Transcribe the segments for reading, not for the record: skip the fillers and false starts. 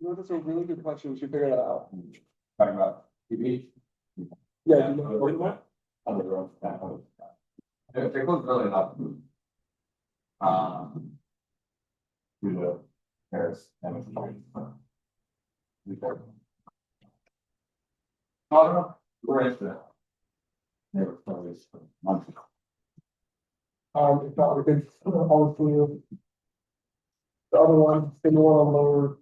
No, that's a really good question. We should figure that out. Talking about TV. Yeah. Do you know what? On the road. It goes really up. To the Paris and. I don't know, where is that? Never always months ago. If not, we could always do the other one, the one on lower.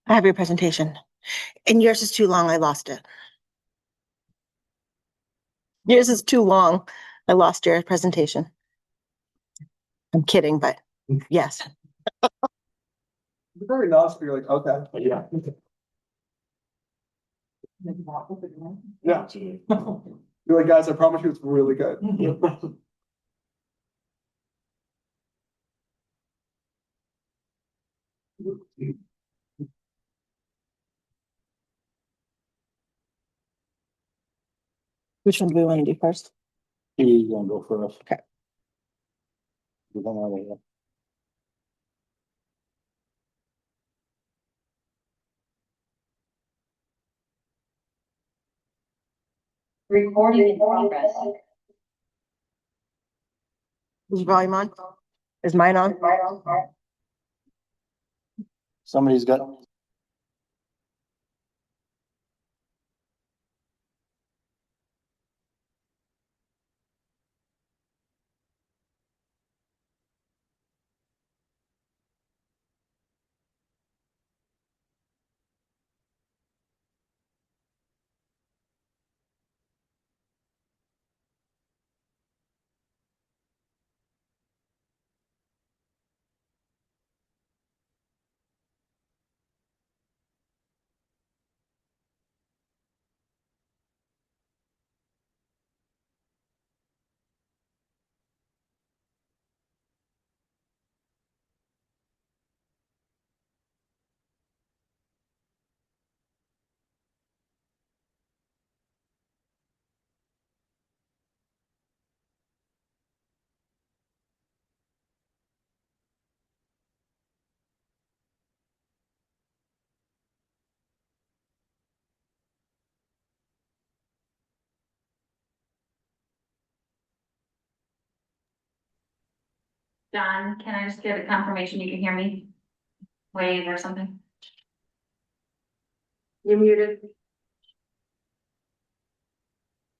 I have your presentation. And yours is too long. I lost it. Yours is too long. I lost your presentation. I'm kidding, but yes. It's very nice to be like, okay. Yeah. Yeah. You're like, guys, I promise you it's really good. Which one do we want to do first? He's gonna go first. Okay. We don't have it. Recording in progress. Is volume on? Is mine on? Somebody's got. John, can I just get a confirmation you can hear me? Wave or something? You're muted.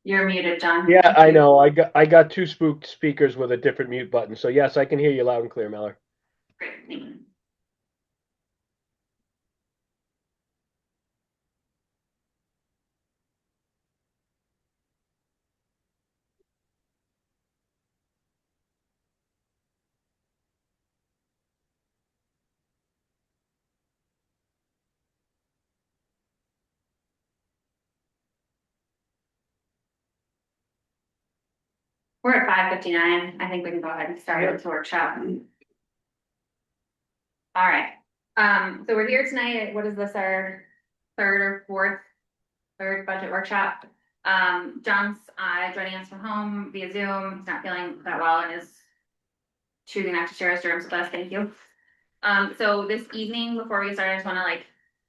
You're muted, John. Yeah, I know. I got two spooked speakers with a different mute button. So yes, I can hear you loud and clear, Miller. Great, thank you. We're at 5:59. I think we can go ahead and start the workshop. All right, so we're here tonight. What is this, our third budget workshop? John's joining us from home via Zoom. He's not feeling that well and is choosing not to share his germs with us. Thank you. So this evening, before we start, I just want to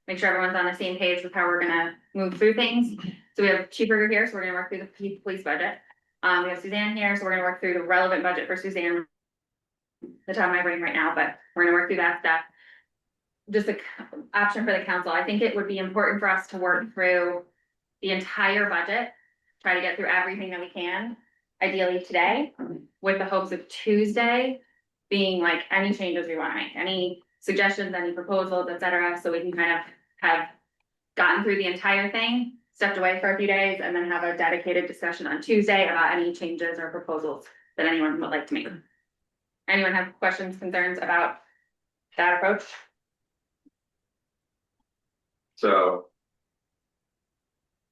make sure everyone's on the same page with how we're gonna move through things. So we have Chief Berger here, so we're gonna work through the police budget. We have Suzanne here, so we're gonna work through the relevant budget for Suzanne. The top of my brain right now, but we're gonna work through that stuff. Just an option for the council. I think it would be important for us to work through the entire budget, try to get through everything that we can, ideally today, with the hopes of Tuesday being any changes we want to make, any suggestions, any proposals, etc. So we can kind of have gotten through the entire thing, stepped away for a few days, and then have a dedicated discussion on Tuesday about any changes or proposals that anyone would like to make. Anyone have questions, concerns about that approach? So,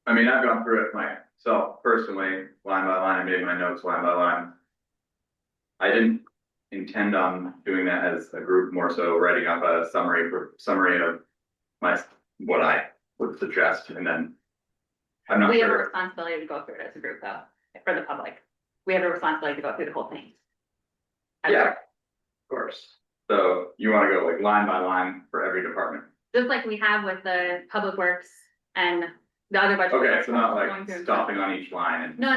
I mean, I've gone through it myself personally, line by line, made my notes line by line. I didn't intend on doing that as a group, more so writing up a summary of what I would suggest, and then I'm not We have a sure. responsibility to go through it as a group, though, for the public. We have a responsibility to go through the whole thing. Yeah, of course. So you wanna go like line by line for every department? Just like we have with the public works and the other budget. Okay, so not Going like through. stopping on each line and, No,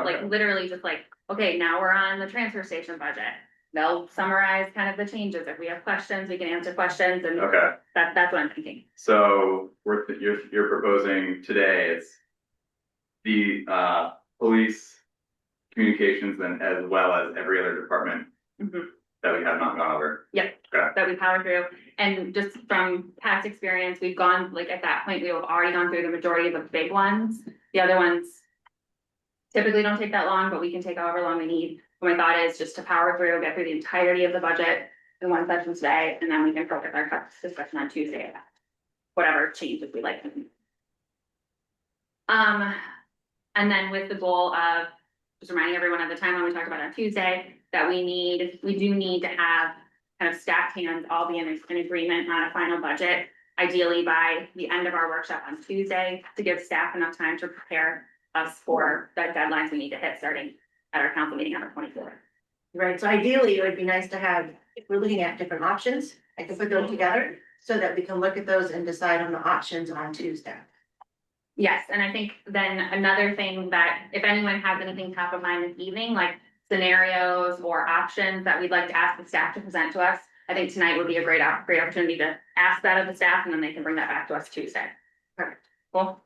like Okay. literally just like, okay, now we're on the transfer station budget. They'll summarize kind of the changes. If we have questions, we can answer questions and okay, that's what I'm thinking. so you're proposing today is the, police communications then as well as every other department Mhm. that we have not gone over. That we powered through. And just from past experience, we've gone, like at that point, we have already gone through the majority of the big ones. The other ones typically don't take that long, but we can take however long we need. My thought is just to power through, get through the entirety of the budget in one session today, and then we can focus our discussion on Tuesday. Whatever changes we like. And then with the goal of just reminding everyone at the time when we talked about on Tuesday, that we do need to have kind of stacked hands, all be in agreement on a final budget. Ideally by the end of our workshop on Tuesday, to give staff enough time to prepare us for the deadlines we need to hit starting at our council meeting on the 24th. Right, so ideally, it would be nice to have, if we're looking at different options, I can put those together so that we can look at those and decide on the options on Tuesday. Yes, and I think then another thing that if anyone has anything top of mind this evening, like scenarios or options that we'd like to ask the staff to present to us, I think tonight would be a great opportunity to ask that of the staff and then they can bring that back to us Tuesday. Perfect. Cool. All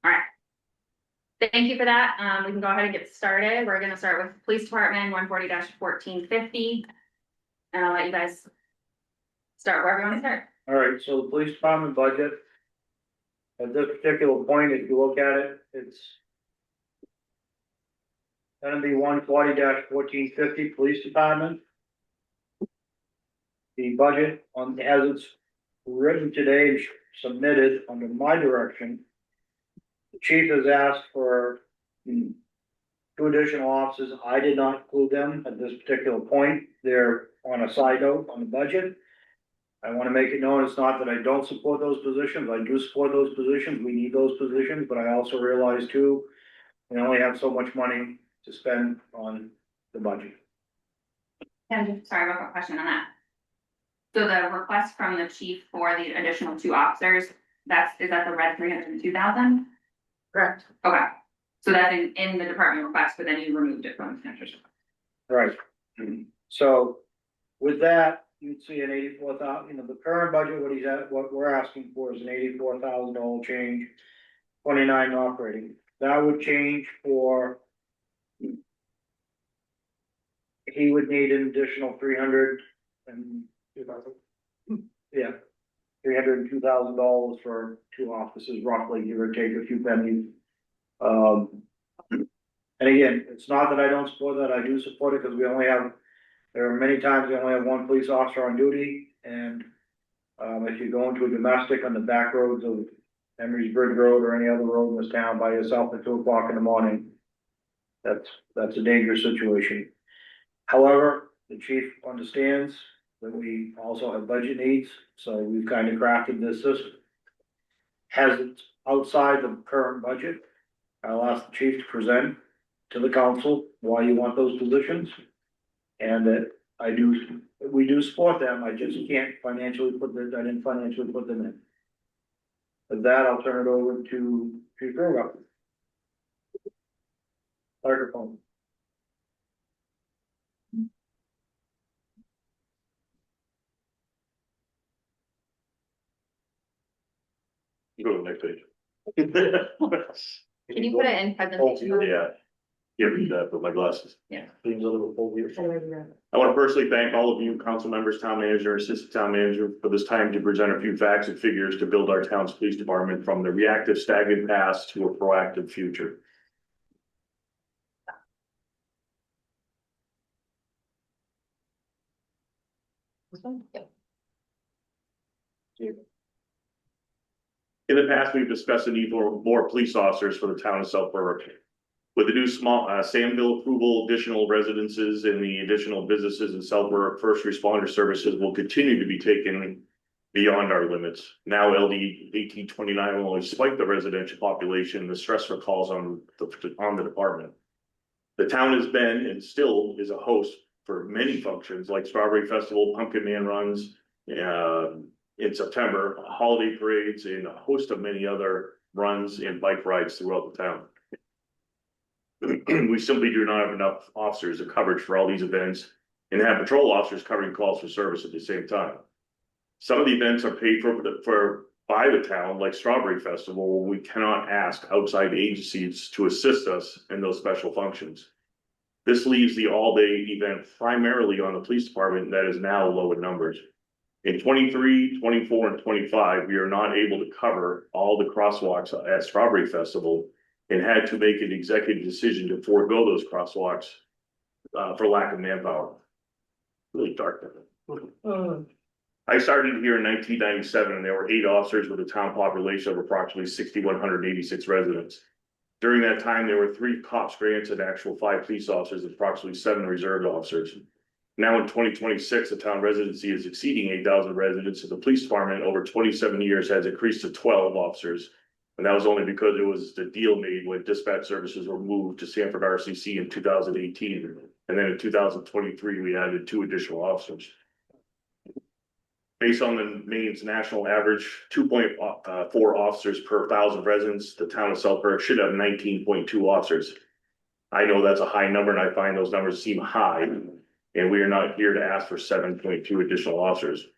right. Thank you for that. We can go ahead and get started. We're gonna start with police department 140-1450. And I'll let you guys start wherever you want to start. All right, so the police department budget. At this particular point, if you look at it, it's. Gonna be 140-1450 police department. The budget on, as it's written today, and submitted under my direction. The chief has asked for 2 additional officers. I did not include them at this particular point. They're on a side note on the budget. I want to make it known, it's not that I don't support those positions. I do support those positions. We need those positions, but I also realize too, we only have so much money to spend on the budget. And sorry about the question on that. So the request from the chief for the additional 2 officers, is that the red 302,000? Correct. Okay, so that's in the department request, but then you removed it from the financial. Right. So with that, you'd see an 84,000, the current budget, what we're asking for is an $84,000 change. 29 operating, that would change for. He would need an additional 300 and. Yeah. $302,000 for 2 offices roughly, give or take a few pennies. And again, it's not that I don't support that, I do support it, because there are many times we only have 1 police officer on duty, and. If you go into a domestic on the back roads of Emery's Bridge Road or any other road in this town by yourself at 2 o'clock in the morning. That's a dangerous situation. However, the chief understands that we also have budget needs, so we've kind of crafted this system. Has it outside the current budget, I'll ask the chief to present to the council why you want those positions. And that we do support them, I just can't financially I didn't financially put them in. With that, I'll turn it over to Chief Rogoff. Microphone. Go to the next page. Can you put it in presentation? mode? Yeah. Give me that with my glasses. Yeah. Things a little full here. I want to personally thank all of you, council members, town manager, assistant town manager, for this time to present a few facts and figures to build our town's police department from the reactive stagnant past to a proactive future. In the past, we've discussed the need for more police officers for the town of South Berwick. With the new small Samville approval, additional residences and the additional businesses in South Berwick, first responder services will continue to be taken beyond our limits. Now LD 1829 will only spike the residential population, the stress for calls on the department. The town has been and still is a host for many functions like Strawberry Festival, Pumpkin Man runs, in September, holiday parades, and a host of many other runs and bike rides throughout the town. We simply do not have enough officers of coverage for all these events and have patrol officers covering calls for service at the same time. Some of the events are paid for by the town, like Strawberry Festival, where we cannot ask outside agencies to assist us in those special functions. This leaves the all-day event primarily on the police department that is now low in numbers. In 23, 24, and 25, we are not able to cover all the crosswalks at Strawberry Festival and had to make an executive decision to forego those crosswalks for lack of manpower. Really dark. I started here in 1997 and there were 8 officers with a town population of approximately 6,186 residents. During that time, there were 3 cops grants and actual 5 police officers and approximately 7 reserve officers. Now in 2026, the town residency is exceeding 8,000 residents, and the police department over 27 years has increased to 12 officers. And that was only because it was the deal made when dispatch services were moved to Sanford RCC in 2018. And then in 2023, we added 2 additional officers. Based on the Maine's national average, 2.4 officers per 1,000 residents, the town of Selkirk should have 19.2 officers. I know that's a high number and I find those numbers seem high, and we are not here to ask for 7.2 additional officers.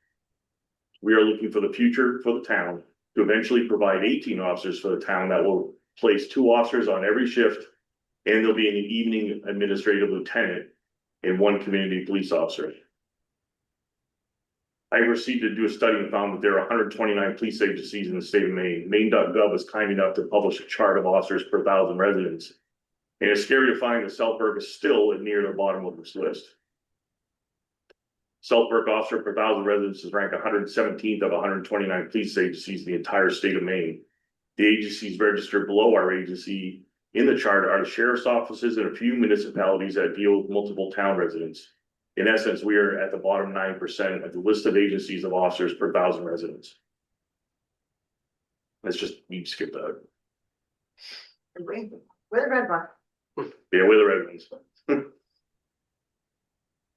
We are looking for the future for the town to eventually provide 18 officers for the town that will place 2 officers on every shift, and there'll be an evening administrative lieutenant and 1 community police officer. I proceeded to do a study and found that there are 129 police agencies in the state of Maine. Maine.gov was kind enough to publish a chart of officers per 1,000 residents. And it's scary to find that Selkirk is still near the bottom of this list. Selkirk officer per 1,000 residents is ranked 117th of 129 police agencies in the entire state of Maine. The agencies registered below our agency in the chart are the sheriff's offices and a few municipalities that deal with multiple town residents. In essence, we are at the bottom 9% of the list of agencies of officers per 1,000 residents. Let's just, you skip that. Where the red one? Yeah, we're the red ones.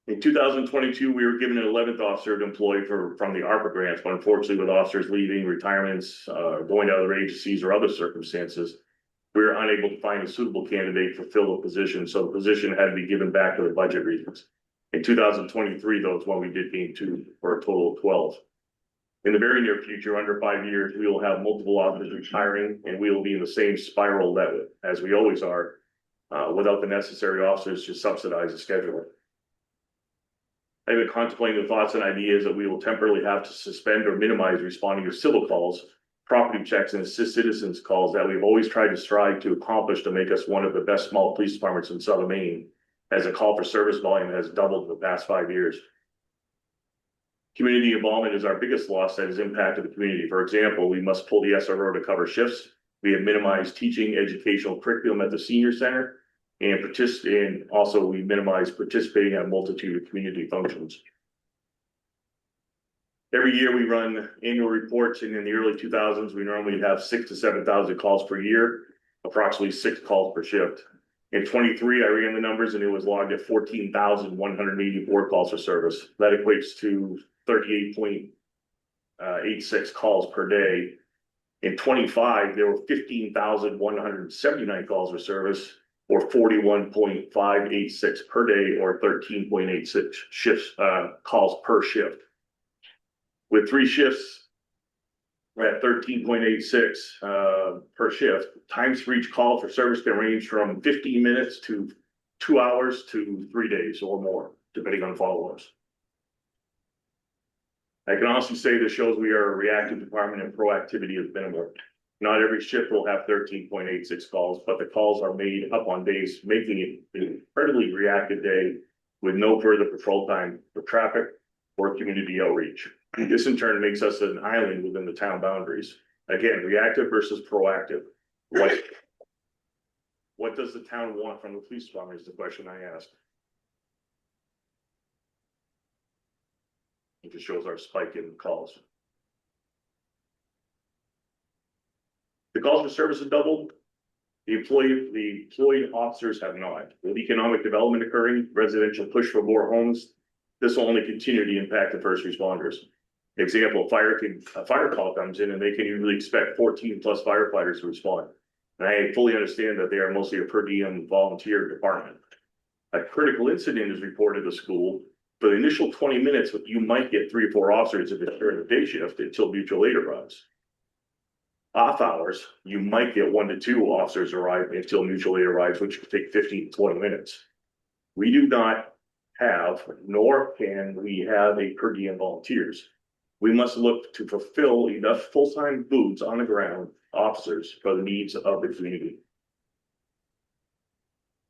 In 2022, we were given an 11th officer to employ from the ARPA grants, but unfortunately with officers leaving, retirements, going to other agencies or other circumstances, we were unable to find a suitable candidate to fill the position, so the position had to be given back to the budget reasons. In 2023, though, is when we did gain 2 for a total of 12. In the very near future, under 5 years, we will have multiple officers retiring, and we will be in the same spiral that, as we always are, without the necessary officers to subsidize the schedule. I've been contemplating the thoughts and ideas that we will temporarily have to suspend or minimize responding to civil calls, property checks, and assist citizens calls that we've always tried to strive to accomplish to make us one of the best small police departments in Southern Maine, as a call for service volume has doubled in the past 5 years. Community involvement is our biggest loss that has impacted the community. For example, we must pull the SRO to cover shifts. We have minimized teaching educational curriculum at the senior center, and also we minimize participating at a multitude of community functions. Every year we run annual reports, and in the early 2000s, we normally have 6,000 to 7,000 calls per year, approximately 6 calls per shift. In 23, I ran the numbers and it was logged at 14,184 calls for service. That equates to 38.86 calls per day. In 25, there were 15,179 calls for service, or 41.586 per day, or 13.86 shifts, calls per shift. With 3 shifts, we're at 13.86 per shift. Times for each call for service can range from 15 minutes to 2 hours to 3 days or more, depending on follow-ups. I can honestly say this shows we are a reactive department and proactivity is minimal. Not every shift will have 13.86 calls, but the calls are made up on days, making it an incredibly reactive day with no further patrol time for traffic or community outreach. This in turn makes us an island within the town boundaries. Again, reactive versus proactive. What does the town want from the police department is the question I ask. It just shows our spike in calls. The calls for service have doubled. The employed officers have not. With economic development occurring, residential push for more homes, this will only continue to impact the first responders. Example, a fire call comes in and they can usually expect 14 plus firefighters to respond. And I fully understand that they are mostly a per diem volunteer department. A critical incident is reported to school. For the initial 20 minutes, you might get 3 or 4 officers if it's during the day shift until mutual aid arrives. Off hours, you might get 1 to 2 officers arriving until mutual aid arrives, which could take 15 to 20 minutes. We do not have, nor can we have a per diem volunteers. We must look to fulfill enough full-time boots on the ground officers for the needs of the community.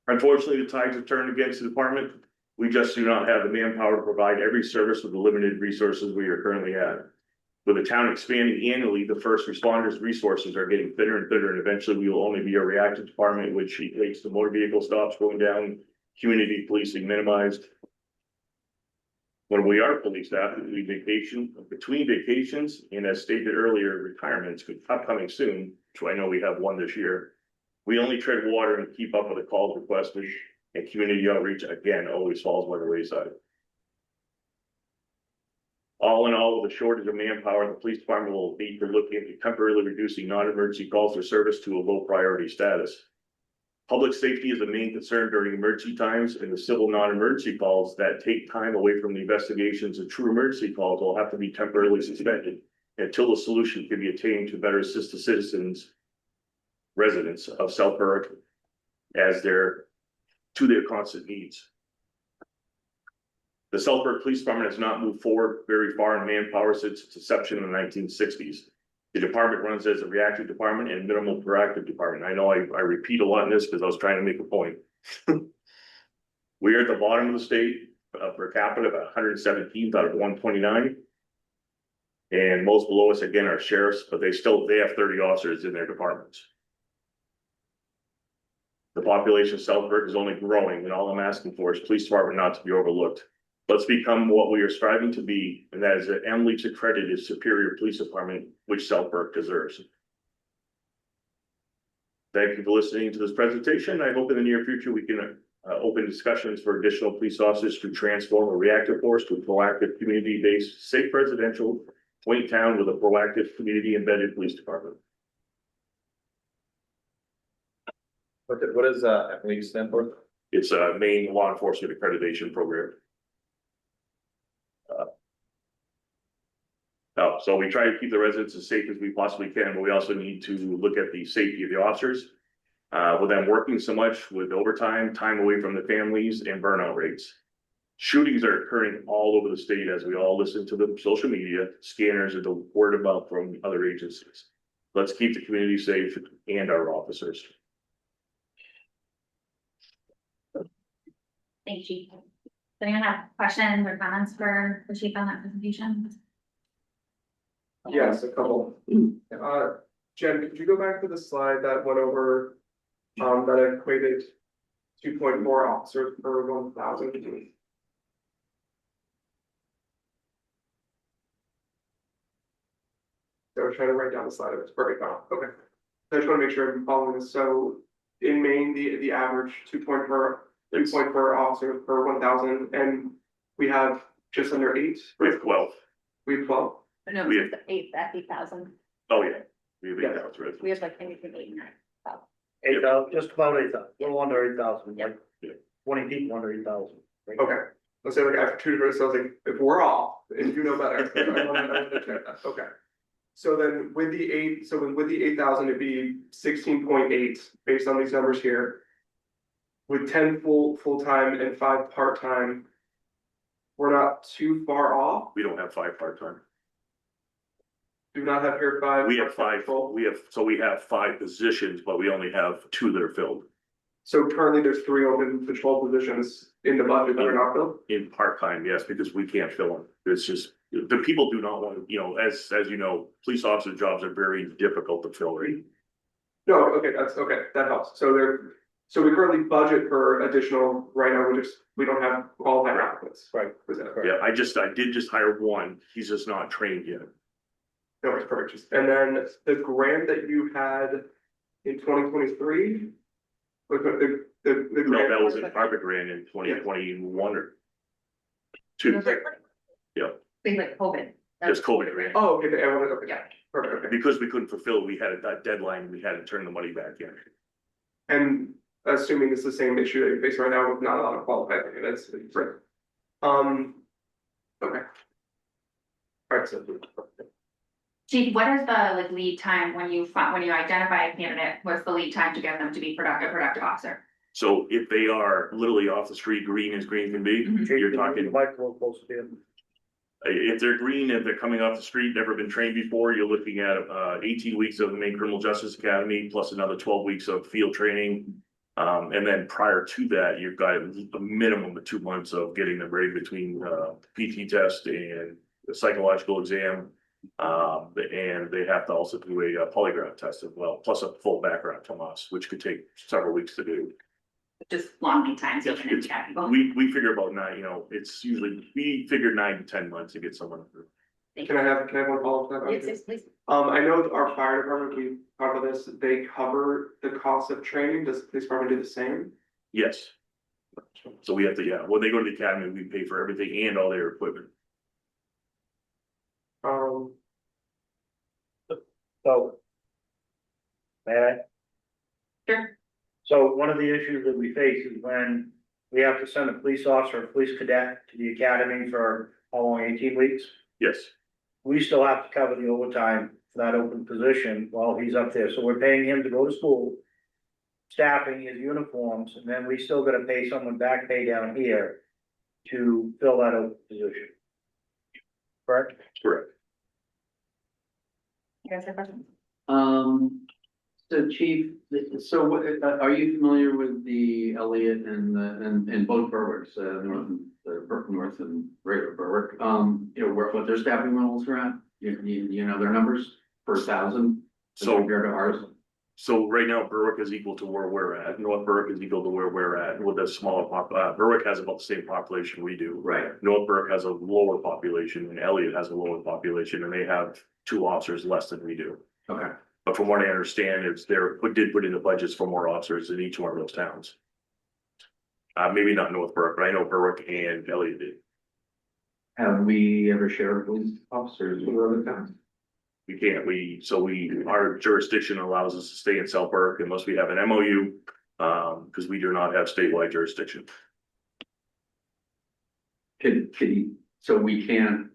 Unfortunately, the tides have turned against the department. We just do not have the manpower to provide every service with the limited resources we are currently at. With the town expanding annually, the first responders' resources are getting thinner and thinner, and eventually we will only be a reactive department, which equates to motor vehicle stops going down, community policing minimized. When we are police staff, between vacations, and as stated earlier, retirements upcoming soon, which I know we have one this year. We only tread water and keep up with the calls requested, and community outreach again always falls by the wayside. All in all, with a shortage of manpower, the police department will need to look into temporarily reducing non-emergency calls for service to a low priority status. Public safety is the main concern during emergency times, and the civil non-emergency calls that take time away from the investigations and true emergency calls will have to be temporarily suspended until the solution can be attained to better assist the citizens, residents of South Berwick as their constant needs. The South Berwick Police Department has not moved forward very far in manpower since its inception in the 1960s. The department runs as a reactive department and minimal proactive department. I know I repeat a lot in this because I was trying to make a point. We are at the bottom of the state per capita of 117th out of 129. And most below us again are sheriffs, but they have 30 officers in their departments. The population of South Berwick is only growing, and all I'm asking for is police department not to be overlooked. Let's become what we are striving to be, and that is an MLEAP's accredited superior police department, which South Berwick deserves. Thank you for listening to this presentation. I hope in the near future we can open discussions for additional police officers to transform a reactive force to a proactive, community-based, safe residential quaint town with a proactive, community-embedded police department. What does MLEAP stand for? It's a Maine law enforcement accreditation program. So we try to keep the residents as safe as we possibly can, but we also need to look at the safety of the officers. With them working so much with overtime, time away from the families, and burnout rates. Shootings are occurring all over the state as we all listen to the social media, scanners, and the word of mouth from other agencies. Let's keep the community safe and our officers. Thank you. Does anyone have questions or comments for the chief on that presentation? Yes, a couple. Jen, could you go back to the slide that went over, that equated 2.4 officers per 1,000? So I was trying to write down the slide, it's perfect, okay. I just want to make sure I'm following this, so in Maine, the average 2.4 officers per 1,000, and we have just under 8? We have 12. We have 12? No, We it's the 8,000. Oh, yeah. We have 8 residents. We have like anything 8 and 9. 8,000, just about 8,000, little under 8,000, like Yeah. 20 people under 8,000. Okay, let's say like I have 2 different, so I was like, if we're off, and you know better, I wanna check that, okay. So then with the 8,000, it'd be 16.8 based on these numbers here. With 10 full-time and 5 part-time, we're not too far off. We don't have 5 part-time. Do not have here 5. We have 5, we have 5 positions, but we only have 2 that are filled. So currently there's 3 open patrol positions in the budget that are not filled? In part-time, yes, because we can't fill them. It's just, the people do not want to, as you know, police officer jobs are very difficult to fill, right? No, okay, that helps. So we currently budget for additional, right now, we don't have qualified applicants. Right. Is that correct? Yeah, I did just hire one. He's just not trained yet. No, it's perfect. And then the grant that you had in 2023. But the No, grant. that was in ARPA grant in 2021 or two. Yeah, Things like COVID. just COVID grant. Oh, okay, I wanted, okay, Yeah. perfect, okay. Because we couldn't fulfill, we had a deadline, we had to turn the money back in. And assuming it's the same issue that you're facing right now with not a lot of qualified candidates. Right. Okay. Alright, so. Chief, what is the like lead time when you identify a candidate? What's the lead time to get them to be a productive officer? So if they are literally off the street, green as green can be, you're The talking, microphone close to him. if they're green, if they're coming off the street, never been trained before, you're looking at 18 weeks of the Maine Criminal Justice Academy plus another 12 weeks of field training. And then prior to that, you've got a minimum of 2 months of getting them ready between PT test and the psychological exam. And they have to also do a polygraph test as well, plus a full background from us, which could take several weeks to do. Just long lead times, you It's- can people. We figure about 9, it's usually, we figure 9 to 10 months to get someone through. Can I have one follow-up to that? Yes, please. I know our fire department, we talked about this, they cover the cost of training, does the police department do the same? Yes. So we have to, when they go to the academy, we pay for everything and all their equipment. So. May I? Sure. So one of the issues that we face is when we have to send a police officer, a police cadet to the academy for how long, 18 weeks? Yes, We still have to cover the overtime for that open position while he's up there, so we're paying him to go to school. Staffing his uniforms, and then we still gotta pay someone back pay down here to fill that open position. Correct? correct. You guys have questions? So Chief, so what, are you familiar with the Elliott and and both Berwicks, Burke North and regular Berwick? What their staffing levels are at? You know their numbers per 1,000 So- compared to ours? So right now Berwick is equal to where we're at, North Berwick is equal to where we're at, with a smaller Berwick has about the same population we do. Right. North Berwick has a lower population and Elliott has a lower population and they have 2 officers less than we do. Okay. But from what I understand, did put in the budgets for more officers in each one of those towns. Maybe not North Berwick, but I know Berwick and Elliott did. Have we ever shared police officers with other towns? We can't, our jurisdiction allows us to stay in South Berwick unless we have an MOU, because we do not have statewide jurisdiction. So we can't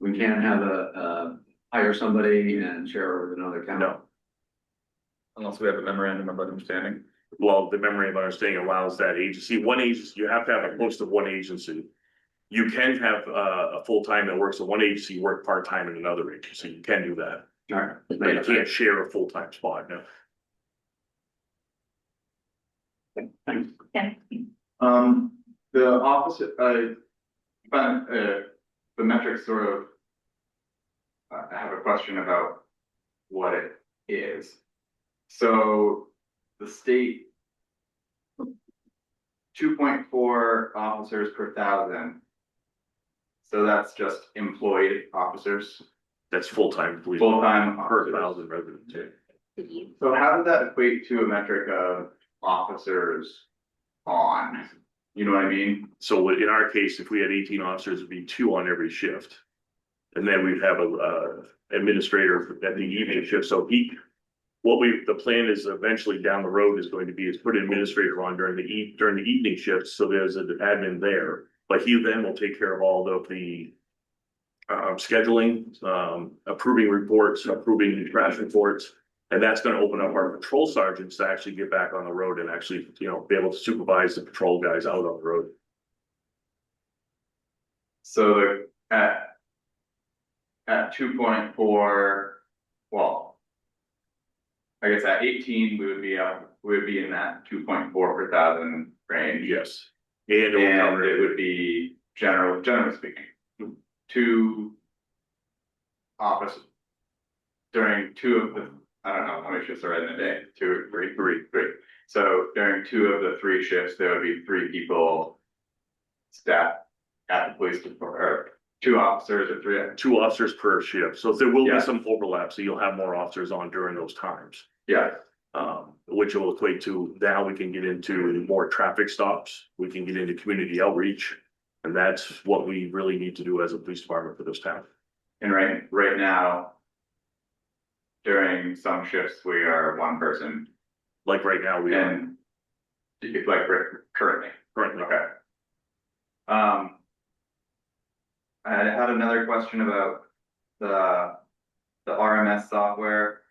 have hire somebody and share with another town? No. Unless we have a memorandum of understanding. Well, the memorandum of understanding allows that agency, you have to have a post of one agency. You can have a full-time that works at one agency, work part-time in another agency, you can do that. All right. But you can't share a full-time spot, no. Thanks. Yeah. The opposite, the metrics sort of. I have a question about what it is. So the state. 2.4 officers per 1,000. So that's just employed officers, That's full-time police. full-time Per officers. 1,000 residents. So how does that equate to a metric of officers on? You know what I mean? So in our case, if we had 18 officers, it'd be 2 on every shift. And then we'd have a administrator at the evening shift, so the plan is eventually down the road is going to be put an administrator on during the evening shifts, so there's an admin there. But he then will take care of all of the scheduling, approving reports, approving trash reports. And that's gonna open up our patrol sergeants to actually get back on the road and actually, be able to supervise the patrol guys out on the road. So at 2.4, well. I guess at 18, we would be in that 2.4 per 1,000 range. Yes. And it will And cover it would be generally speaking, 2 office. During 2 of the, I don't know how many shifts are in a day, 2 or 3. So during 2 of the 3 shifts, there would be 3 people. Staff at the police department, or 2 officers or 3? 2 officers per shift, so there will Yeah. be some overlap, so you'll have more officers on during those times. Yeah, Which will equate to, now we can get into more traffic stops, we can get into community outreach. And that's what we really need to do as a police department for this town. and right now. During some shifts, we are 1 person Like right now, we are and. Like currently. currently, Okay. I had another question about the RMS software.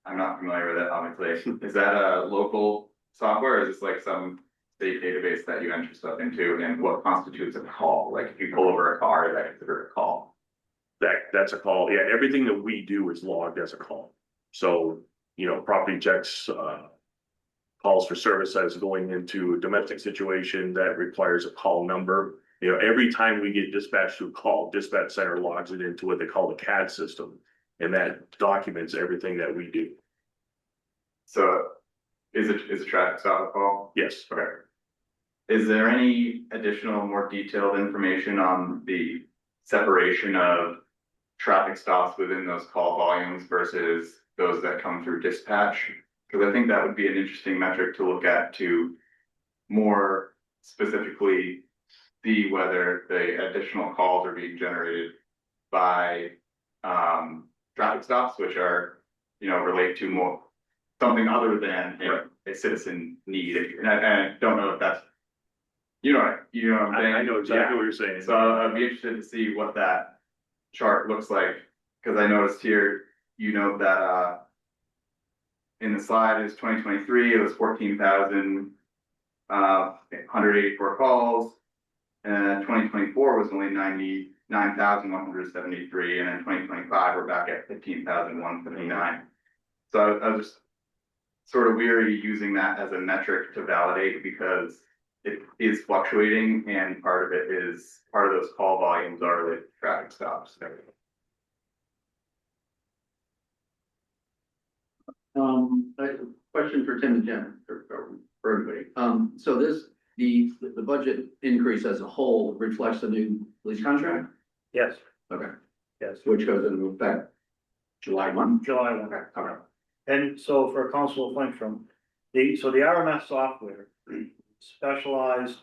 I'm not familiar with it, obviously. Is that a local software, or is this like some state database that you enter stuff into, and what constitutes a call? Like if you pull over a car, is that considered a call? that's a call, yeah, everything that we do is logged as a call. So, you know, property checks, calls for service as going into a domestic situation that requires a call number. You know, every time we get dispatched to a call, dispatch center logs it into what they call the CAD system. And that documents everything that we do. So is a traffic stop a call? Yes, Okay. Is there any additional, more detailed information on the separation of traffic stops within those call volumes versus those that come through dispatch? Because I think that would be an interesting metric to look at to more specifically see whether the additional calls are being generated by traffic stops, which are, you know, relate to more something other than a citizen need. And I don't know if that's, you know what I'm saying? I know exactly what you're saying. So I'd be interested to see what that chart looks like, because I noticed here, you note that in the slide is 2023, it was 14,184 calls. And 2024 was only 99,173, and in 2025 we're back at 15,159. So I was just sort of weary using that as a metric to validate, because it is fluctuating, and part of those call volumes are related to traffic stops. A question for Tim and Jim, or for everybody. So the budget increase as a whole reflects the new police contract? Yes, Okay, yes, which goes into effect July 1? July 1. Okay. And so for Council Flintstrom, the RMS software, specialized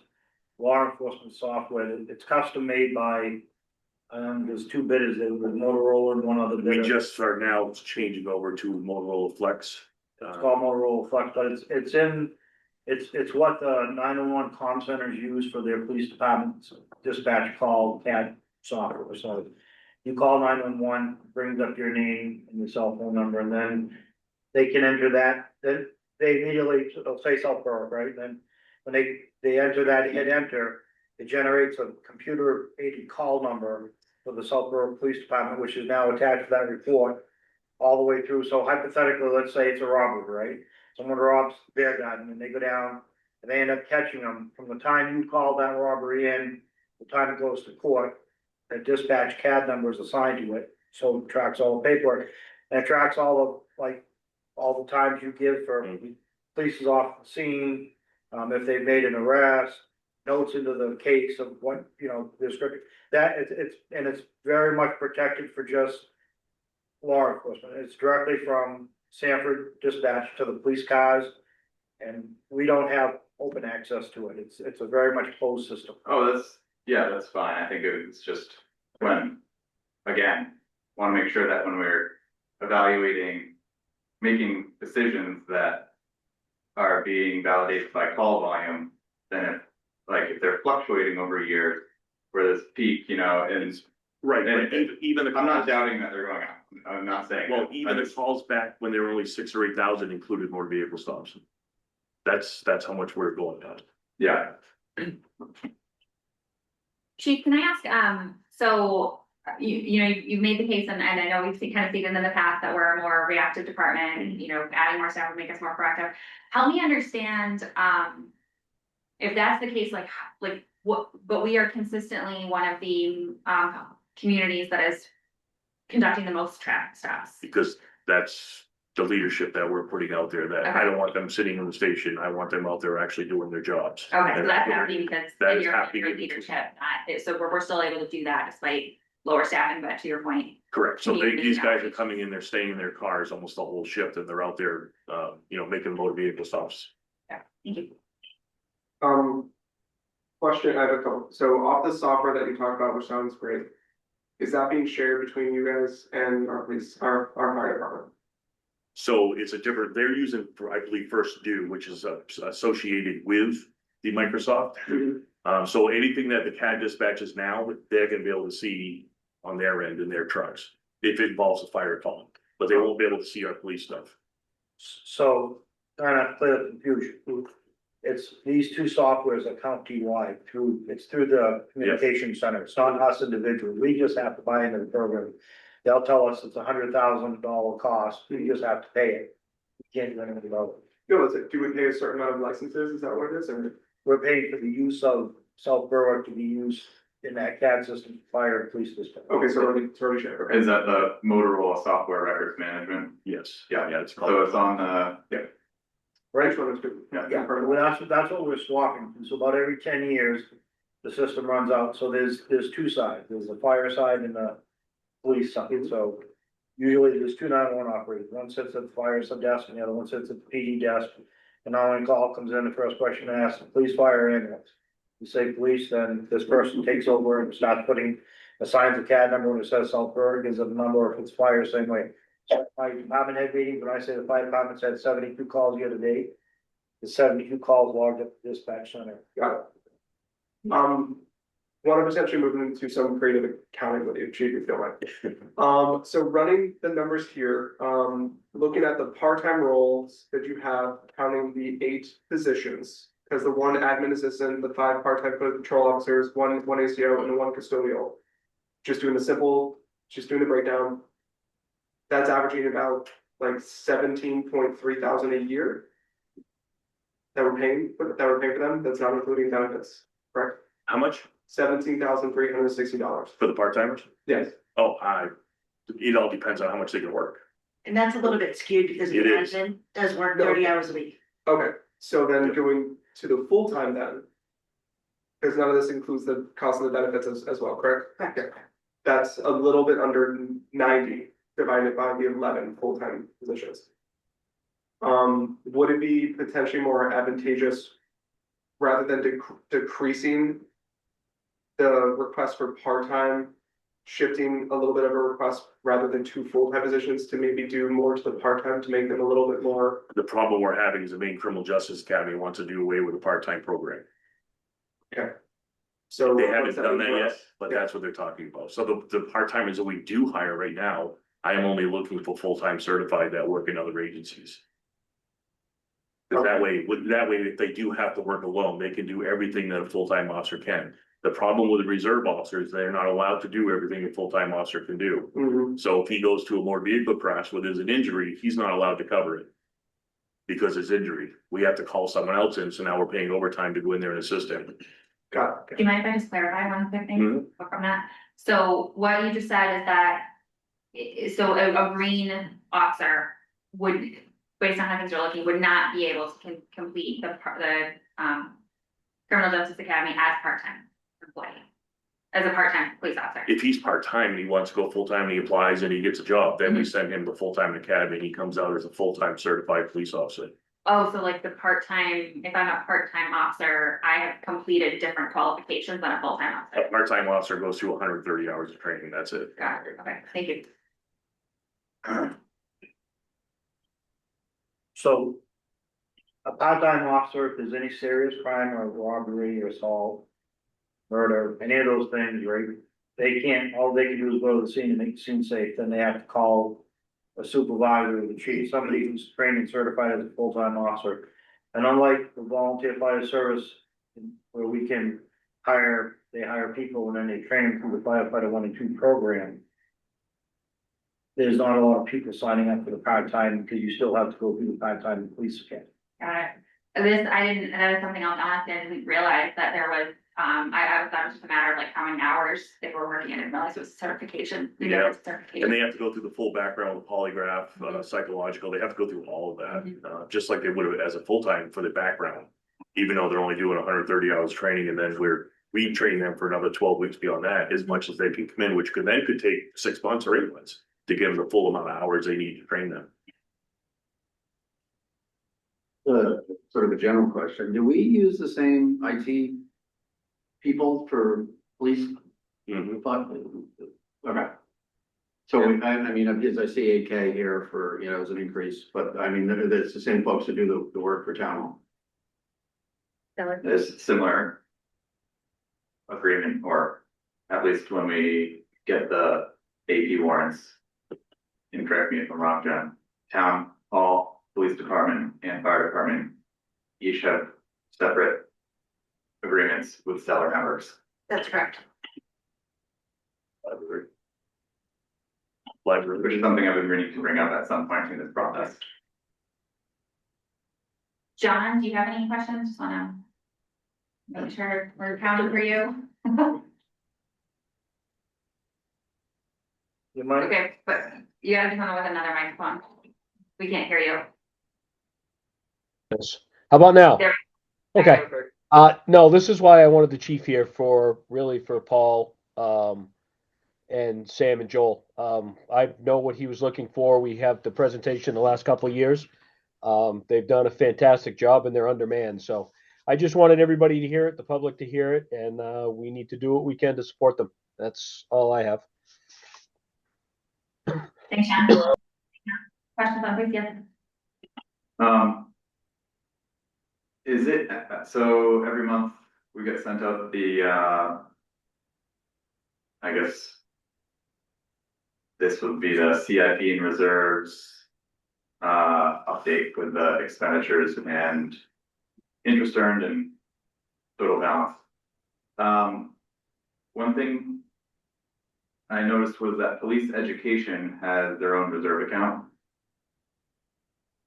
law enforcement software, it's custom made by, there's 2 bidders, there was Motorola and one other We bidder. just are now changing over to Motorola Flex. It's called Motorola Flex, but it's what the 911 comm centers use for their police departments, dispatch call CAD software. So you call 911, brings up your name and your cell phone number, and then they can enter that, then they immediately, it'll say South Berwick, right? Then when they enter that, hit enter, it generates a computer aided call number for the South Berwick Police Department, which is now attached to that report all the way through. So hypothetically, let's say it's a robbery, right? Someone robs their gun and they go down and they end up catching them. From the time you call that robbery in, the time it goes to court, the dispatch CAD number is assigned to it. So it tracks all the paperwork, and it tracks all the times you give for police is off the scene, if they've made an arrest, notes into the case of what, you know, the description. That it's very much protected for just law enforcement. It's directly from Sanford dispatch to the police cars, and we don't have open access to it. It's a very much closed system. Oh, that's fine. I think it's just when, again, want to make sure that when we're evaluating, making decisions that are being validated by call volume, then if they're fluctuating over years, where this peak, you know, and Right, And- but even the. I'm not doubting that they're going up. I'm not saying. Well, that. even the calls back when they were only 6,000 or 8,000 included more vehicle stops. That's how much we're going at. Yeah, Chief, can I ask, so you've made the case, and I know we've kind of seen it in the past that we're a more reactive department, and, you know, adding more staff would make us more proactive. Help me understand, if that's the case, like what, but we are consistently one of the, communities that is conducting the most traffic stops. Because that's the leadership that we're putting out there, that I don't want them sitting in the station, I want them out there actually doing their jobs. Okay, so that's happening because That of is your happening. leadership, so we're still able to do that despite lower staffing, but to your point. Correct, so Community these guys are outreach. coming in, they're staying in their cars almost the whole shift, and they're out there, making motor vehicle stops. Thank you. Question, I have a couple, so off the software that you talked about, which sounds great. Is that being shared between you guys and our police, our fire department? So it's a different, they're using, I believe, First Due, which is associated with the Microsoft. So anything that the CAD dispatches now, they're gonna be able to see on their end in their trucks, if it involves a fire call, but they won't be able to see our police stuff. So, trying to clear the confusion. It's, these two softwares are county-wide it's through the communication center. It's not us individually. We just have to buy into the program. They'll tell us it's $100,000 cost. We just have to pay it. We can't do anything about it. No, is it, do we pay a certain amount of licenses? Is that what it is? Or, We're paying for the use of South Berwick to be used in that CAD system, fire and police district. okay, so it's already shared, okay. Is that the Motorola software records management? Yes. Yeah. Yeah, it's So called, it's on the, Right, just wanted to- Yeah. Yeah, that's what we're swapping. So about every 10 years, the system runs out. So there's two sides. There's the fire side and the police side. So usually there's two 911 operators. One sits at the fire sub desk and the other one sits at the PD desk. And now when a call comes in, the first question asks, police, fire, or ambulance. You say police, then this person takes over and starts assigns a CAD number when it says South Berwick, gives it a number. If it's fire, same way. My department head meeting, when I say the fire department's had 72 calls year to date, the 72 calls logged at the dispatch center. Got it. Want to potentially move into some creative accounting with you, chief, if you don't mind. So running the numbers here, looking at the part-time roles that you have, counting the 8 positions. Because the 1 admin assistant, the 5 part-time patrol officers, one ACO and 1 custodial. Just doing the breakdown. That's averaging about like 17.3 thousand a year. That we're paying for them, that's not including benefits, correct? how much $17,360. for the part-timers? Yes, Oh, it all depends on how much they can work. And that's a little bit skewed because the It is. admin does work No. 30 hours a week. okay, so then going to the full-time then. Because none of this includes the cost of the benefits as well, correct? Correct. Yeah. That's a little bit under 90 divided by the 11 full-time positions. Would it be potentially more advantageous rather than decreasing the request for part-time, shifting a little bit of a request rather than 2 full-time positions to maybe do more to the part-time to make them a little bit more? The problem we're having is the Maine Criminal Justice Academy wants to do away with the part-time program. Okay. So They what haven't does that done mean that for yet, us? but Yeah. that's what they're talking about. So the part-timers that we do hire right now, I am only looking for full-time certified that work in other agencies. 'Cause that way, if they do have to work alone, they can do everything that a full-time officer can. The problem with the reserve officers, they're not allowed to do everything a full-time officer can do. Mhm. So if he goes to a motor vehicle crash with an injury, he's not allowed to cover it. Because it's injury. We have to call someone else in, so now we're paying overtime to go in there and assist him. Got Do you mind if I just clarify one quick thing Mhm. from that? So what you just said is that, so a green officer would, based on how things are looking, would not be able to complete the Criminal Justice Academy as part-time employee, as a part-time police officer. If he's part-time and he wants to go full-time and he applies and he gets a job, then we Mhm. send him to full-time academy and he comes out as a full-time certified police officer. Oh, so like the part-time, if I'm a part-time officer, I have completed different qualifications than a full-time A officer. part-time officer goes through 130 hours of training, that's it. Got it, okay, thank you. So a part-time officer, if there's any serious crime or robbery or assault, murder, any of those things, right? They can't, all they can do is go to the scene and make the scene safe, then they have to call a supervisor or the chief, somebody who's trained and certified as a full-time officer. And unlike the volunteer fire service, where we can they hire people and then they train them through the firefighter 1 and 2 program. There's not a lot of people signing up for the part-time because you still have to go through the part-time police academy. Got it. This, that is something else, honestly, I didn't realize that there was, I thought it was just a matter of like how many hours they were working, I didn't realize it was a certification. You know, Yeah. it's a certification. And they have to go through the full background with polygraph, psychological, they have to go through all of that, just like they would have as a full-time for the background. Even though they're only doing 130 hours training, and then we train them for another 12 weeks beyond that, as much as they can come in, which could take 6 months or 8 months to give them the full amount of hours they need to train them. Sort of a general question, do we use the same IT people for police? Okay. So I mean, because I see 8K here for, you know, as an increase, but I mean, it's the same folks that do the work for town hall. There's similar agreement, or at least when we get the AP warrants. And correct me if I'm wrong, John, town hall, police department and fire department each have separate agreements with Stellar members. That's correct. Library. Which is something I've been meaning to bring up at some point in this process. John, do you have any questions? Just wanna make sure we're counting for you. You might, Okay, but you gotta come with another microphone. We can't hear you. Yes. How about now? There. Okay. No, this is why I wanted the chief here for Paul, and Sam and Joel. I know what he was looking for. We have the presentation the last couple of years. They've done a fantastic job and they're undermanned. So I just wanted everybody to hear it, the public to hear it, and we need to do what we can to support them. That's all I have. Thanks, John. Questions on please, yes. Is it, so every month we get sent out the, I guess. This would be the CIP and reserves. Update with the expenditures and interest earned and total balance. One thing I noticed was that police education has their own reserve account.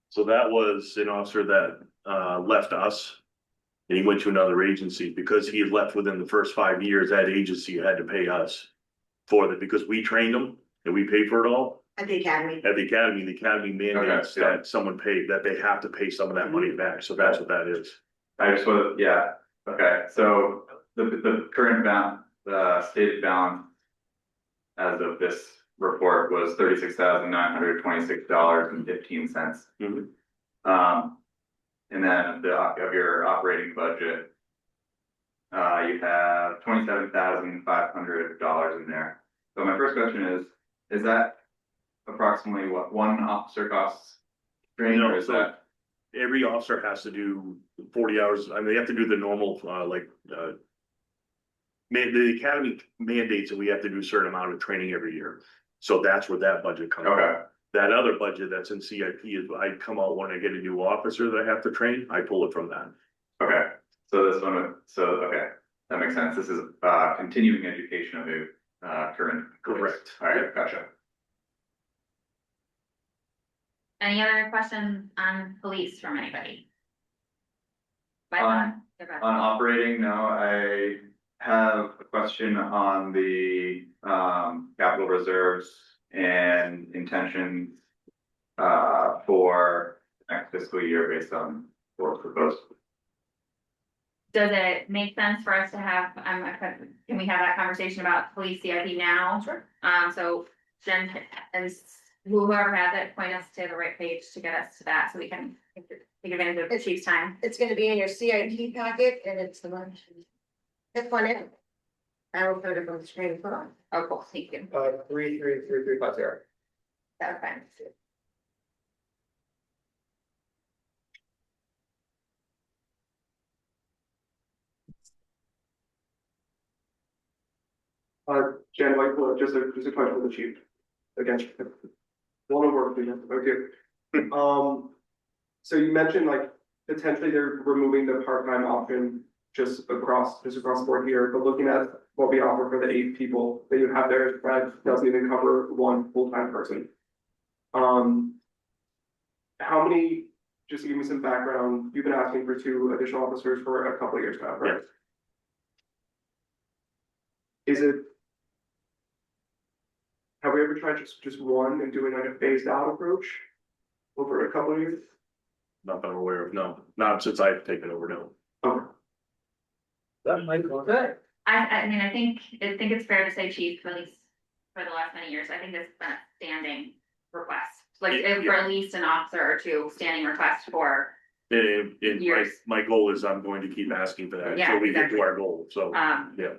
So that was an officer that left us. And he went to another agency because he had left within the first 5 years. That agency had to pay us for that because we trained him and we paid for it all. At the academy. At the academy mandates Okay, yeah. that someone paid, that they have to pay some of that money back. So that's what that is. I just want to, yeah, okay, so the current balance, the stated balance. As of this report was $36,926.15. Mhm. And then of your operating budget. You have $27,500 in there. So my first question is that approximately what one officer costs? Training, No, or is so- that? Every officer has to do 40 hours. I mean, they have to do the normal, the academy mandates that we have to do a certain amount of training every year. So that's where that budget comes from. Okay, That other budget that's in CIP is I come out when I get a new officer that I have to train, I pull it from that. okay, so this one, okay, that makes sense. This is continuing education of the current. Correct. All right, gotcha. Any other questions on police from anybody? On operating, no, I have a question on the capital reserves and intentions for next fiscal year based on what's proposed. Does it make sense for us to have, can we have that conversation about police CIP now? Sure. So Jen and whoever has it, point us to the right page to get us to that, so we can take advantage of the chief's time. It's gonna be in your CIP packet and it's the one. This one in. I will put it on the screen for on. Oh, cool, thank you. 3333350. That was fine. Jen, like, just a question for the chief. Again, one of work, okay. So you mentioned like potentially they're removing the part-time option just across the board here, but looking at what we offer for the 8 people that you have there, that doesn't even cover one full-time person. How many just to give me some background, you've been asking for 2 additional officers for a couple of years now, correct? Is it? Have we ever tried just one and doing like a phased out approach over a couple of years? Not that I'm aware of, no, not since I've taken over, no. Okay. That might go good. I mean, I think it's fair to say chief, at least for the last many years, I think it's been a standing request. Like, if for at least an officer or 2 standing request for, Years. My goal is I'm going to keep asking for that Yeah, until we get to exactly. our goal, so, um, yeah.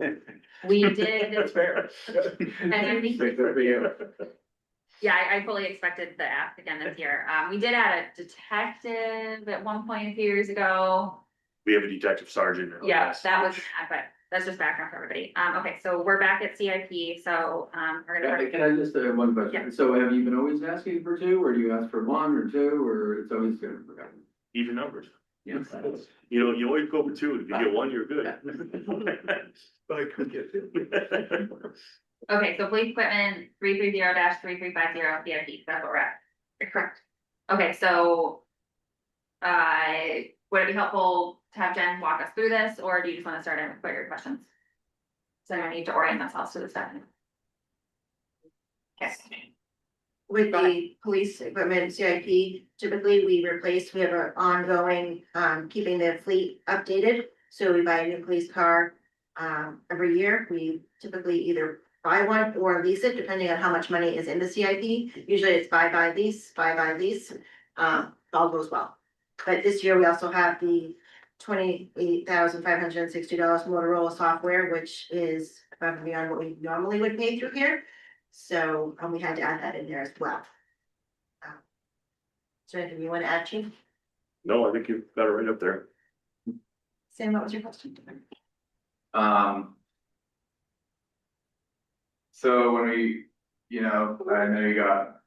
we did. That's fair. And I think, yeah, I fully expected the ask again this year. We did add a detective at one point a few years ago. We have a detective sergeant now. Yeah, yes. that was, but that's just background for everybody. Okay, so we're back at CIP, so, we're gonna. Can I just, one question? Yeah. So have you been always asking for 2, or do you ask for 1 or 2, or it's always been forgotten? Even numbers. Yes. You know, you always go for 2, if you get 1, you're good. But I could get it. Okay, so police equipment, 330-3350 CIP, that's what we're at. Correct. Okay, so. Would it be helpful to have Jen walk us through this, or do you just wanna start in with what your questions? So I need to orient themselves to the stuff. Okay. With the police equipment CIP, typically we have an ongoing, keeping the fleet updated. So we buy a new police car, every year. We typically either buy one or lease it, depending on how much money is in the CIP. Usually it's buy, lease, buy, lease. All goes well. But this year we also have the $28,560 Motorola software, which is above and beyond what we normally would pay through here. So, we had to add that in there as well. So anything you want to add, Chief? No, I think you've got it right up there. Sam, what was your question? So when we, I know you got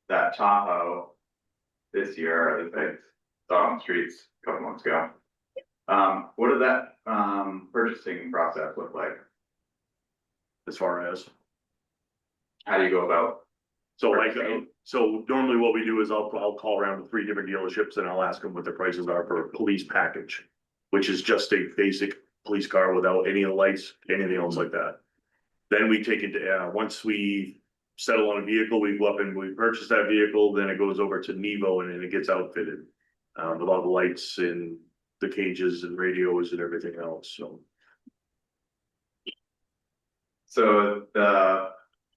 that Tahoe this year, that they saw on the streets a couple months ago. What did that, purchasing process look like? As far as, How do you go about? so so normally what we do is I'll call around to 3 different dealerships and I'll ask them what their prices are for a police package. Which is just a basic police car without any of the lights, anything else like that. Then we take it to, once we settle on a vehicle, we go up and we purchase that vehicle, then it goes over to Nevo and then it gets outfitted. With all the lights and the cages and radios and everything else, so. So a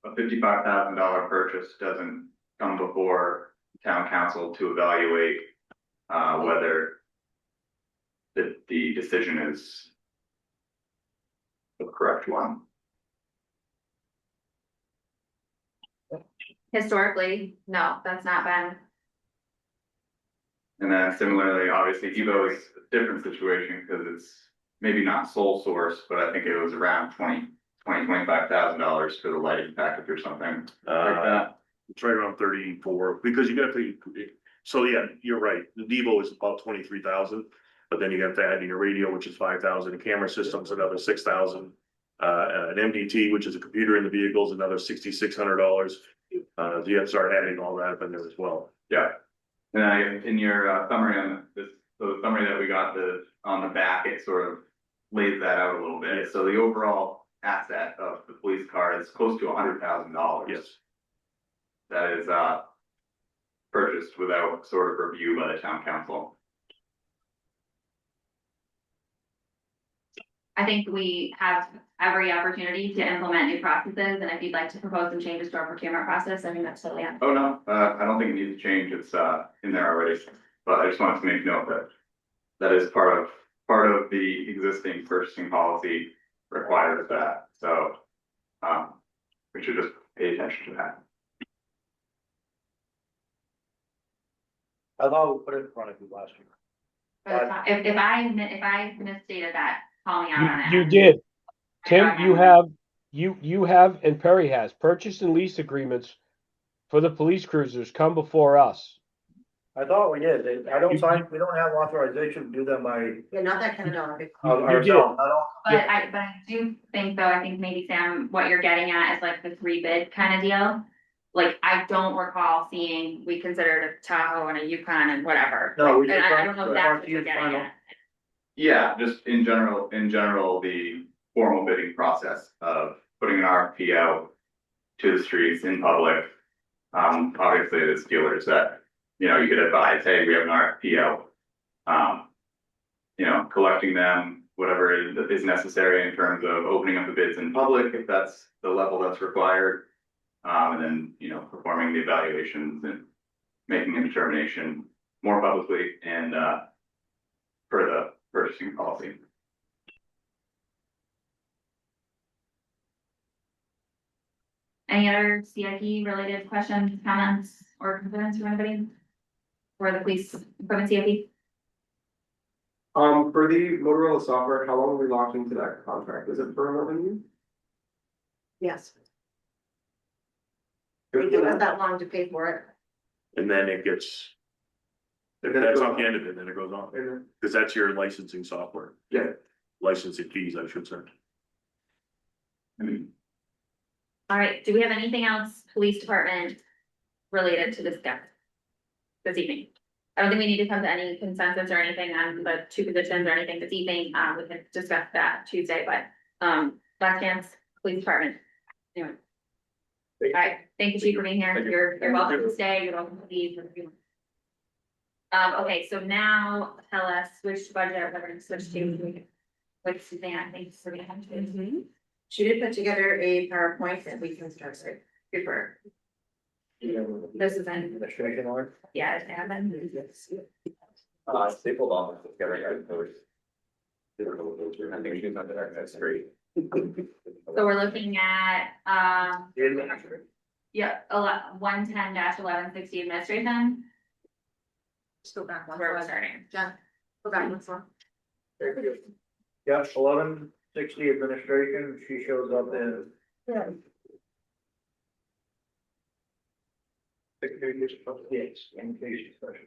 $55,000 purchase doesn't come before town council to evaluate, whether the decision is the correct one. Historically, no, that's not been, And then similarly, obviously, Evo is a different situation because it's maybe not sole source, but I think it was around $25,000 for the lighting package or something like that. It's right around 34, because you gotta pay, so yeah, you're right, the Devo is about 23,000. But then you have to add in your radio, which is 5,000, a camera system's another 6,000. An MDT, which is a computer in the vehicles, another $6,600. You have to start adding all that up in there as well. Yeah. And in your summary on this, so the summary that we got on the back, it sort of lays that out a little bit. Yes. So the overall asset of the police car is close to $100,000. Yes. That is purchased without sort of review by the town council. I think we have every opportunity to implement new processes, and if you'd like to propose some changes to our procurement process, I think that's totally on. Oh, no, I don't think it needs to change. It's in there already, but I just wanted to make note that that is part of the existing purchasing policy requires that, so we should just pay attention to that. I thought we put it in front of you last year. If I misstated that, call me out on it. You did. Tim, you have, and Perry has, purchase and lease agreements for the police cruisers come before us. I thought we did. We don't have authorization to do them by Yeah, not that kind of dollar. ourselves. But I do think though, I think maybe Sam, what you're getting at is like the 3 bid kind of deal. Like, I don't recall seeing, we considered a Tahoe and a Yukon and whatever. No, we And just I don't know if that's what you're want getting final. at. Yeah, just in general, the formal bidding process of putting an RFP out to the streets in public. Obviously, there's dealers that, you know, you could advise, hey, we have an RFP out. You know, collecting them, whatever is necessary in terms of opening up the bids in public, if that's the level that's required. And then, you know, performing the evaluations and making a determination more publicly and, for the purchasing policy. Any other CIP related questions, comments, or concerns from anybody? For the police equipment CIP? For the Motorola software, how long are we locked into that contract? Is it for another year? Yes, we do have that long to pay for it. And then it gets, And then it that's goes not the on. end of it, then it goes on, And then- because that's your licensing software, Yeah, licensing fees, I should say. All right, do we have anything else, police department, related to discuss this evening? I don't think we need to come to any consensus or anything on the two positions or anything this evening, we can discuss that Tuesday, but, last chance, police department. Anyway. All right, thank you, chief, for being here, you're welcome to stay, you're welcome to leave. Okay, so now tell us which budget we're gonna switch to with Suzanne, thanks for being here. She did put together a PowerPoint that we can start with before. This is in, Administration order. yeah, it's happened. Stapled on together, I think she's under there, that's great. So we're looking at, The administrator. yeah, 110-1160 administration, Just go back one. where we're starting. Jen, go back one more. Yeah, 1160 administration, she shows up in. Yes, communication special.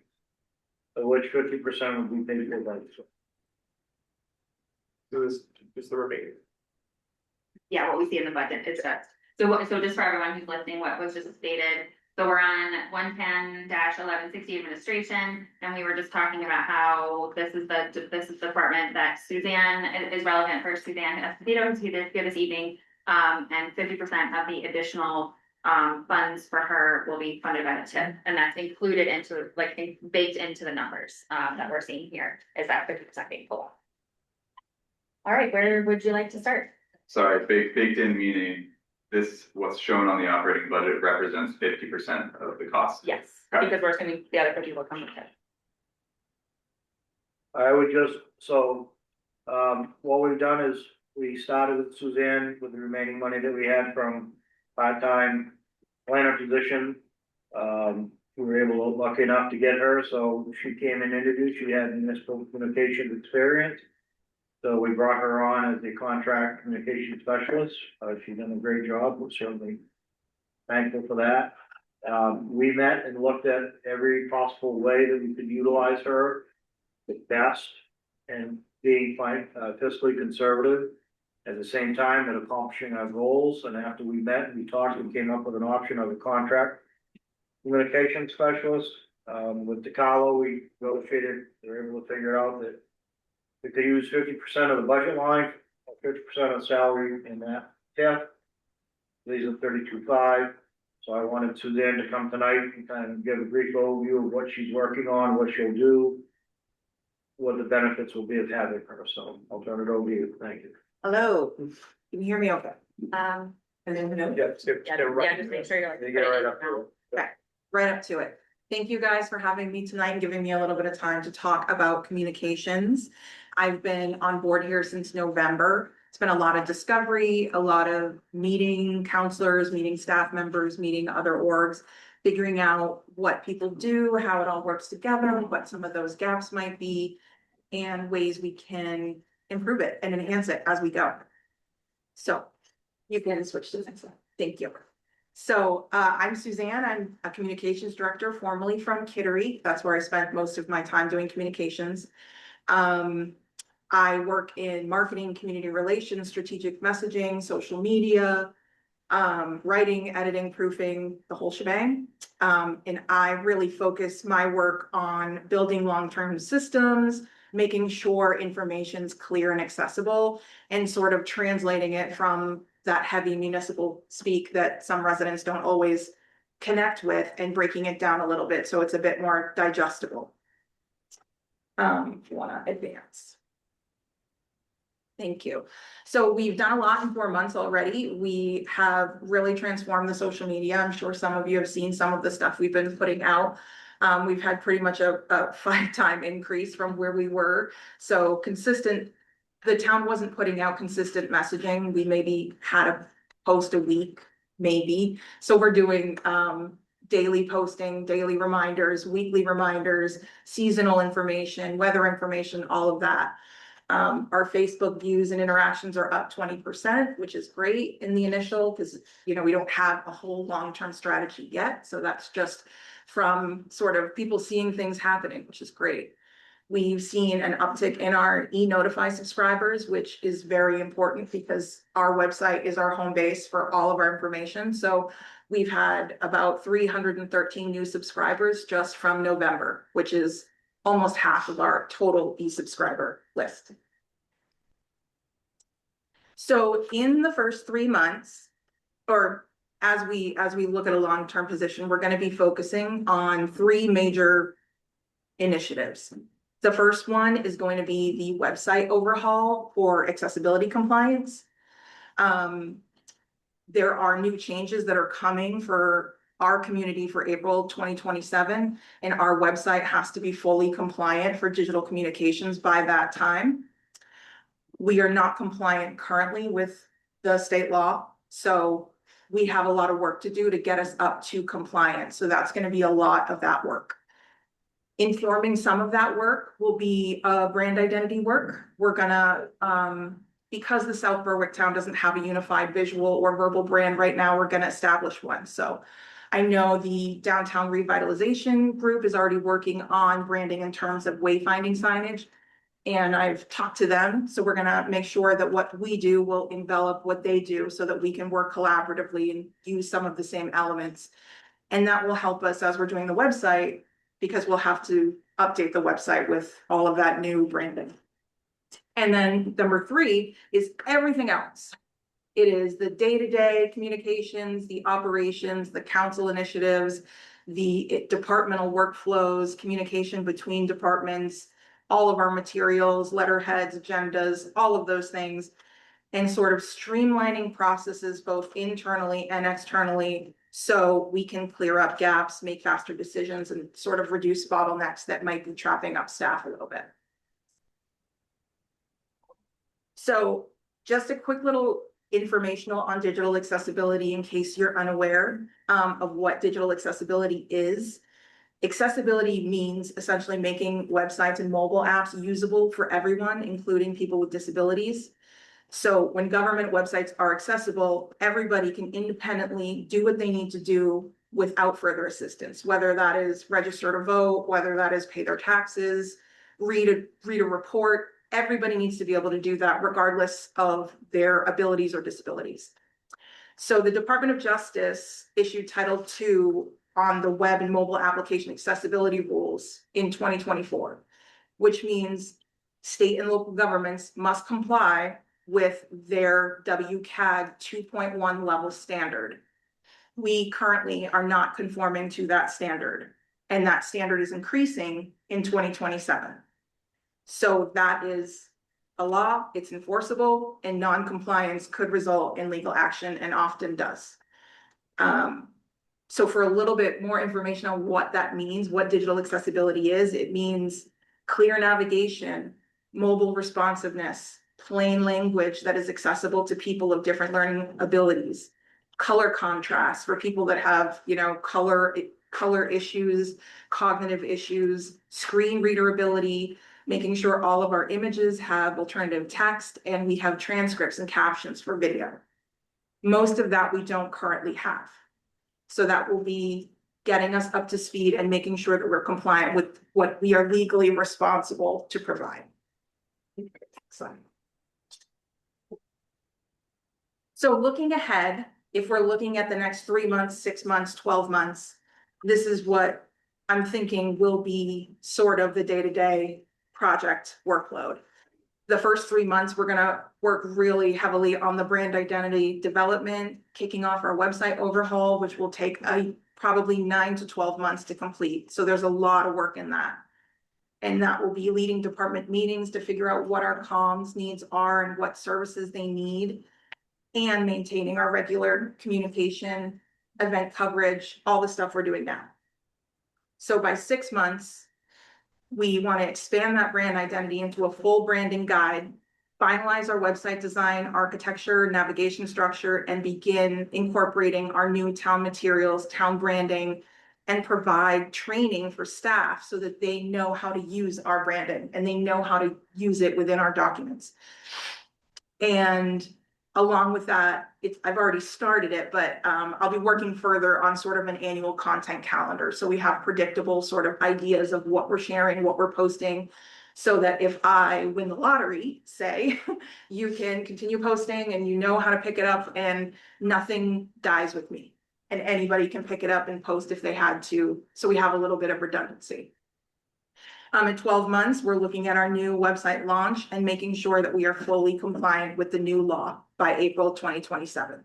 So which 50% would be paid for by the. so this is the remaining. Yeah, what we see in the budget, it's that. So just for everyone who's listening, what was just stated, so we're on 110-1160 administration, and we were just talking about how this is the department that Suzanne is relevant for Suzanne Esposito to be here this evening. And 50% of the additional funds for her will be funded by the TIP, and that's included into, like, baked into the numbers that we're seeing here, is that 50% being pulled off. All right, where would you like to start? Sorry, baked in meaning this, what's shown on the operating budget represents 50% of the cost. Yes, Okay. because we're assuming the other 50 will come with it. I would just, so, what we've done is we started with Suzanne with the remaining money that we had from part-time planner position. We were able to lucky enough to get her, so she came and introduced, she had municipal communications experience. So we brought her on as the contract communication specialist. She's done a great job. We're certainly thankful for that. We met and looked at every possible way that we could utilize her the best and being fiscally conservative at the same time and accomplishing our goals. And after we met, we talked and came up with an option of a contract communication specialist. With DeCarlo, we negotiated, they were able to figure out that we could use 50% of the budget line, 50% of the salary in that TIF. These are 32.5. So I wanted Suzanne to come tonight and kind of give a brief overview of what she's working on, what she'll do, what the benefits will be of having her. So I'll turn it over to you. Thank you. Hello, can you hear me okay? Um, And then, Yeah, yeah, just make sure you're like. They get right up to it. right up to it. Thank you guys for having me tonight and giving me a little bit of time to talk about communications. I've been on board here since November. It's been a lot of discovery, a lot of meeting counselors, meeting staff members, meeting other orgs, figuring out what people do, how it all works together, what some of those gaps might be, and ways we can improve it and enhance it as we go. So you can switch to the next slide. Thank you. So I'm Suzanne. I'm a communications director, formerly from Kittery. That's where I spent most of my time doing communications. I work in marketing, community relations, strategic messaging, social media. writing, editing, proofing, the whole shebang. And I really focus my work on building long-term systems, making sure information's clear and accessible, and sort of translating it from that heavy municipal speak that some residents don't always connect with, and breaking it down a little bit so it's a bit more digestible. If you wanna advance. Thank you. So we've done a lot in 4 months already. We have really transformed the social media. I'm sure some of you have seen some of the stuff we've been putting out. We've had pretty much a 5-time increase from where we were. So consistent, the town wasn't putting out consistent messaging. We maybe had a post a week, maybe. So we're doing daily posting, daily reminders, weekly reminders, seasonal information, weather information, all of that. Our Facebook views and interactions are up 20%, which is great in the initial, because, you know, we don't have a whole long-term strategy yet. So that's just from sort of people seeing things happening, which is great. We've seen an uptick in our e-notify subscribers, which is very important because our website is our home base for all of our information. So we've had about 313 new subscribers just from November, which is almost half of our total e-subscriber list. So in the first 3 months, or as we look at a long-term position, we're going to be focusing on 3 major initiatives. The first one is going to be the website overhaul for accessibility compliance. There are new changes that are coming for our community for April 2027, and our website has to be fully compliant for digital communications by that time. We are not compliant currently with the state law, so we have a lot of work to do to get us up to compliance. So that's going to be a lot of that work. Informing some of that work will be brand identity work. We're gonna, because the South Berwick town doesn't have a unified visual or verbal brand right now, we're gonna establish one. So I know the downtown revitalization group is already working on branding in terms of wayfinding signage. And I've talked to them, so we're gonna make sure that what we do will envelop what they do so that we can work collaboratively and use some of the same elements. And that will help us as we're doing the website, because we'll have to update the website with all of that new branding. And then number 3 is everything else. It is the day-to-day communications, the operations, the council initiatives, the departmental workflows, communication between departments, all of our materials, letterheads, agendas, all of those things, and sort of streamlining processes both internally and externally so we can clear up gaps, make faster decisions, and sort of reduce bottlenecks that might be trapping up staff a little bit. So just a quick little informational on digital accessibility in case you're unaware of what digital accessibility is. Accessibility means essentially making websites and mobile apps usable for everyone, including people with disabilities. So when government websites are accessible, everybody can independently do what they need to do without further assistance, whether that is register to vote, whether that is pay their taxes, read a report. Everybody needs to be able to do that regardless of their abilities or disabilities. So the Department of Justice issued Title II on the web and mobile application accessibility rules in 2024, which means state and local governments must comply with their WCAG 2.1 level standard. We currently are not conforming to that standard, and that standard is increasing in 2027. So that is a law, it's enforceable, and non-compliance could result in legal action and often does. So for a little bit more information on what that means, what digital accessibility is, it means clear navigation, mobile responsiveness, plain language that is accessible to people of different learning abilities, color contrast for people that have, you know, color issues, cognitive issues, screen reader ability, making sure all of our images have alternative text, and we have transcripts and captions for video. Most of that we don't currently have. So that will be getting us up to speed and making sure that we're compliant with what we are legally responsible to provide. So looking ahead, if we're looking at the next 3 months, 6 months, 12 months, this is what I'm thinking will be sort of the day-to-day project workload. The first 3 months, we're gonna work really heavily on the brand identity development, kicking off our website overhaul, which will take probably 9 to 12 months to complete. So there's a lot of work in that. And that will be leading department meetings to figure out what our comms needs are and what services they need. And maintaining our regular communication, event coverage, all the stuff we're doing now. So by 6 months, we want to expand that brand identity into a full branding guide, finalize our website design, architecture, navigation structure, and begin incorporating our new town materials, town branding, and provide training for staff so that they know how to use our branding and they know how to use it within our documents. And along with that, I've already started it, but I'll be working further on sort of an annual content calendar. So we have predictable sort of ideas of what we're sharing, what we're posting, so that if I win the lottery, say, you can continue posting and you know how to pick it up and nothing dies with me. And anybody can pick it up and post if they had to. So we have a little bit of redundancy. In 12 months, we're looking at our new website launch and making sure that we are fully compliant with the new law by April 2027.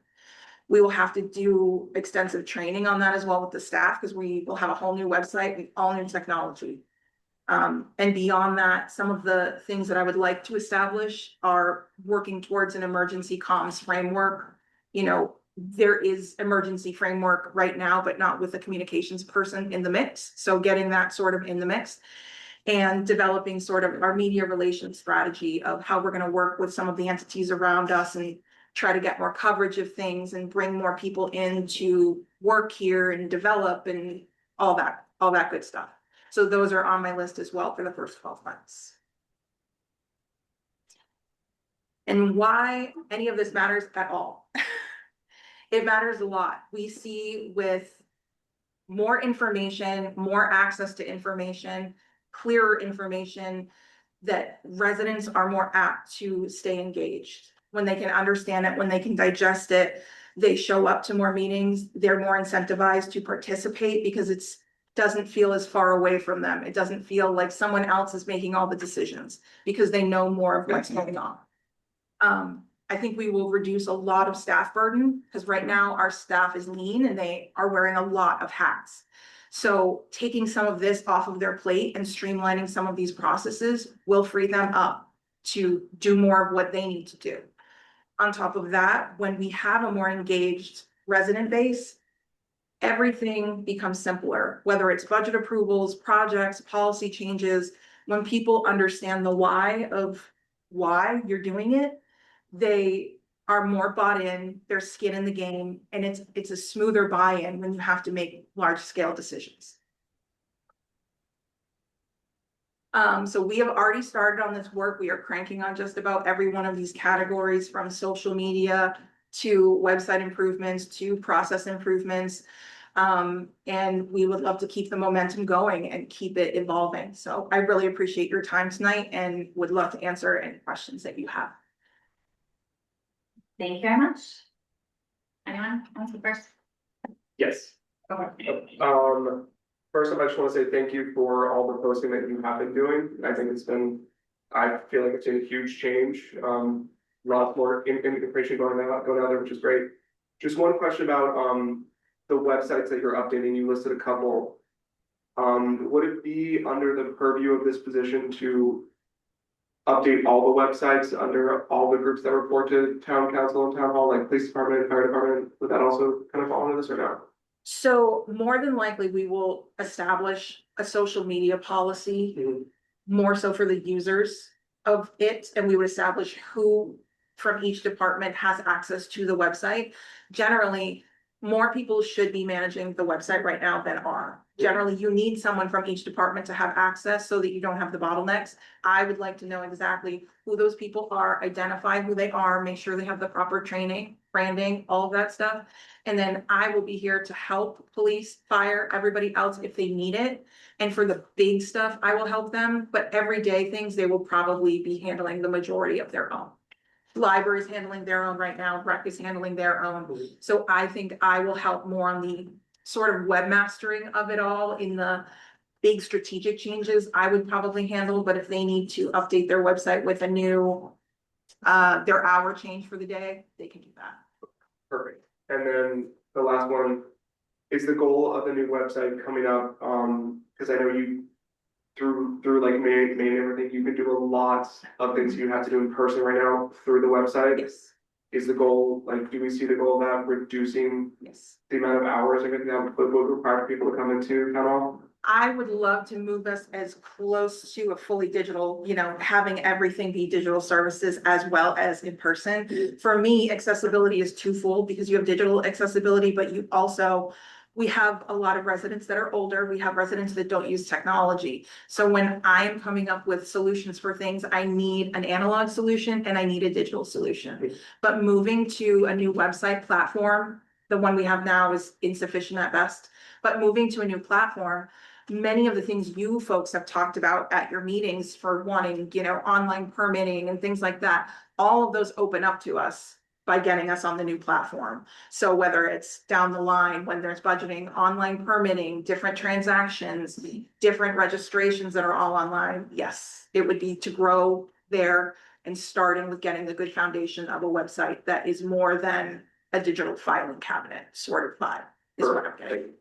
We will have to do extensive training on that as well with the staff because we will have a whole new website with all new technology. And beyond that, some of the things that I would like to establish are working towards an emergency comms framework. You know, there is emergency framework right now, but not with a communications person in the mix. So getting that sort of in the mix. And developing sort of our media relations strategy of how we're going to work with some of the entities around us and try to get more coverage of things and bring more people in to work here and develop and all that good stuff. So those are on my list as well for the first 12 months. And why any of this matters at all. It matters a lot. We see with more information, more access to information, clearer information, that residents are more apt to stay engaged. When they can understand it, when they can digest it, they show up to more meetings, they're more incentivized to participate because it doesn't feel as far away from them. It doesn't feel like someone else is making all the decisions because they know more of what's going on. I think we will reduce a lot of staff burden because right now our staff is lean and they are wearing a lot of hats. So taking some of this off of their plate and streamlining some of these processes will free them up to do more of what they need to do. On top of that, when we have a more engaged resident base, everything becomes simpler, whether it's budget approvals, projects, policy changes. When people understand the why of why you're doing it, they are more bought in, their skin in the game, and it's a smoother buy-in when you have to make large scale decisions. So we have already started on this work. We are cranking on just about every one of these categories, from social media to website improvements to process improvements. And we would love to keep the momentum going and keep it evolving. So I really appreciate your time tonight and would love to answer any questions that you have. Thank you very much. Anyone want to first? Yes. Okay. First off, I just want to say thank you for all the posting that you have been doing. I think I feel like it's a huge change. Lots more information going out there, which is great. Just one question about the websites that you're updating. You listed a couple. Would it be under the purview of this position to update all the websites under all the groups that report to town council and town hall, like police department and fire department? Would that also kind of fall into this or no? So more than likely, we will establish a social media policy, more so for the users of it, and we would establish who from each department has access to the website. Generally, more people should be managing the website right now than are. Generally, you need someone from each department to have access so that you don't have the bottlenecks. I would like to know exactly who those people are, identify who they are, make sure they have the proper training, branding, all of that stuff. And then I will be here to help police, fire, everybody else if they need it. And for the big stuff, I will help them, but everyday things, they will probably be handling the majority of their own. library's handling their own right now, rec is handling their own. So I think I will help more on the sort of webmastering of it all. In the big strategic changes, I would probably handle, but if they need to update their website with a new their hour change for the day, they can do that. Perfect. And then the last one, is the goal of the new website coming up, cause I know you. Through like May and everything, you can do a lot of things you have to do in person right now through the website. Yes, Is the goal, like, do we see the goal of that reducing yes. the amount of hours and everything that would require people to come into town hall? I would love to move us as close to a fully digital, you know, having everything be digital services as well as in person. For me, accessibility is twofold because you have digital accessibility, but you also, we have a lot of residents that are older. We have residents that don't use technology. So when I am coming up with solutions for things, I need an analog solution and I need a digital solution. But moving to a new website platform, the one we have now is insufficient at best, but moving to a new platform, many of the things you folks have talked about at your meetings for wanting, you know, online permitting and things like that, all of those open up to us by getting us on the new platform. So whether it's down the line, when there's budgeting, online permitting, different transactions, different registrations that are all online, yes, it would be to grow there and starting with getting the good foundation of a website that is more than a digital filing cabinet sort of vibe is what I'm getting.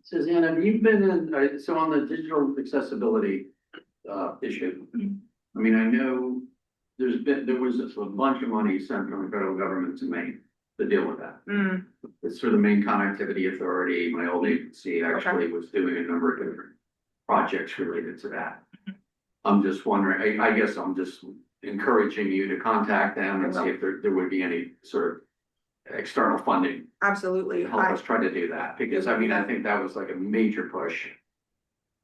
Suzanne, have you been in, so on the digital accessibility, issue? I mean, I know there was a bunch of money sent from the federal government to Maine to deal with that. It's through the Maine Connectivity Authority. My old agency actually was doing a number of different projects related to that. I'm just wondering, I guess I'm just encouraging you to contact them and see if there would be any sort of external funding Absolutely. to help us try to do that, because I mean, I think that was like a major push.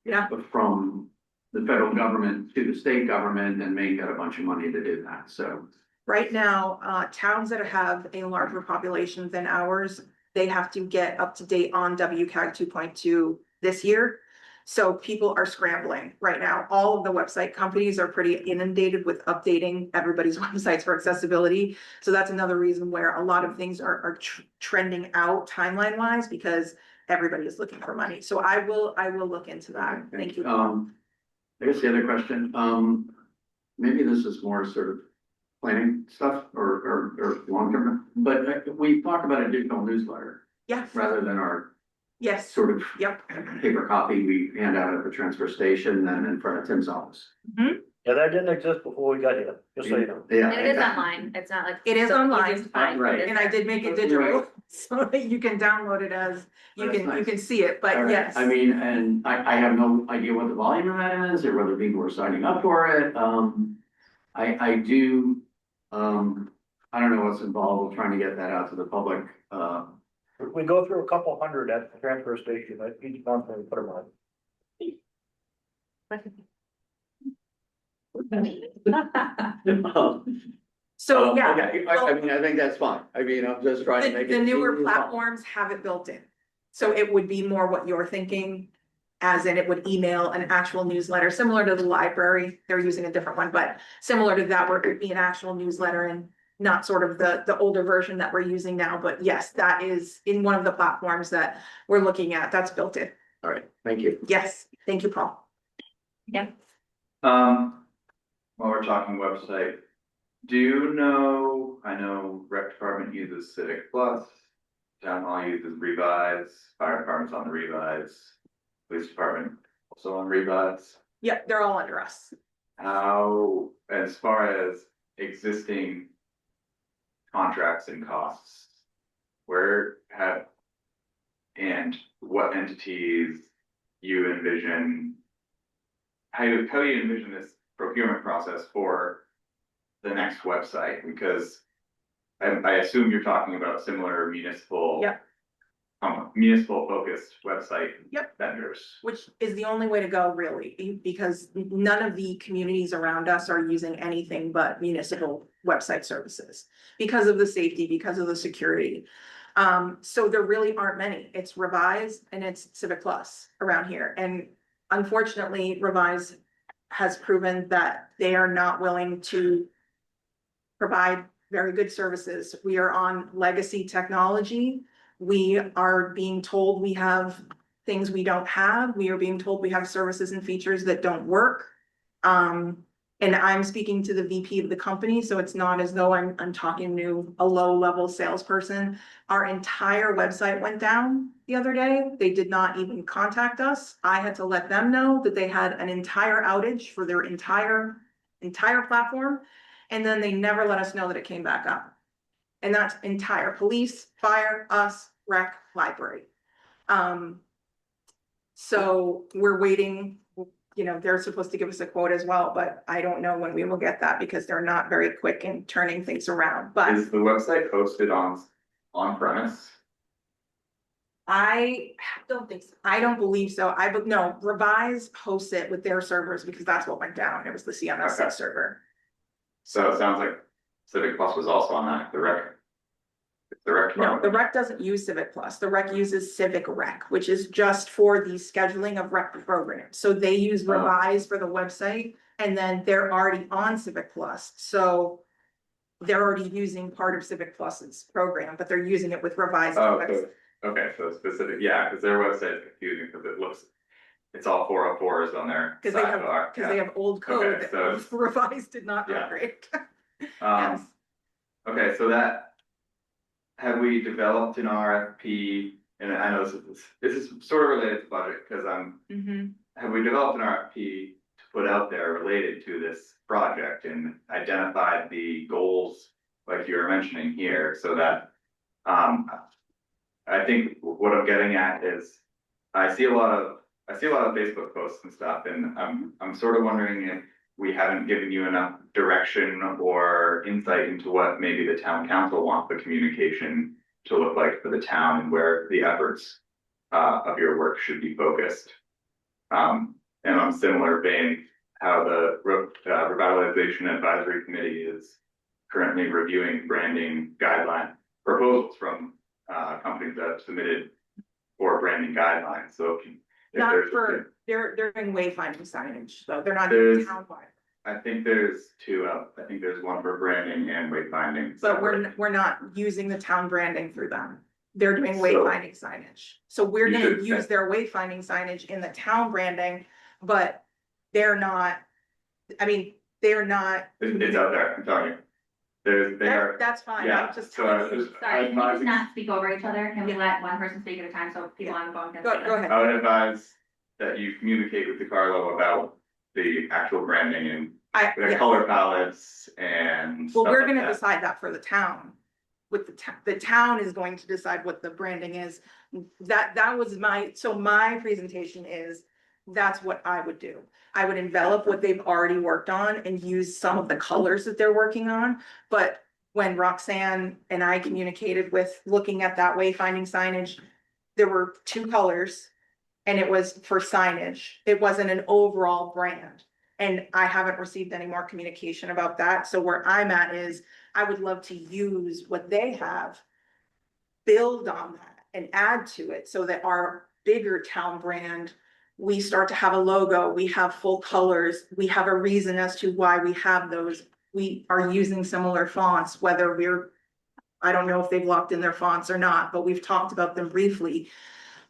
Yeah. From the federal government to the state government, and Maine got a bunch of money to do that, so. Right now, towns that have a larger population than ours, they have to get up to date on WCAG 2.2 this year. So people are scrambling right now. All of the website companies are pretty inundated with updating everybody's websites for accessibility. So that's another reason where a lot of things are trending out timeline wise, because everybody is looking for money. So I will look into that. Thank you. I guess the other question, maybe this is more sort of planning stuff or long term, but we talked about a digital newsletter Yes, rather than our yes, sort of yep. paper copy we hand out at the transfer station and in front of Tim's office. Yeah, that didn't exist before we got here, just so you know. Yeah. And it is online, it's not like. It is so online. easy to find, Right. but it's And I there. did make it digital, Right. so that you can download it as, you That's can nice. see it, All but right. yes. I mean, and I have no idea what the volume of that is or whether people are signing up for it. I do, I don't know what's involved with trying to get that out to the public. We go through a couple hundred at the transfer station, like each month and put them on. So, yeah. Okay, I mean, I think that's fine. I mean, I'm just trying to make it. The newer easy to follow. platforms have it built in. So it would be more what you're thinking, as in it would email an actual newsletter, similar to the library. They're using a different one, but similar to that, where it would be an actual newsletter and not sort of the older version that we're using now. But yes, that is in one of the platforms that we're looking at. That's built in. All right, thank you. Yes, thank you, Paul. Yeah, While we're talking website, do you know, I know rec department uses Civic Plus, town hall uses Revise, fire department's on the Revise, police department also on Revise. Yeah, they're all under us. How, as far as existing contracts and costs, where have and what entities you envision? How do you envision this procurement process for the next website? Because I assume you're talking about similar municipal. Yep. Municipal focused website. Yep. Vendors. Which is the only way to go, really, because none of the communities around us are using anything but municipal website services. Because of the safety, because of the security. So there really aren't many. It's Revise and it's Civic Plus around here. And unfortunately, Revise has proven that they are not willing to provide very good services. We are on legacy technology. We are being told we have things we don't have. We are being told we have services and features that don't work. And I'm speaking to the VP of the company, so it's not as though I'm talking to a low-level salesperson. Our entire website went down the other day. They did not even contact us. I had to let them know that they had an entire outage for their entire platform. And then they never let us know that it came back up. And that's entire police, fire, us, rec, library. So we're waiting, you know, they're supposed to give us a quote as well, but I don't know when we will get that because they're not very quick in turning things around, but Is the website hosted on premise? I don't think so. I don't believe so. No, Revise hosts it with their servers because that's what went down. It was the CMSC Okay. server. So it sounds like Civic Plus was also on that, the rec. The rec. No, the rec doesn't use Civic Plus. The rec uses Civic Rec, which is just for the scheduling of rec programs. So they use Oh. Revise for the website and then they're already on Civic Plus. So they're already using part of Civic Plus's program, but they're using it with Revise. Oh, okay, so specific, yeah, because their website is confusing because it's all 404s on their. Cause they have, sidebar, cause they have old code Okay, so- that Revise did not Yeah. upgrade. yeah. Okay, so have we developed an RFP, and I know this is sort of related to budget, because Mhm. have we developed an RFP to put out there related to this project and identified the goals like you were mentioning here, so that, I think what I'm getting at is, I see a lot of Facebook posts and stuff, and I'm sort of wondering if we haven't given you enough direction or insight into what maybe the town council wants the communication to look like for the town and where the efforts of your work should be focused. And on similar vein, how the revitalization advisory committee is currently reviewing branding guideline proposals from companies that have submitted for branding guidelines, so if Not there's. for, they're doing wayfinding signage, so they're not There's- townwide. I think there's two, I think there's one for branding and wayfinding. But we're not using the town branding through them. They're doing So- wayfinding signage. So we're You gonna should- use their wayfinding signage in the town branding, but they're not, I mean, they're not. It's out there, I'm telling you. They are, That's fine, yeah, I'm just so telling I you. was- Sorry, can we I just not speak over each other? Can we Yeah. let one person speak at a time so people on the phone can? Go speak? ahead. I would advise that you communicate with DeCarlo about the actual branding and the Yeah. color palettes and Well, stuff we're like gonna that. decide that for the town. With the town is going to decide what the branding is. That was my presentation is, that's what I would do. I would envelop what they've already worked on and use some of the colors that they're working on. But when Roxanne and I communicated with looking at that wayfinding signage, there were two colors. And it was for signage. It wasn't an overall brand. And I haven't received any more communication about that. So where I'm at is, I would love to use what they have, build on that and add to it so that our bigger town brand, we start to have a logo, we have full colors, we have a reason as to why we have those. We are using similar fonts, whether I don't know if they've locked in their fonts or not, but we've talked about them briefly.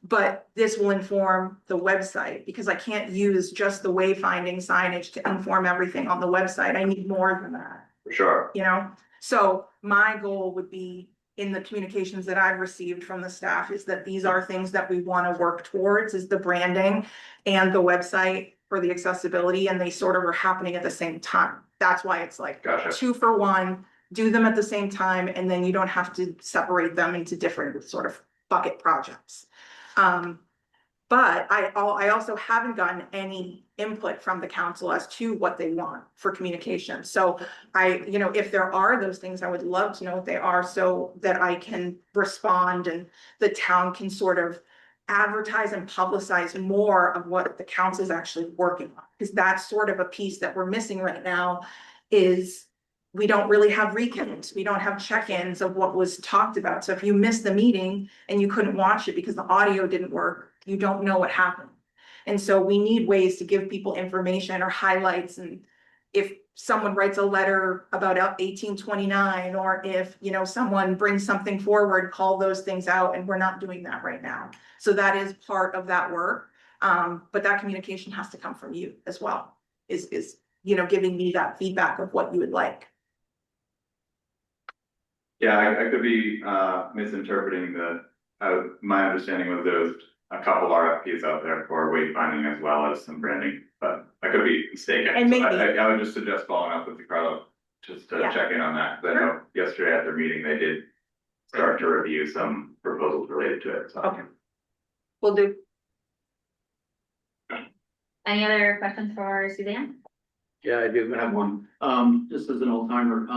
But this will inform the website because I can't use just the wayfinding signage to inform everything on the website. I need more than that, For sure, you know? So my goal would be in the communications that I've received from the staff is that these are things that we want to work towards, is the branding and the website for the accessibility, and they sort of are happening at the same time. That's why it's like gotcha. 2 for 1, do them at the same time, and then you don't have to separate them into different sort of bucket projects. But I also haven't gotten any input from the council as to what they want for communication. So if there are those things, I would love to know what they are so that I can respond and the town can sort of advertise and publicize more of what the council is actually working on. Because that's sort of a piece that we're missing right now is we don't really have recaps. We don't have check-ins of what was talked about. So if you missed the meeting and you couldn't watch it because the audio didn't work, you don't know what happened. And so we need ways to give people information or highlights, and if someone writes a letter about 1829, or if, you know, someone brings something forward, call those things out, and we're not doing that right now. So that is part of that work. But that communication has to come from you as well, is, you know, giving me that feedback of what you would like. Yeah, I could be misinterpreting my understanding was there was a couple RFPs out there for wayfinding as well as some branding, but I could be mistaken. And So maybe- I would just suggest following up with DeCarlo, just to Yeah. check in on that, because I know yesterday at their meeting, they did start to review some proposals related to it, so. Okay. Will do. Any other questions for Suzanne? Yeah, I do have one, just as an old timer,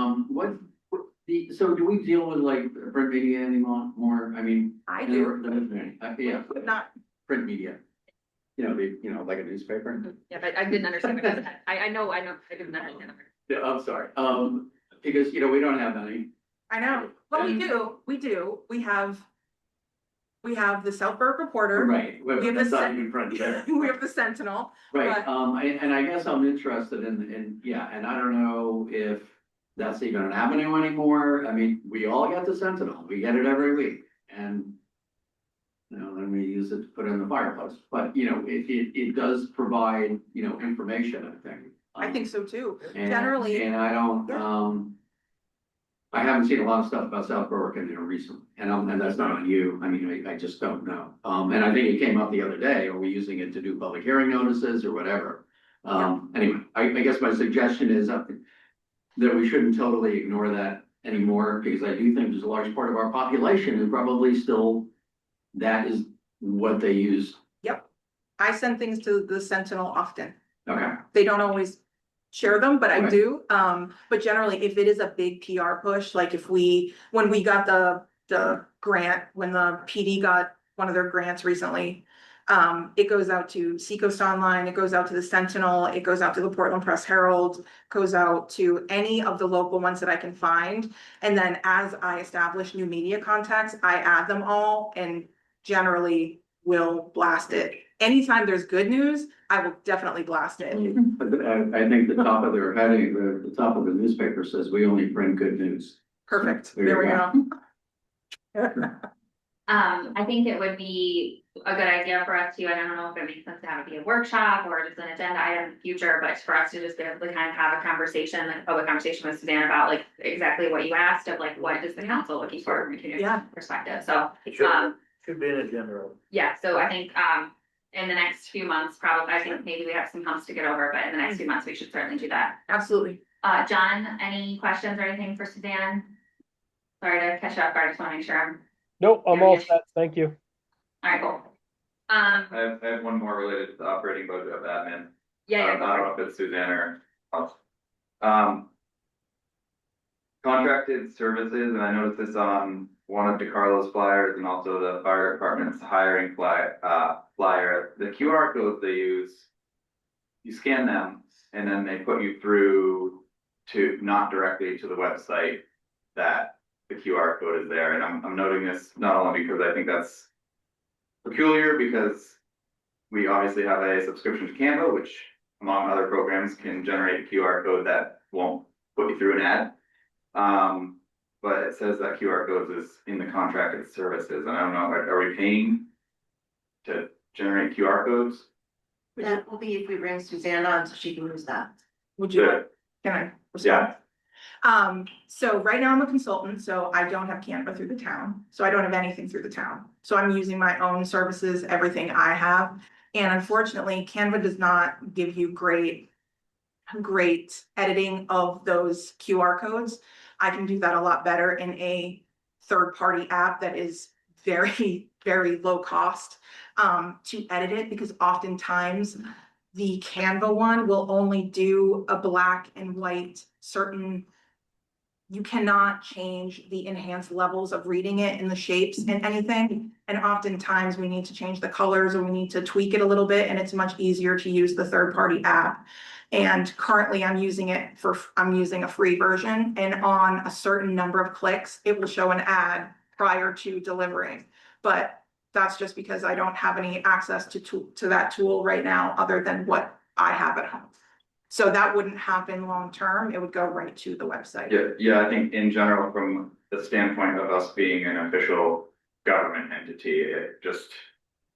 so do we deal with like print media anymore, I mean? I do, Yeah, but not, print media. Like a newspaper? Yeah, but I didn't understand because I know, I didn't understand. Yeah, I'm sorry, because, we don't have any. I know, well, we do, we have the Southborough Reporter. Right, We have that's the not even print there. We have the Sentinel. Right, but- and I guess I'm interested in, and I don't know if that's even an avenue anymore. I mean, we all get the Sentinel, we get it every week, and then we use it to put in the fireplace, but, it does provide, information, I think. I think so too. And- Generally- And I don't, I haven't seen a lot of stuff about South Berwick in there recently, and that's not on you, I mean, I just don't know. And I think it came up the other day, are we using it to do public hearing notices or whatever? Anyway, I guess my suggestion is that we shouldn't totally ignore that anymore, because I do think there's a large part of our population who probably still, that is what they use. Yep. I send things to the Sentinel often. Okay, They don't always share them, but I Right. do. But generally, if it is a big PR push, like when we got the grant, when the PD got one of their grants recently, it goes out to Seacoast Online, it goes out to the Sentinel, it goes out to the Portland Press Herald, goes out to any of the local ones that I can find. And then as I establish new media contacts, I add them all and generally will blast it. Anytime there's good news, I will definitely blast it. but I think the top of their heading, the top of the newspaper says, we only print good news. Perfect. There There you we go. I think it would be a good idea for us to, I don't know if it makes sense to have it be a workshop or just an agenda item in the future, but for us to just be able to kind of have a conversation, like a public conversation with Suzanne about like exactly what you asked of like, what is the council looking for from a community Yeah. perspective, so. Should be in a general. Yeah, so I think, in the next few months, probably, I think maybe we have some humps to get over, but in the next few months, we should certainly do that. Absolutely. John, any questions or anything for Suzanne? Sorry to catch you off guard, I just wanna make sure I'm, Nope, I'm all set. Thank you. alright, cool. I have one more related to the operating budget of admin. Yeah, I don't know if it's Suzanne or else. Contracted services, and I noticed this on one of DeCarlo's flyers and also the fire department's hiring flyer, the QR codes they use. You scan them and then they put you through to not directly to the website that the QR code is there, and I'm noting this not only because I think that's peculiar, because we obviously have a subscription to Canva, which among other programs can generate a QR code that won't put you through an ad. But it says that QR codes is in the contracted services, and I don't know, are we paying to generate QR codes? That will be if we bring Suzanne on so she can use that. Would you, Good. can I respond? So right now I'm a consultant, so I don't have Canva through the town, so I don't have anything through the town. So I'm using my own services, everything I have. And unfortunately, Canva does not give you great editing of those QR codes. I can do that a lot better in a third-party app that is very, very low cost to edit it, because oftentimes the Canva one will only do a black and white certain. You cannot change the enhanced levels of reading it in the shapes and anything. And oftentimes we need to change the colors or we need to tweak it a little bit, and it's much easier to use the third-party app. And currently I'm using a free version, and on a certain number of clicks, it will show an ad prior to delivering. But That's just because I don't have any access to that tool right now, other than what I have at home. So that wouldn't happen long term. It would go right to the website. Yeah, I think in general, from the standpoint of us being an official government entity, it just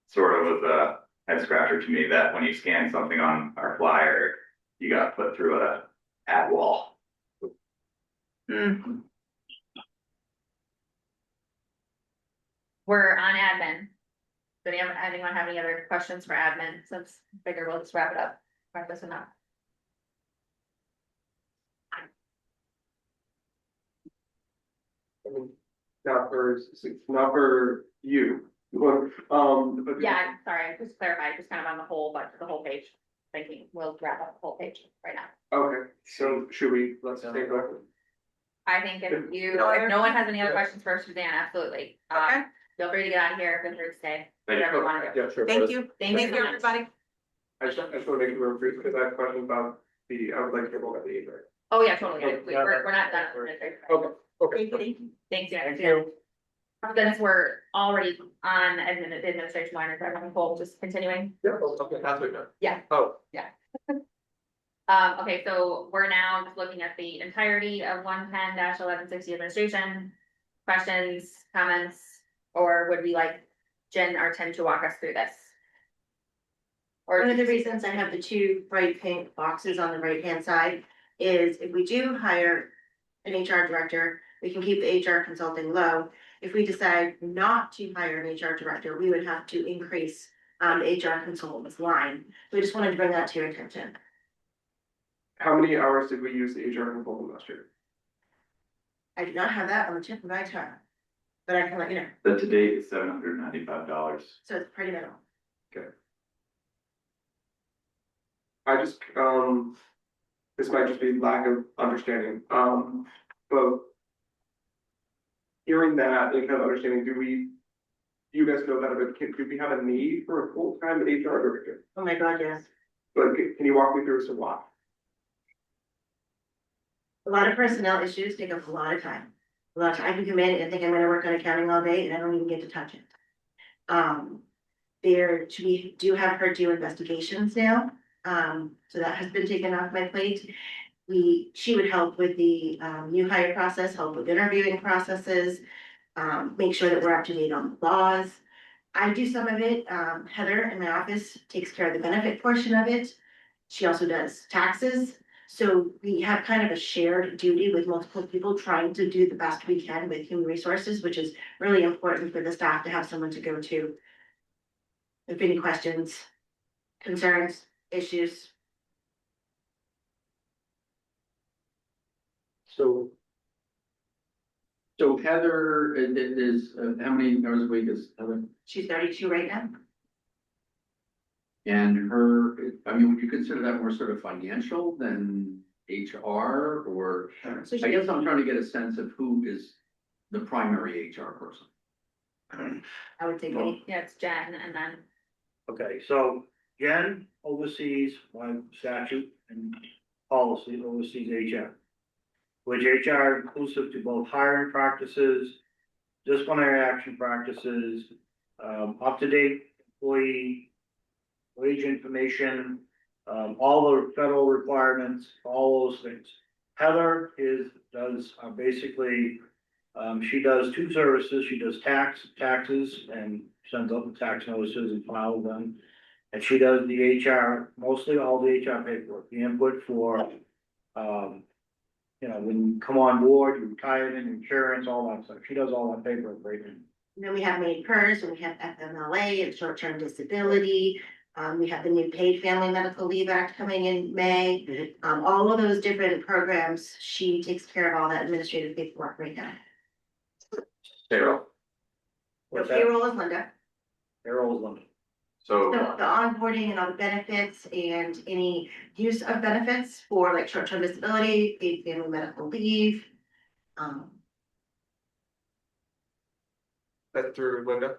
sort of was a head scratcher to me that when you scan something on our flyer, you got put through a ad wall. Mm. We're on admin. Does anyone have any other questions for admin, since figure we'll just wrap it up, wrap this one up. I mean, not for you. But- Yeah, I'm sorry, just clarify, just kind of on the whole, but the whole page, thinking, we'll wrap up the whole page right now. Okay, so should we, let's take a. I think if you, No other- if no one has any other questions for Suzanne, absolutely. Okay, Feel free to get out of here, feel free to stay, Thank you. whatever you wanna do. Yeah, sure. thank you. Thank you Thank so you, much. everybody. I just want to make sure we're free, because I have questions about I would like to hear more about the either. Oh, yeah, totally, we're not done. Okay. Thanks, yeah. Thank you. Since we're already on administration line, if I'm cool, just continuing. Yeah, okay, that's what now. Yeah. Oh, Okay, so we're now just looking at the entirety of 110-1160 administration. Questions, comments, or would we like Jen or Tim to walk us through this? Or One of the reasons I have the two bright pink boxes on the right-hand side is if we do hire an HR director, we can keep the HR consulting low. If we decide not to hire an HR director, we would have to increase the HR consultant's line. We just wanted to bring that to your attention. how many hours did we use the HR consultant last year? I do not have that on the tip of my tongue, but I can let you know. The to date is $795. So it's pretty minimal. I just, this might just be lack of understanding, but hearing that and kind of understanding, you guys know better, but do we have a need for a full-time HR director? Oh my God, yes. But can you walk me through as to why? A lot of personnel issues take up a lot of time. A lot of time. I can come in and think I'm gonna work on accounting all day and I don't even get to touch it. We do have her do investigations now, so that has been taken off my plate. She would help with the new hire process, help with interviewing processes, make sure that we're up to date on the laws. I do some of it, Heather in my office takes care of the benefit portion of it. She also does taxes. So we have kind of a shared duty with multiple people trying to do the best we can with human resources, which is really important for the staff to have someone to go to. If any questions, concerns, issues. So Heather is, how many hours a week is Heather? She's 32 right now. And her, I mean, would you consider that more sort of financial than HR or? So I guess I'm trying to get a sense of who is the primary HR person. I would say me. Yeah, it's Jen, and then, Okay, so Jen oversees my statute and policy, oversees HR. Which HR inclusive to both hiring practices, disciplinary action practices, up-to-date employee wage information, all the federal requirements, all those things. Heather does basically, she does two services. She does taxes and sends out the tax notices and files them. And she does the HR, mostly all the HR paperwork, the input for, when you come on board, your retirement, insurance, all that stuff. She does all that paperwork right now. And then we have made PERS, and we have FMLA and short-term disability. We have the new paid family medical leave act coming in May. All of those different programs, she takes care of all that administrative paperwork right now. Payroll. The What's that? payroll is Linda. Payroll is limited. So So, the onboarding and all the benefits and any use of benefits for like short-term disability, paid family medical leave. That's through Linda?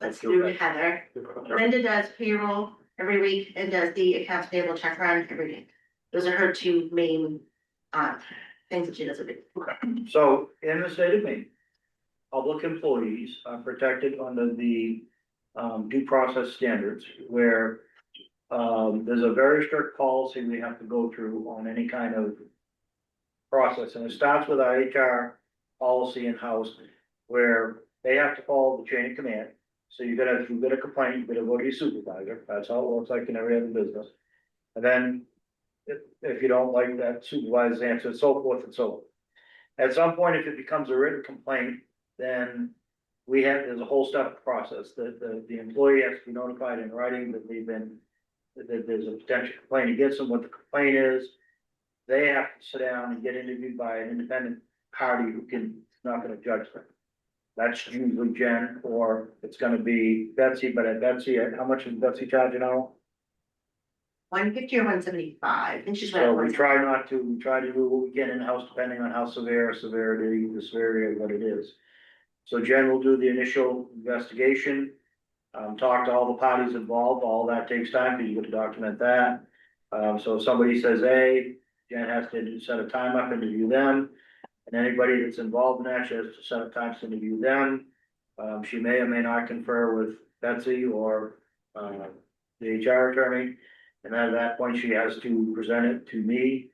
Let's do Heather. Linda does payroll every week and does the accounts payable check run every week. Those are her two main things that she does every week. So in the state of Maine, public employees are protected under the due process standards where there's a very strict policy we have to go through on any kind of process, and it starts with our HR policy in-house where they have to follow the chain of command. So if you get a complaint, you gotta go to your supervisor, that's how it works like in every other business. And then if you don't like that supervisor's answer, and so forth and so on. At some point, if it becomes a written complaint, then there's a whole step process, the employee has to be notified in writing that that there's a potential complaint against them, what the complaint is. They have to sit down and get interviewed by an independent party who not gonna judge them. That's usually Jen, or it's gonna be Betsy, but at Betsy, how much is Betsy charging now? 150 or 175, I think she's. So we try to do what we can in-house depending on how the severity of what it is. So Jen will do the initial investigation, talk to all the parties involved, all that takes time, because you got to document that. So if somebody says A, Jen has to set a time up, interview them, and anybody that's involved in that, she has to set up times to interview them. She may or may not confer with Betsy or, the HR attorney. And at that point, she has to present it to me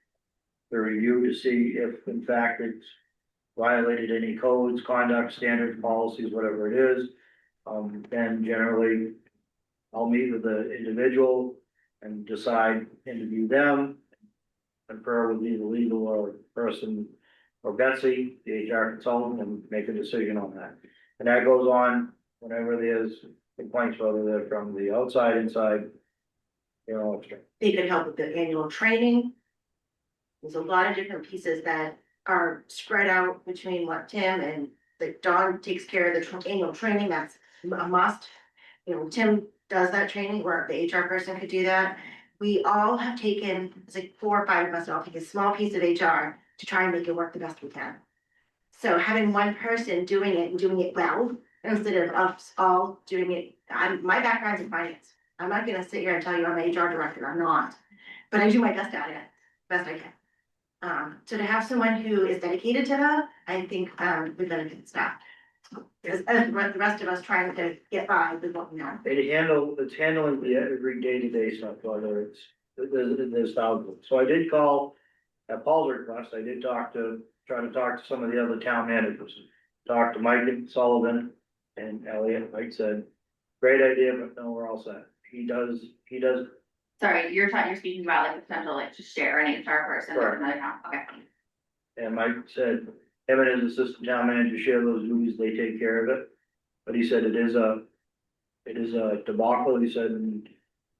for review to see if in fact it's violated any codes, conduct, standards, policies, whatever it is. Then generally, I'll meet with the individual and decide, interview them, confer with either legal or person or Betsy, the HR consultant, and make a decision on that. And that goes on whenever there's complaints, whether they're from the outside, inside. They could help with the annual training. There's a lot of different pieces that are spread out between what Tim and Dawn takes care of the annual training, that's a must. Tim does that training, or the HR person could do that. We all have taken, it's like 4 or 5 of us, all take a small piece of HR to try and make it work the best we can. So having one person doing it and doing it well, instead of us all doing it, my background's in finance. I'm not gonna sit here and tell you I'm an HR director, I'm not, but I do my best at it, best I can. So to have someone who is dedicated to that, I think, we benefit staff. Because the rest of us trying to get by with what we know. It's handling the every day-to-day stuff, whether there's thousands. So I did call, at Paul's request, I did try to talk to some of the other town managers. Talked to Mike Sullivan and Elliot. Mike said, great idea, but no, we're all set. He does. Sorry, you're speaking about like the potential, like to share an HR person with Correct. another town, okay. And Mike said, him and his assistant town manager share those duties, they take care of it. But he said it is a debacle, he said, and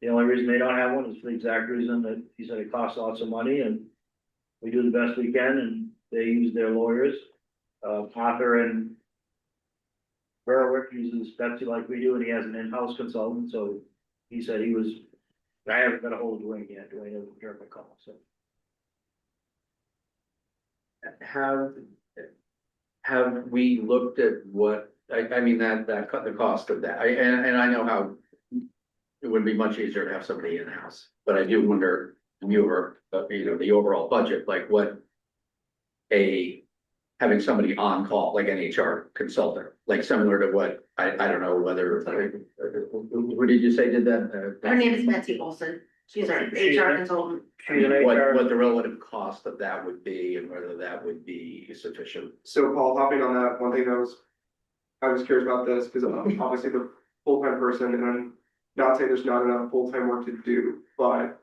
the only reason they don't have one is for the exact reason that he said it costs lots of money, and we do the best we can, and they use their lawyers. Arthur and Berwick uses Betsy like we do, and he has an in-house consultant, so he said I haven't got a hold of Dwayne yet, Dwayne hasn't returned my call, so. Have we looked at what, I mean, that cut the cost of that, and I know how. It would be much easier to have somebody in-house, but I do wonder, the overall budget, like what. Having somebody on call, like an HR consultant, like similar to what, I don't know whether, who did you say did that? Her name is Betsy Olson, she's our She's HR an- consultant. She's an What HR. the relative cost of that would be and whether that would be sufficient. So Paul, hopping on that, one thing I was curious about this, because obviously the full-time person, and I'm not saying there's not enough full-time work to do, but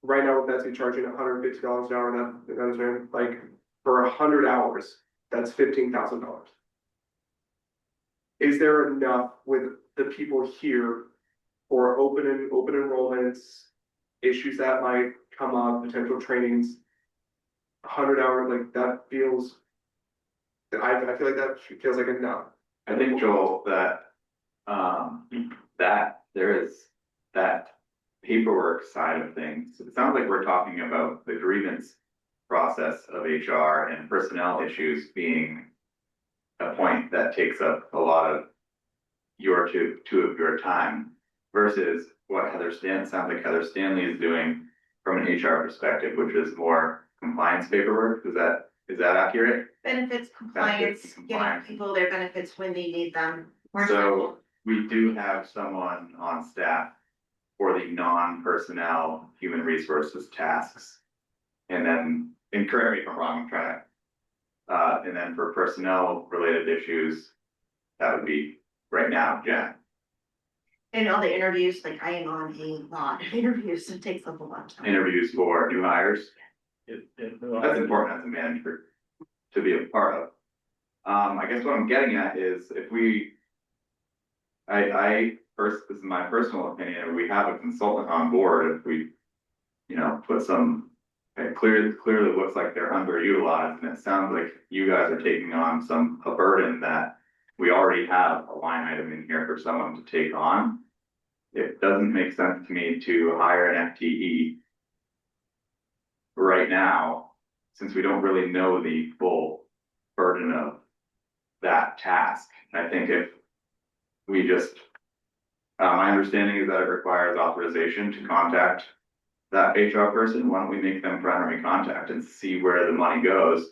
right now with Betsy charging $150 an hour, that is like, for 100 hours, that's $15,000. Is there enough with the people here for open enrollments, issues that might come up, potential trainings? 100 hours, like that feels, I feel like that feels like enough. I think, Joel, that, that there is that paperwork side of things. It sounds like we're talking about the grievance process of HR and personnel issues being a point that takes up a lot of two of your time versus what sounds like Heather Stanley is doing from an HR perspective, which is more compliance paperwork. Is Is that accurate? Benefits compliance, Benefits and getting compliance. people their benefits when they need them. More So simple. we do have someone on staff for the non-personnel human resources tasks. And then, and correct me if I'm wrong, I'm trying to, and then for personnel related issues, that would be right now, Jen. And all the interviews, like I am on a lot of interviews, so it takes up a lot of time. Interviews for new hires, If that's important as a manager to be a part of. I guess what I'm getting at is if we. First, this is my personal opinion, if we have a consultant on board, if we, you know, put some. It clearly looks like they're underutilized, and it sounds like you guys are taking on a burden that we already have a line item in here for someone to take on. It doesn't make sense to me to hire an FTE right now, since we don't really know the full burden of that task. I think if we just, my understanding is that it requires authorization to contact that HR person. Why don't we make them primary contact and see where the money goes?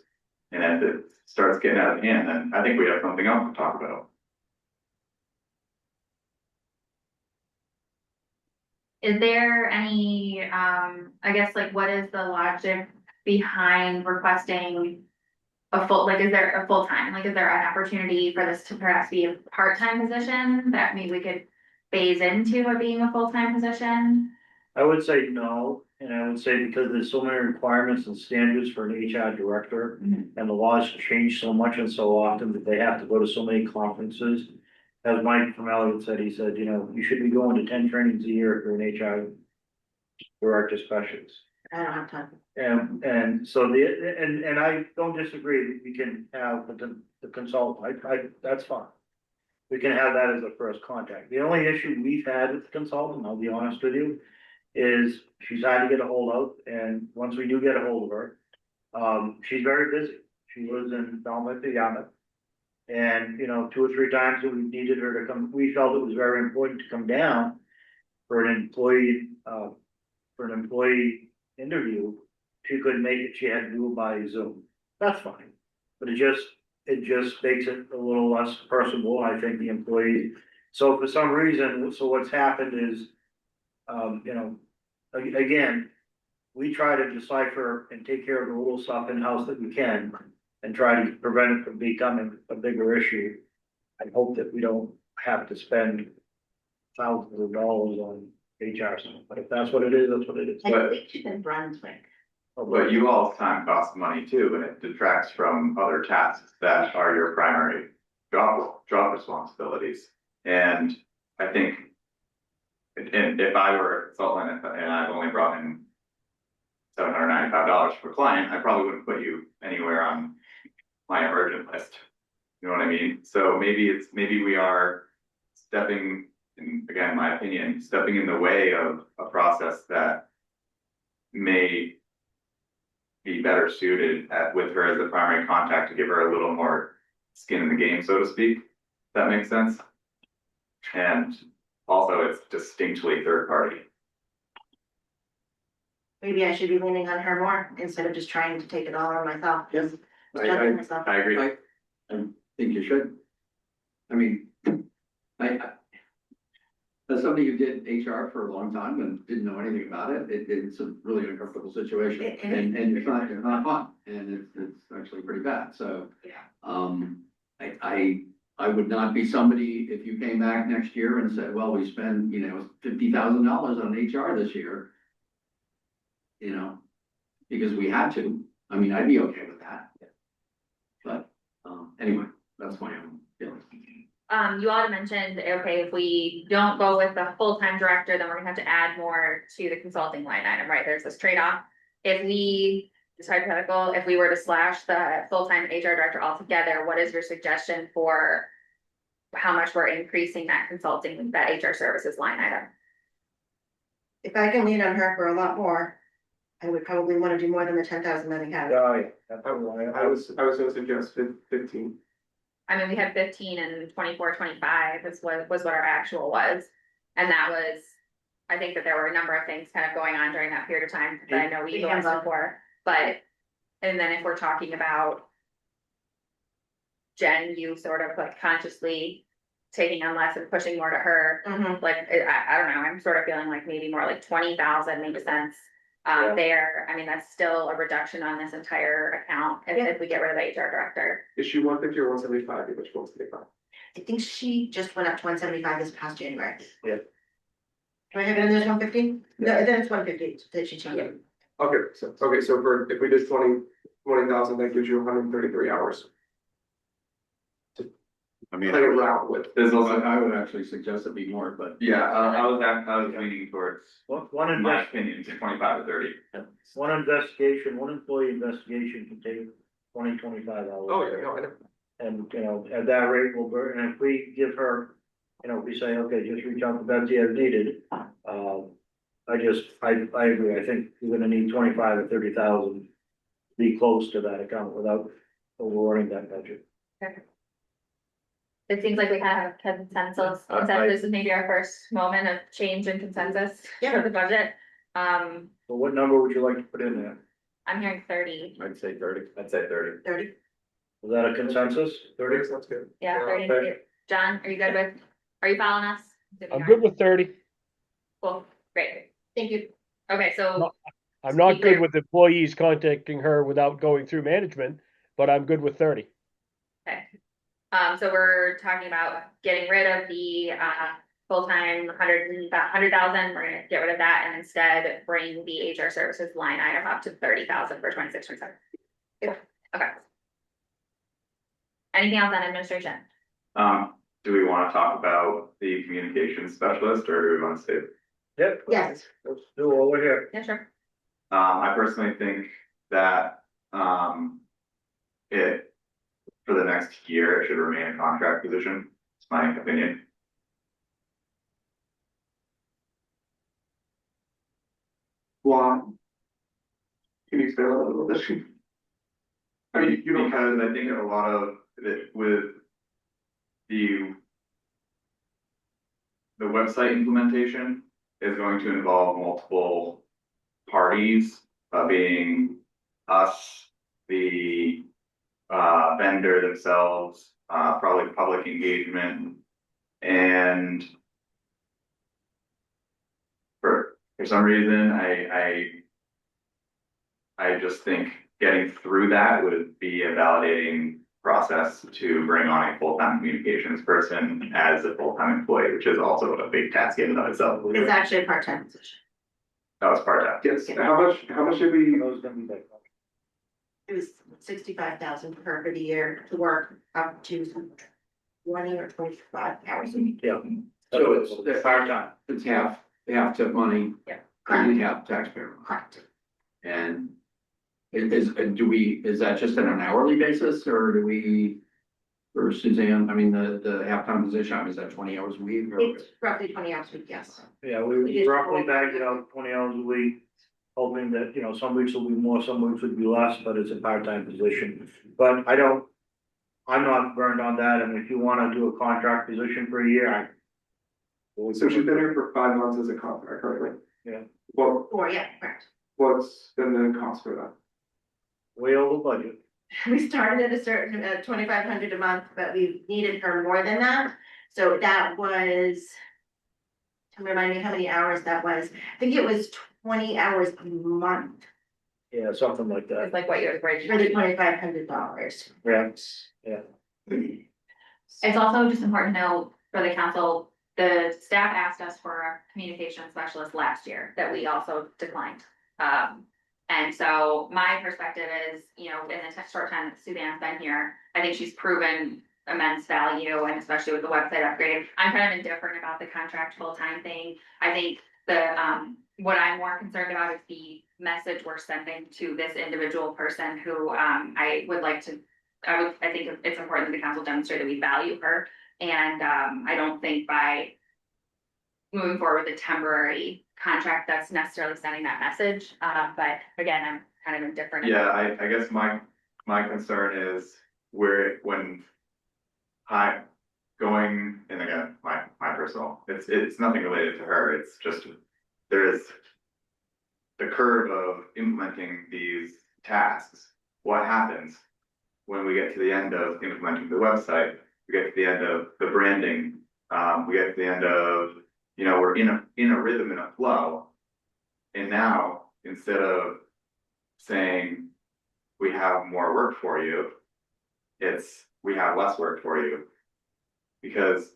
And if it starts getting out of hand, then I think we have something else to talk about. Is there any, I guess, like, what is the logic behind requesting a full, like, is there a full-time, like, is there an opportunity for this to perhaps be a part-time position that maybe we could phase into it being a full-time position? I would say no, and I would say because there's so many requirements and standards for an HR director. Mhm. And the laws change so much and so often that they have to go to so many conferences. As Mike from Elliott said, he said, you know, you should be going to 10 trainings a year if you're an HR director specialist. I don't have time. And so and I don't disagree, we can have the consultant, that's fine. We can have that as a first contact. The only issue we've had with the consultant, I'll be honest with you, is she's hard to get a hold of, and once we do get a hold of her, she's very busy. She lives in Falmouth, Yarmouth. And, you know, 2 or 3 times that we needed her to come, we felt it was very important to come down for an employee interview. She couldn't make it, she had to do it by Zoom. That's fine. But it just makes it a little less personable, I think, the employee. So for some reason, so what's happened is, you know, again, we try to decipher and take care of the little stuff in-house that we can and try to prevent it from becoming a bigger issue. I hope that we don't have to spend thousands of dollars on HR stuff, but if that's what it is, that's what it is. I But- think she's in Brunswick. But you all's time costs money too, and it detracts from other tasks that are your primary job responsibilities. And I think. And if I were a consultant and I've only brought in $795 for a client, I probably wouldn't put you anywhere on my emergent list. You know what I mean? So maybe we are stepping, in, again, my opinion, stepping in the way of a process that may be better suited with her as the primary contact to give her a little more skin in the game, so to speak. If that makes sense. And also it's distinctly third party. Maybe I should be leaning on her more instead of just trying to take it all on myself. Yes. Judging myself. I agree. I think you should. I mean, as somebody who did HR for a long time and didn't know anything about it, it's a really uncomfortable situation. It- And it's not fun, and it's actually pretty bad, so. Yeah. I would not be somebody, if you came back next year and said, well, we spend, you know, $50,000 on HR this year. You know, because we had to, I mean, I'd be okay with that. But, anyway, that's my own feeling. You all had mentioned, okay, if we don't go with the full-time director, then we're gonna have to add more to the consulting line item, right? There's this trade-off. If we, it's hypothetical, if we were to slash the full-time HR director altogether, what is your suggestion for how much we're increasing that consulting, that HR services line item? If I can lean on her for a lot more, I would probably want to do more than the 10,000 that we have. Oh, yeah. That's I was gonna suggest 15. I mean, we had 15 and 24, 25 was what our actual was. And that was, I think that there were a number of things kind of going on during that period of time that I know we We utilized have it for, but And then if we're talking about Jen, you sort of like consciously taking on less and pushing more to her, Mhm. like, I don't know, I'm sort of feeling like maybe more like 20,000 makes sense. Yeah. There, I mean, that's still a reduction on this entire account if we get rid of the HR director. Is she 150 or 175? Which 175? I think she just went up to 175 this past January. Yeah. Do I have it in this 150? No, then it's 150 that she changed it. Okay, so for, if we did 20,000, that gives you 133 hours. I mean, Play around with. There's also, I would actually suggest it be more, but. yeah, I was leaning towards, One in my invest, opinion, to 25 to 30. one investigation, one employee investigation can take 20-25 hours. Oh, yeah, no, I know. And, you know, at that rate, we'll, and if we give her, you know, if we say, okay, just reach out to Betsy as needed. I agree, I think we're gonna need 25 or 30,000 to be close to that account without overrunning that budget. It seems like we kind of have consensus, consensus is maybe our first moment of change in consensus for the budget. So what number would you like to put in there? I'm hearing 30, I'd say 30. I'd say 30. 30. Is that a consensus? 30 sounds good. yeah, 30. okay. John, are you good with, are you following us? I'm good with 30. Cool, great. Thank you. Okay, so. No. I'm to not be good clear- with employees contacting her without going through management, but I'm good with 30. Okay. So we're talking about getting rid of the, full-time 100,000, we're gonna get rid of that and instead bring the HR services line item up to 30,000 for 26-27. Okay. Anything else on administration? Do we want to talk about the communications specialist or do we want to save? Yep. Yes. Let's do it over here. Yeah, sure. I personally think that, it, for the next year, it should remain a contract position. It's my opinion. Why? Can you expand on that a little bit? I mean, you don't have, Because I think a lot of it with the website implementation is going to involve multiple parties, being us, the vendor themselves, probably public engagement. And for some reason, I just think getting through that would be a validating process to bring on a full-time communications person as a full-time employee, which is also a big task in and of itself. It's actually a part-time position. That was part-time. yes, how much did we, Those gonna be like. It was 65,000 for her for the year to work up to 20 or 25 hours a week. Yeah. So it's, It's part-time. it's half to money. Yeah. And half taxpayer. Correct. And is that just on an hourly basis or do we, for Suzanne, I mean, the halftime position, I mean, is that 20 hours a week? Or- It's roughly 20 hours a week, yes. Yeah, We we just- roughly bagged it out 20 hours a week, hoping that, you know, some weeks will be more, some weeks would be less, but it's a part-time position. But I'm not burned on that, and if you wanna do a contract position for a year, so she's been here for 5 months as a contract currently? Yeah. Well, Or, yeah, correct. what's been the cost for that? way over budget. We started at a certain, 2,500 a month, but we needed her more than that. So that was, to remind me how many hours that was, I think it was 20 hours a month Yeah, something like It's that. like what you had for the originally. $2,500. Yeah, It's also just important to note for the council, the staff asked us for a communication specialist last year that we also declined. And so my perspective is, you know, in the short time that Suzanne's been here, I think she's proven immense value and especially with the website upgrade. I'm kind of indifferent about the contract full-time thing. I think what I'm more concerned about is the message we're sending to this individual person who, I think it's important that the council demonstrate that we value her. And, I don't think by moving forward with a temporary contract, that's necessarily sending that message. But again, I'm kind of indifferent. Yeah, I guess my concern is when going, and again, my personal, it's nothing related to her, it's just, there is the curve of implementing these tasks what happens when we get to the end of implementing the website, we get to the end of the branding, we get to the end of, you know, we're in a rhythm and a flow. And now, instead of saying, we have more work for you, it's, we have less work for you. Because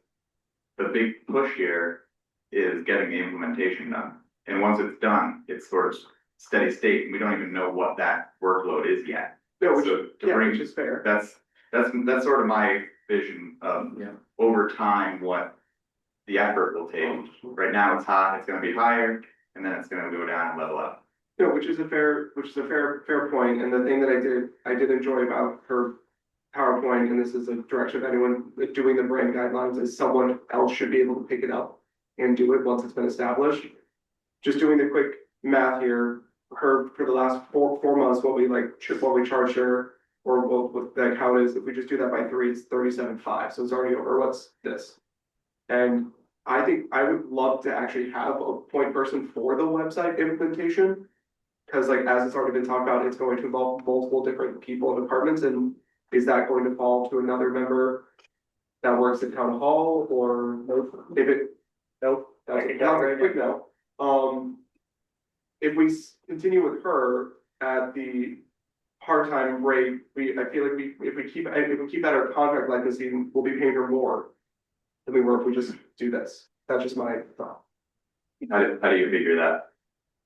the big push here is getting the implementation done. And once it's done, it's sort of steady state, and we don't even know what that workload is yet. No, which, So to yeah, bring- which is fair. That's sort of my vision of Yeah. over time, what the effort will take. Right now, it's high, it's gonna be higher, and then it's gonna go down and level up. No, which is a fair point, and the thing that I did enjoy about her PowerPoint, and this is a direction of anyone doing the brand guidelines, is someone else should be able to pick it up and do it once it's been established. Just doing the quick math here, her, for the last four months, what we charged her, or what the account is, if we just do that by 3, it's 37.5, so it's already over, what's this? And I think I would love to actually have a point person for the website implementation. Cause like, as it's already been talked about, it's going to involve multiple different people and departments, and is that going to fall to another member that works at town hall, or if it, nope, that's a quick no. If we continue with her at the part-time rate, I feel like if we keep at our contract like this, we'll be paying her more than we were if we just do this. That's just my thought. How do you figure that?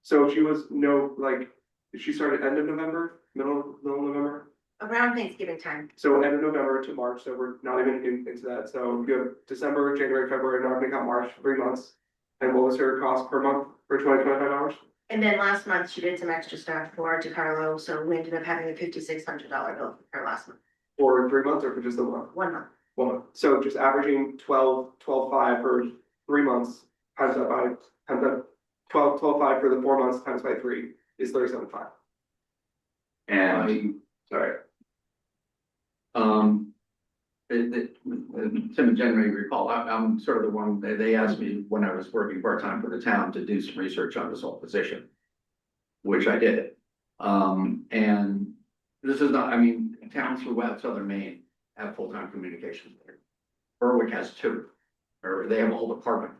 So she was did she start at end of November, middle of November? Around Thanksgiving time. So end of November to March, so we're not even into that. So you have December, January, February, now we got March, 3 months. And what was her cost per month for 25 hours? And then last month, she did some extra stuff for DeCarlo, so we ended up having a $5,600 bill for her last month, For 3 months or for just the one? 1 month. 1 month. So just averaging 12.5 for 3 months, times that by, times that 12.5 for the 4 months, times by 3 is 37.5. And, sorry, Tim and Jen may recall, I'm sort of the one, they asked me when I was working part-time for the town to do some research on this whole position. Which I did. And this is not, I mean, towns throughout southern Maine have full-time communications. Berwick has 2, or they have a whole department.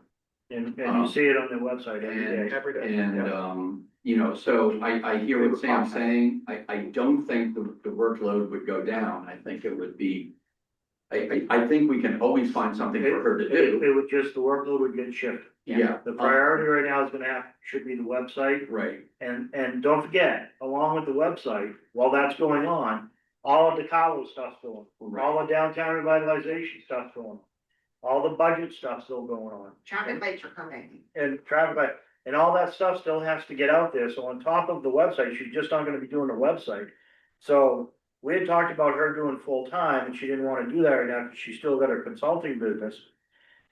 And you see it on their website every day. Every day. And, you know, so I hear what Sam's saying. I don't think the workload would go down. I think it would be. I think we can always find something for her to do. It would just, the workload would get shifted. Yeah. The priority right now is should be the website. Right. And don't forget, along with the website, while that's going on, all of the DeCarlo stuff's going, all the downtown revitalization stuff's going. All the budget stuff's still going on. Traffic lights are coming. And traffic light, and all that stuff still has to get out there, so on top of the website, she's just not gonna be doing the website. So, we had talked about her doing full-time, and she didn't wanna do that right now, because she's still got her consulting business.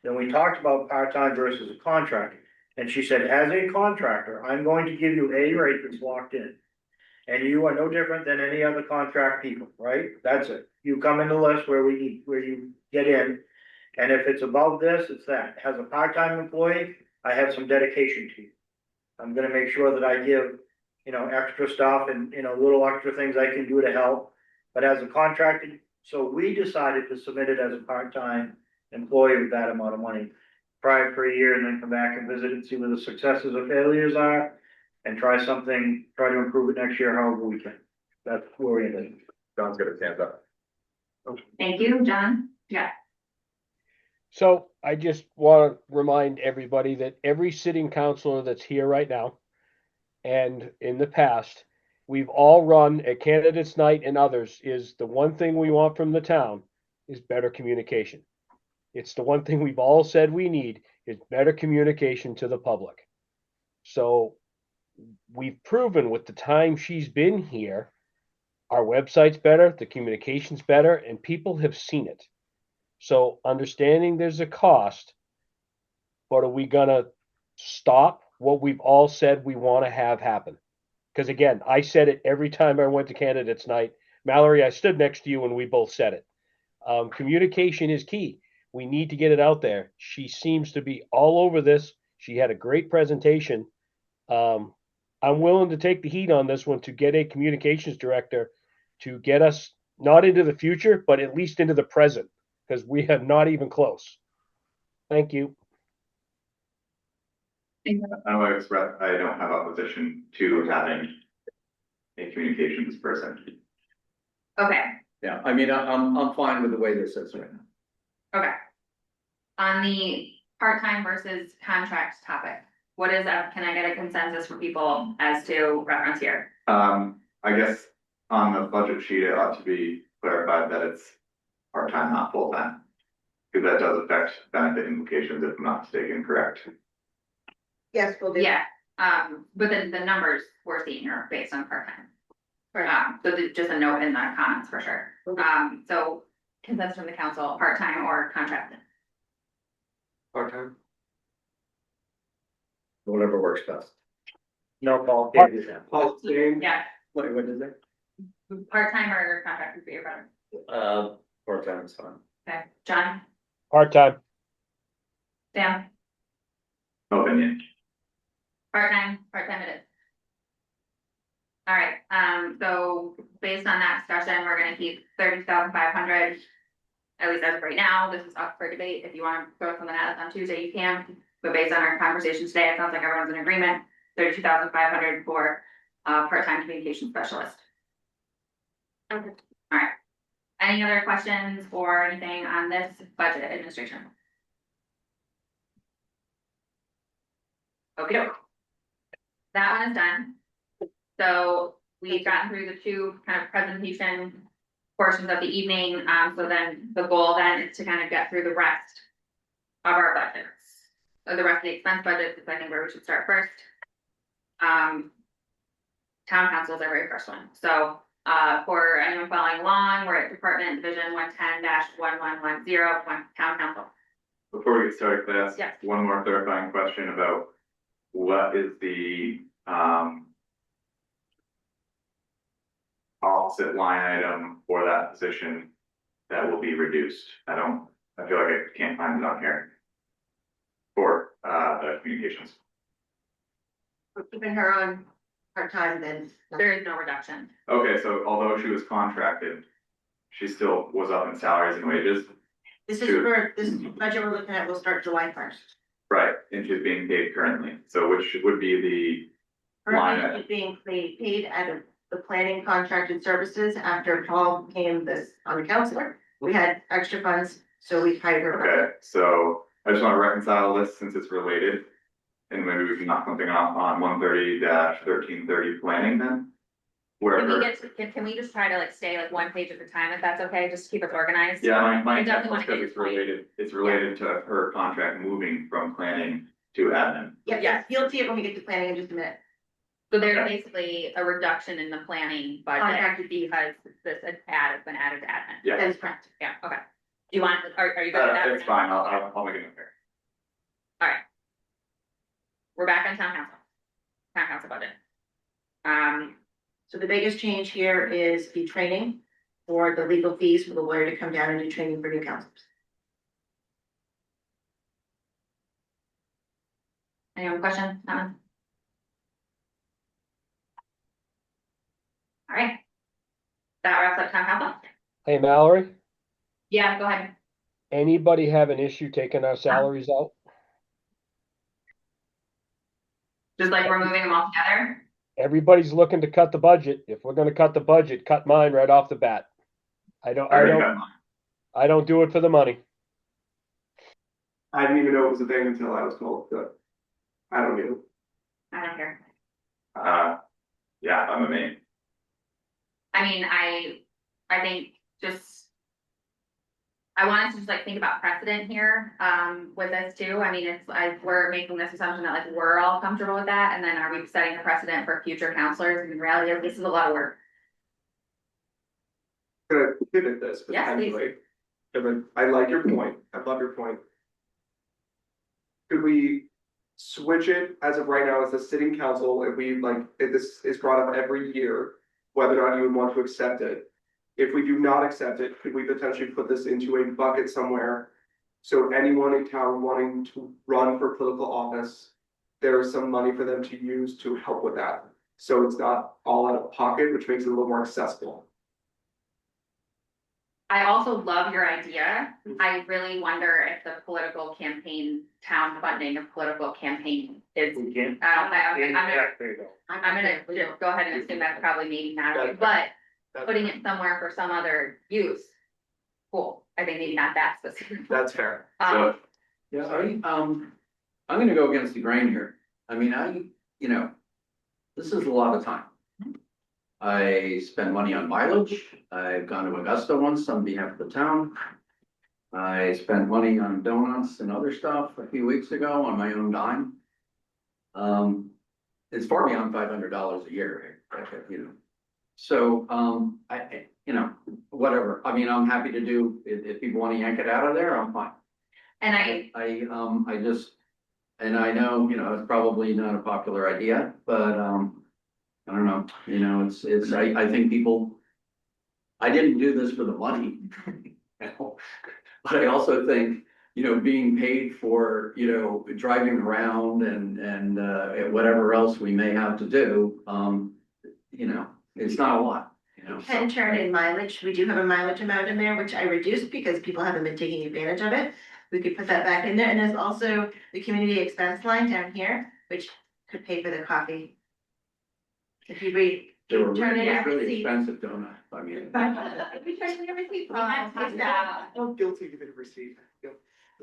Then we talked about part-time versus a contractor, and she said, as a contractor, I'm going to give you a rate that's locked in. And you are no different than any other contract people, right? That's it. You come in the list where you get in. And if it's above this, it's that. As a part-time employee, I have some dedication to you. I'm gonna make sure that I give, extra stuff and, little extra things I can do to help. But as a contractor, so we decided to submit it as a part-time employee with that amount of money. Try it for a year and then come back and visit and see where the successes or failures are. And try to improve it next year however we can. That's where we're in. John's got his hands up. Thank you, John. Yeah. So I just want to remind everybody that every sitting councilor that's here right now and in the past, we've all run at candidates night and others is the one thing we want from the town is better communication. It's the one thing we've all said we need is better communication to the public. So we've proven with the time she's been here, our website's better, the communication's better, and people have seen it. So understanding there's a cost, but are we gonna stop what we've all said we want to have happen? Because again, I said it every time I went to candidates night. Mallory, I stood next to you and we both said it. Communication is key. We need to get it out there. She seems to be all over this. She had a great presentation. I'm willing to take the heat on this one to get a communications director to get us not into the future, but at least into the present, because we are not even close. Thank you. I want to express, I don't have opposition to having a communications person. Okay, Yeah, I mean, I'm fine with the way this is right now. okay. On the part-time versus contract topic, what is that? Can I get a consensus from people as to reference here? I guess on the budget sheet, it ought to be clarified that it's part-time, not full-time. Because that does affect benefit implications if I'm not mistaken, correct? Yes, we'll do. Yeah, but then the numbers we're seeing are based on part-time. So just a note in the comments for sure. So consensus from the council, part-time or contracted? Part-time. Whatever works best. No, Paul. Paul, Jane, Yeah, What is it? part-time or contracted for your brother? Part-time is fine. Okay, John, Part-time. Sam, No opinion. part-time it is. All right, so based on that discussion, we're gonna keep 30,500. At least as of right now, this is up for debate. If you want to throw something at us on Tuesday, you can. But based on our conversation today, it sounds like everyone's in agreement. 32,500 for part-time communication specialist. Okay. All right. Any other questions or anything on this budget administration? Okay. That one is done. So we've gotten through the two kind of presentation portions of the evening. So then the goal then is to kind of get through the rest of our budgets. So the rest of the expense budgets is I think where we should start first. Town council is our very first one. So for anyone following along, we're at Department Division 110-1110, Town Council. Before we get started, could I ask Yes. one more clarifying question about what is the opposite line item for that position that will be reduced? I feel like I can't find it on here. For the communications. We're keeping her on part-time then. There is no reduction. Okay, so although she was contracted, she still was up in salaries and wages, This is for, this budget we're looking at will start July 1st. right, and she's being paid currently, so which would be the line Currently, item? she's being paid out of the planning contracted services after Paul became this on the counselor. We had extra funds, so we hired her. Okay, so I just want to reconcile this since it's related. And maybe we can knock something off on 130-1330 planning then. Where Can we get to, can we just try to like stay like one page at a time if that's okay, just to keep us organized? yeah, my I intent definitely was wanna because get it's your point. related, it's related to her contract moving from planning to admin. Yes, Yes. you'll see it when we get to planning in just a minute. So there's Okay. basically a reduction in the planning budget Contracted fees. because this ad has been added to admin. Yeah. That is correct. Yeah, okay. Do you want, are you good with that? It's fine, I'll make it okay. All right. We're back on town council budget. So the biggest change here is the training for the legal fees for the lawyer to come down and do training for new counselors. Anyone question? Nothing? All right. That wraps up town council. Hey, Mallory, Yeah, go ahead. anybody have an issue taking our salaries out? Just like we're moving them all together. Everybody's looking to cut the budget. If we're gonna cut the budget, cut mine right off the bat. I Already got mine. don't do it for the money. I didn't even know it was a thing until I was told that. I don't know. I don't care. Yeah, I'm a main. I mean, I think just. I want us to just like think about precedent here, with this too. I mean, it's like, we're making this assumption that like we're all comfortable with that, and then are we setting a precedent for future counselors? In reality, this is a lot of work. Gonna pivot this Yes, please. potentially. Kevin, I like your point, I love your point. Could we switch it as of right now as the sitting council, if we like, if this is brought up every year, whether or not you would want to accept it? If we do not accept it, could we potentially put this into a bucket somewhere? So anyone in town wanting to run for political office, there is some money for them to use to help with that. So it's not all out of pocket, which makes it a little more accessible. I also love your idea. I really wonder if the political campaign, town funding of political campaign is, We can't. I'm gonna, There you go. I'm gonna just go ahead and assume that's probably maybe not, okay, but putting it somewhere for some other use. Cool, I think maybe not that specific. That's fair. Um, Yeah, I'm gonna go against the grain here. I mean, this is a lot of time. I spend money on mileage. I've gone to Augusta once on behalf of the town. I spent money on donuts and other stuff a few weeks ago on my own dime. It's far beyond $500 a year, So, whatever. I mean, I'm happy to do, if people want to yank it out of there, I'm fine. and I just, and I know, it's probably not a popular idea, but, I don't know, I think people. I didn't do this for the money. But I also think, being paid for, driving around and whatever else we may have to do, it's not a lot, Can turn in mileage, we do have a mileage amount in there, which I reduced because people haven't been taking advantage of it. We could put that back in there, and there's also the community expense line down here, which could pay for the coffee. If you read, They were turn in really, your really receipt. expensive donuts, I mean. we tried to get receipt. We had talked about, I'm guilty of it received.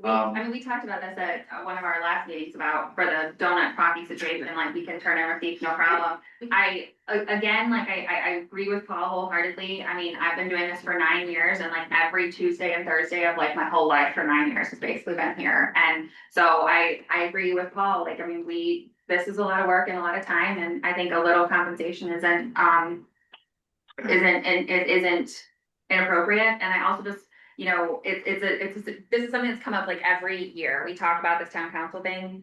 I mean, we talked about this at one of our last meetings about for the donut coffee situation, like we can turn in receipts, no problem. I agree with Paul wholeheartedly. I mean, I've been doing this for 9 years and like every Tuesday and Thursday of like my whole life for 9 years has basically been here. And so I agree with Paul, like, I mean, this is a lot of work and a lot of time, and I think a little compensation isn't inappropriate. And I also just, this is something that's come up like every year. We talk about this town council thing,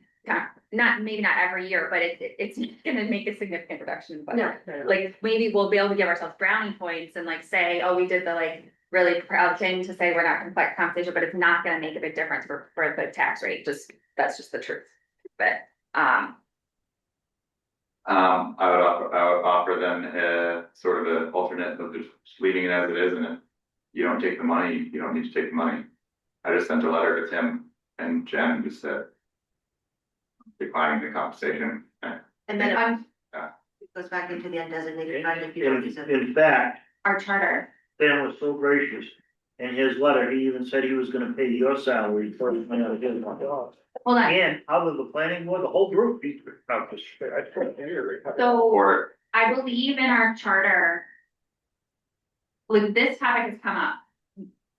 maybe not every year, but it's gonna make a significant reduction in budget. Like, maybe we'll be able to give ourselves brownie points and like say, oh, we did the like really proud thing to say we're not gonna collect compensation, but it's not gonna make a big difference for the tax rate. That's just the truth. But, I would offer them a sort of an alternate of just leaving it as it is, and if you don't take the money, you don't need to take the money. I just sent a letter to Tim and Jen, just said declining the compensation. And then it goes back into the undesignated fund if you don't use it. In fact, our charter, Dan was so gracious. In his letter, he even said he was gonna pay your salary first, when out of his $1. hold on, And out of the planning board, the whole group, he's not just. so Or I believe in our charter. Like, this topic has come up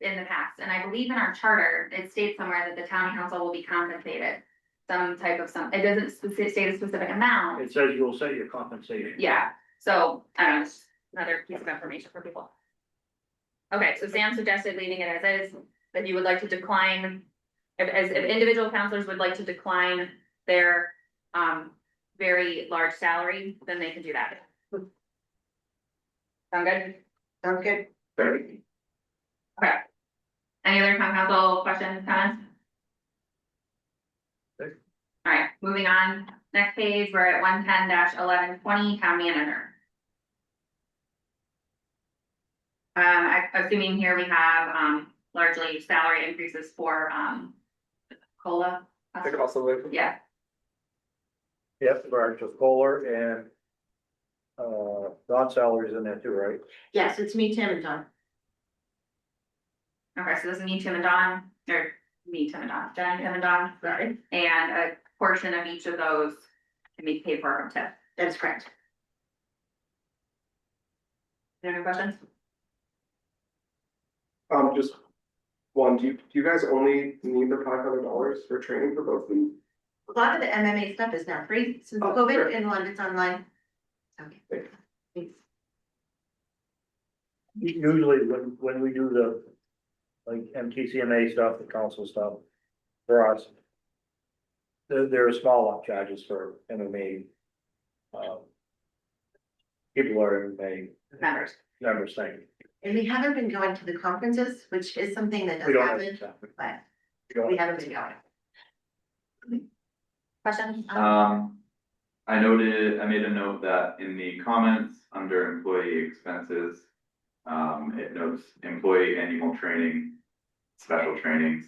in the past, and I believe in our charter, it states somewhere that the town council will be compensated. It doesn't state a specific amount. It says you'll set your compensation. Yeah, so, I don't know, it's another piece of information for people. Okay, so Sam suggested leaving it as is, that you would like to decline, if individual counselors would like to decline their, very large salary, then they can do that. Sound good? Sounds good. Okay. Any other town council questions, comments? All right, moving on, next page, we're at 110-1120, town manager. I'm assuming here we have, largely salary increases for, COLA. I could also live. Yeah, Yep, Barge of Kohler and Don salaries in there too, right? Yes, it's me, Tim, and Don. okay, so this is me, Tim and Don, or me, Tim and Don, Jen, Tim and Don, sorry. And a portion of each of those can be paid for from TIP. That is correct. Any questions? Just one, do you guys only need the $500 for training for both of them? A lot of the MMA stuff is now free since Oh, COVID, sure. and a lot of it's online. Okay. Thanks. Usually when we do the, like, MTCMA stuff, the council stuff, for us, there are small upcharges for MMA. People are MMA Members. members thing. And we haven't been going to the conferences, which is something that does We don't have happen, to. but We don't we have haven't been going. Questions? I made a note that in the comments under employee expenses, It notes employee annual training, special trainings.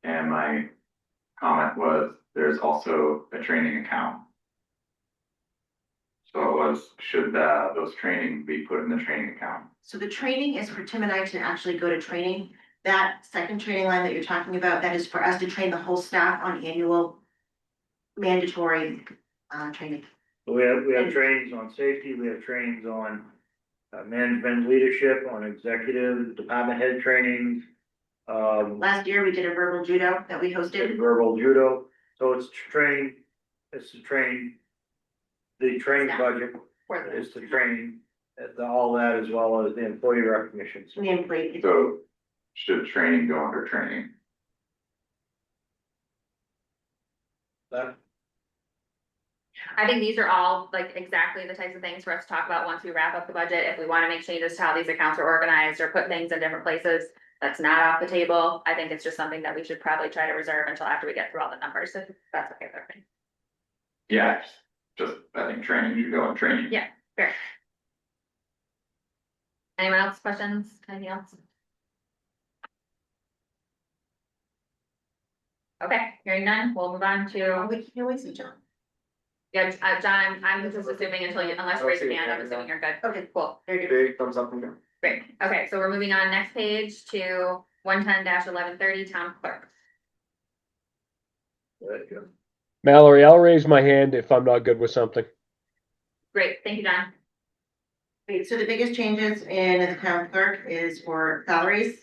And my comment was, there's also a training account. So it was, should those training be put in the training account? So the training is for Tim and I to actually go to training. That second training line that you're talking about, that is for us to train the whole staff on annual mandatory training. We have trainings on safety, we have trainings on management leadership, on executive, department head trainings. Last year, we did a verbal judo that we hosted. Verbal judo, so it's to train. The training budget For is to train, all that as well as the employee recognitions. the employee. So should training go under training? That, I think these are all like exactly the types of things for us to talk about once we wrap up the budget. If we want to make changes to how these accounts are organized or put things in different places, that's not off the table. I think it's just something that we should probably try to reserve until after we get through all the numbers, if that's okay with everybody. Yeah, just, I think training should go in training. Yeah. Fair. Anyone else, questions, anything else? Okay, hearing none, we'll move on to, We can always see John. yeah, John, I'm just assuming unless you raise your hand, I'm assuming you're good. Okay, Cool, very good. Big thumbs up from me. great. Okay, so we're moving on next page to 110-1130 town clerk. Mallory, I'll raise my hand if I'm not good with something. Great, thank you, John. Great, so the biggest changes in the town clerk is for salaries,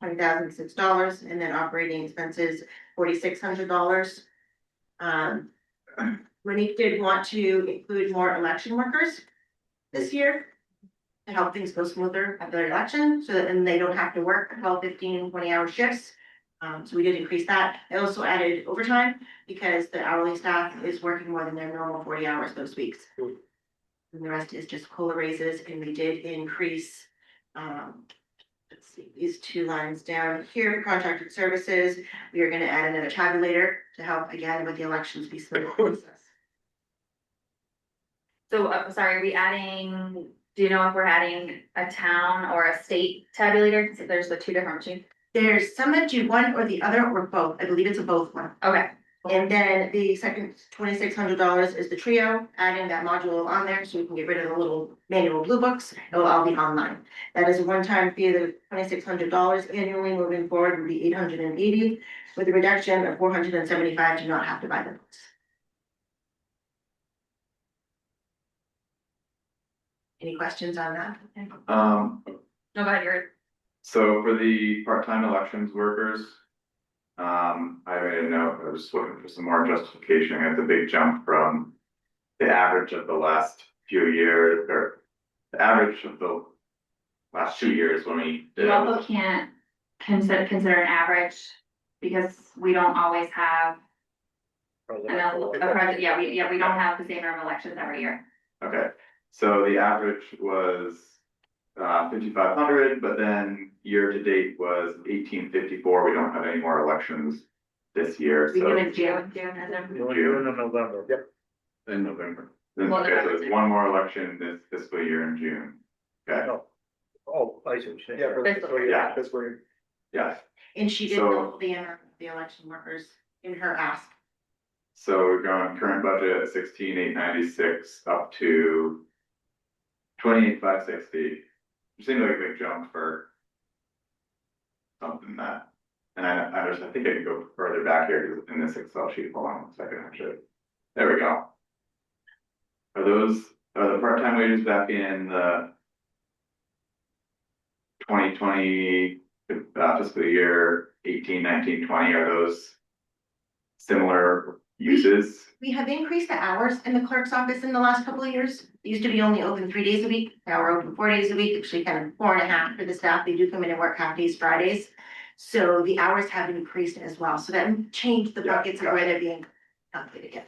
$20,006, and then operating expenses, $4,600. Monique did want to include more election workers this year to help things go smoother at the election, so that then they don't have to work 12, 15, 20-hour shifts. So we did increase that. I also added overtime because the hourly staff is working more than their normal 40 hours those weeks. And the rest is just COLA raises, and we did increase, let's see, these two lines down here for contracted services. We are gonna add another tabulator to help again with the elections be smooth process. So, sorry, are we adding, do you know if we're adding a town or a state tabulator? 'Cause there's the two different machines. There's some that do one or the other or both. I believe it's a both one. Okay, And then the second $2,600 is the Trio, adding that module on there so we can get rid of the little manual blue books. It will all be online. That is a one-time fee of $2,600 annually. Moving forward would be $880 with a reduction of $475 to not have to buy the books. Any questions on that? no, go ahead, you're, So for the part-time elections workers, I made a note, I was looking for some more justification. It's a big jump from the average of the last few years, or the average of the last 2 years when we did. you also can't consider an average because we don't always have a president, we don't have the same number of elections every year. Okay, so the average was 5,500, but then year to date was 1,854. We don't have any more elections this year, We do so in June, as of- we only do it in November. Yep. in November. Then, Well, okay, so it's one more election this fiscal year in June. Okay, No. Oh, I see what you're saying. Yeah, for the fiscal year, Yeah. fiscal year. yes. And she did So- know the amount of the election workers in her ask. So we're going current budget at 16,896 up to 28,560. It seems like a big jump for something that, and I think I can go further back here because in this Excel sheet, hold on one second, actually. There we go. Are the part-time wages back in the 2020 fiscal year 18, 19, 20, are those similar uses? We have increased the hours in the clerk's office in the last couple of years. It used to be only open 3 days a week. Now we're open 4 days a week, actually kind of 4.5 for the staff. They do come in and work half days Fridays. So the hours have increased as well. So that changed the buckets of where they're being calculated. Yeah.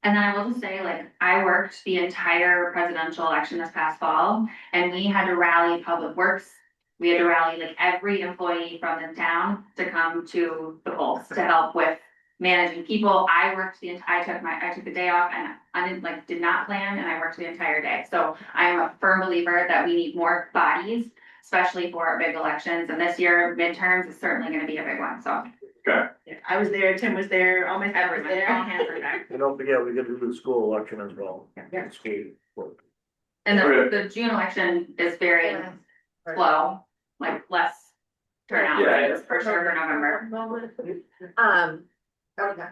And then I will just say, like, I worked the entire presidential election this past fall, and we had to rally Public Works. We had to rally like every employee from the town to come to the polls to help with managing people. I worked I took the day off and did not plan, and I worked the entire day. So I am a firm believer that we need more bodies especially for big elections, and this year midterms is certainly gonna be a big one, so. Okay, I was there, Tim was there, all my staff was Everyone, all there. hands are back. And don't forget, we get to do the school election as well. Yeah. School. And Okay. the June election is very Yeah. slow, like less turnout, Yeah. right, for sure for November. Okay.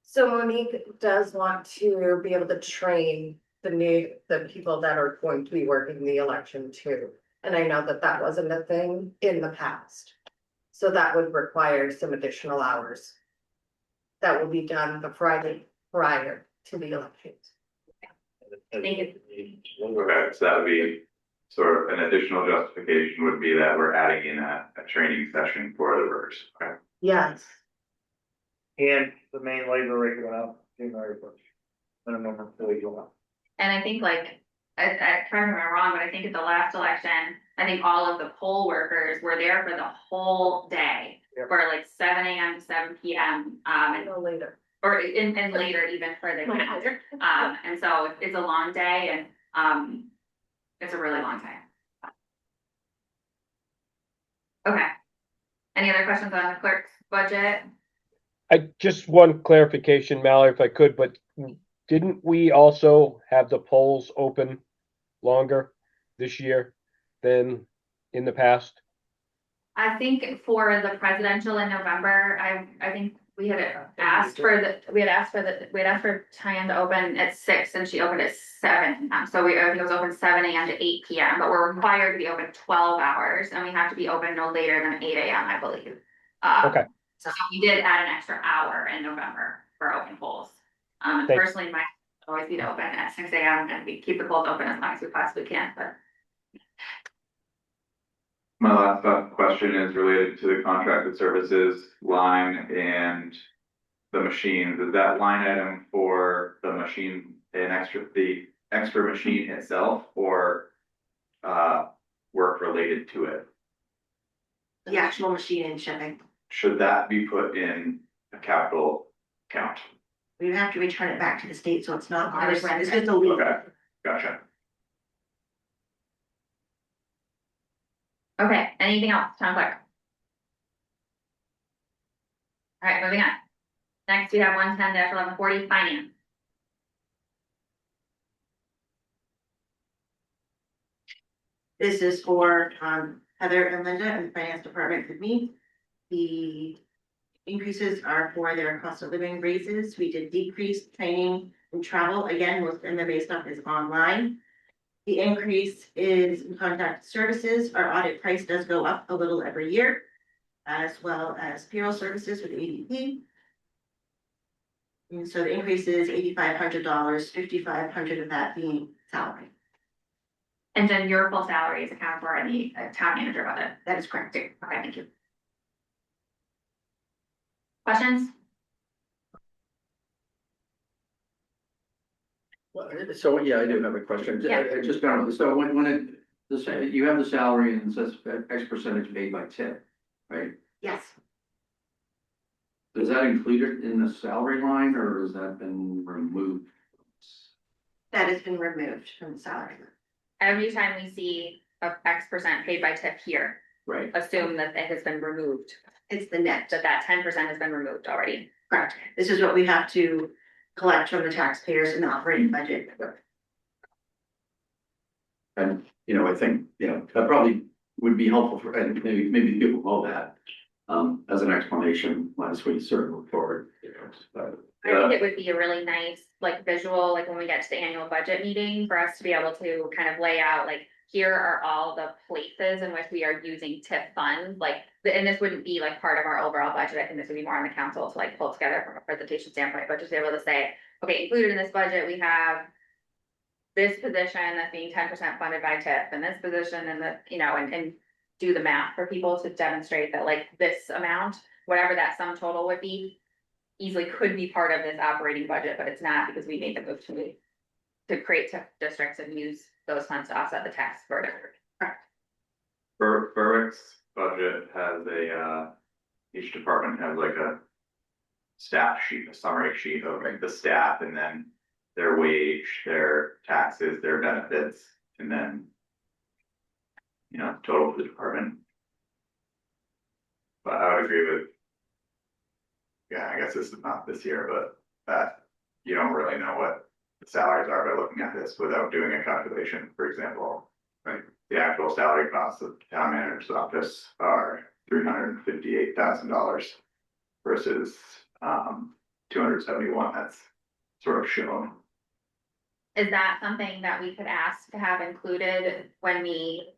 So Monique does want to be able to train the people that are going to be working the election too. And I know that that wasn't a thing in the past. So that would require some additional hours. That will be done the Friday prior to the elections. Thank you. okay, so that would be sort of an additional justification would be that we're adding in a training session for the workers. Okay. Yes. And the main labor rate went up, January first. Minimum employee going up. And I think like, I correct me if I'm wrong, but I think at the last election, I think all of the poll workers were there for the whole day. Yep. For like 7 a.m. to 7 p.m. And No later. or and later even for the and so it's a long day and it's a really long day. Okay. Any other questions on the clerk's budget? I just one clarification, Mallory, if I could, but didn't we also have the polls open longer this year than in the past? I think for the presidential in November, I think we had asked for Cheyenne to open at 6 and she opened at 7. So I think it was open 7 a.m. to 8 p.m. But we're required to be open 12 hours and we have to be open no later than 8 a.m. I believe. Okay. So we did add an extra hour in November for open polls. Thanks. Personally, my always be to open at 6 a.m. and we keep the polls open as long as we possibly can, but. My last question is related to the contracted services line and the machines. Is that line item for the machine the extra machine itself or work related to it? The actual machine and shipping. Should that be put in a capital account? We have to return it back to the state, so it's not ours, Understand. it's just a lease. Okay, gotcha. Okay, anything else, town clerk? All right, moving on. Next, we have 110-1140 finance. This is for Heather and Linda in the finance department with me. The increases are for their cost of living raises. We did decrease training and travel. Again, most MMA stuff is online. The increase is in contract services. Our audit price does go up a little every year, as well as payroll services with ADP. And so the increase is $8,500, $5,500 of that being salary. And then your full salary is accounted for in the town manager budget. That is correct. Okay, thank you. Questions? So, yeah, I do have a question. Yeah. I just don't, so you have the salary and it says X percentage paid by tip, right? Yes, Is that included in the salary line or has that been removed? that has been removed from the salary. Every time we see a X% paid by tip here, Right, assume that it has been removed, It's the net. that 10% has been removed already. Correct. This is what we have to collect from the taxpayers in the operating budget. and, I think, that probably would be helpful for, and maybe people know that. As an explanation, as we sort of move forward, but. I think it would be a really nice, like, visual, like, when we get to the annual budget meeting, for us to be able to kind of lay out, like, here are all the places in which we are using tip funds, like, and this wouldn't be like part of our overall budget, I think this would be more on the council to like pull together from a presentation standpoint, but just be able to say, okay, included in this budget, we have this position that's being 10% funded by tip, and this position, and and do the math for people to demonstrate that, like, this amount, whatever that sum total would be, easily could be part of this operating budget, but it's not because we made the move to create tip districts and use those funds to offset the tax burden. Berwick's budget has each department has like a staff sheet, a summary sheet of like the staff and then their wage, their taxes, their benefits, and then you know, total for the department. But I would agree with. Yeah, I guess this is not this year, but that you don't really know what the salaries are by looking at this without doing a calculation, for example. Right, the actual salary costs of the town manager's office are $358,000 versus $271 that's sort of shown. Is that something that we could ask to have included when we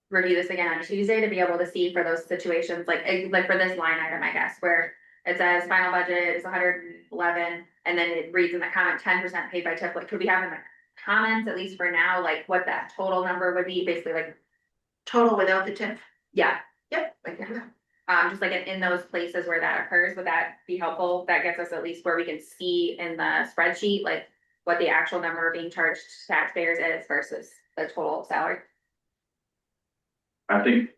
review this again on Tuesday, to be able to see for those situations, like for this line item, I guess, where it says final budget is 111, and then it reads in the comment 10% paid by TIF, like, could we have in the comments, at least for now, like what that total number would be, basically like, Total without the tip. yeah. Yep. I can do that. Just like in those places where that occurs, would that be helpful? That gets us at least where we can see in the spreadsheet, like what the actual number being charged to taxpayers is versus the total salary, I think,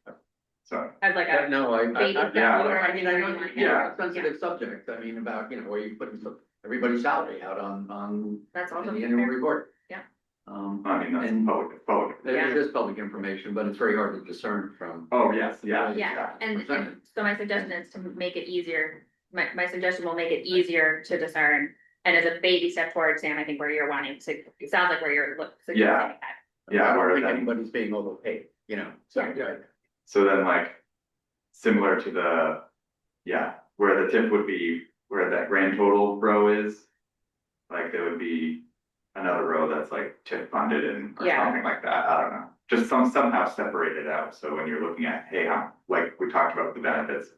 so, as like Yeah, a. no, I baby know, step forward, I mean, I know, Yeah. it's a sensitive subject, I mean, about, where you put everybody's salary out on That's also. the annual report. Yeah. I mean, that's And- public. It is public information, but it's very hard to discern from. Oh, yes, yeah. Yeah, and Presented. so my suggestion is to make it easier, my suggestion will make it easier to discern. And as a baby step forward, Sam, I think where you're wanting to, it sounds like where you're suggesting that. Yeah, I where don't think then, anybody's being overpaid, so. Yeah. so then like, similar to the, yeah, where the tip would be, where that grand total row is. Like, there would be another row that's like tip funded and, or Yeah. something like that, I don't know. Just somehow separate it out, so when you're looking at, hey, like, we talked about the benefits.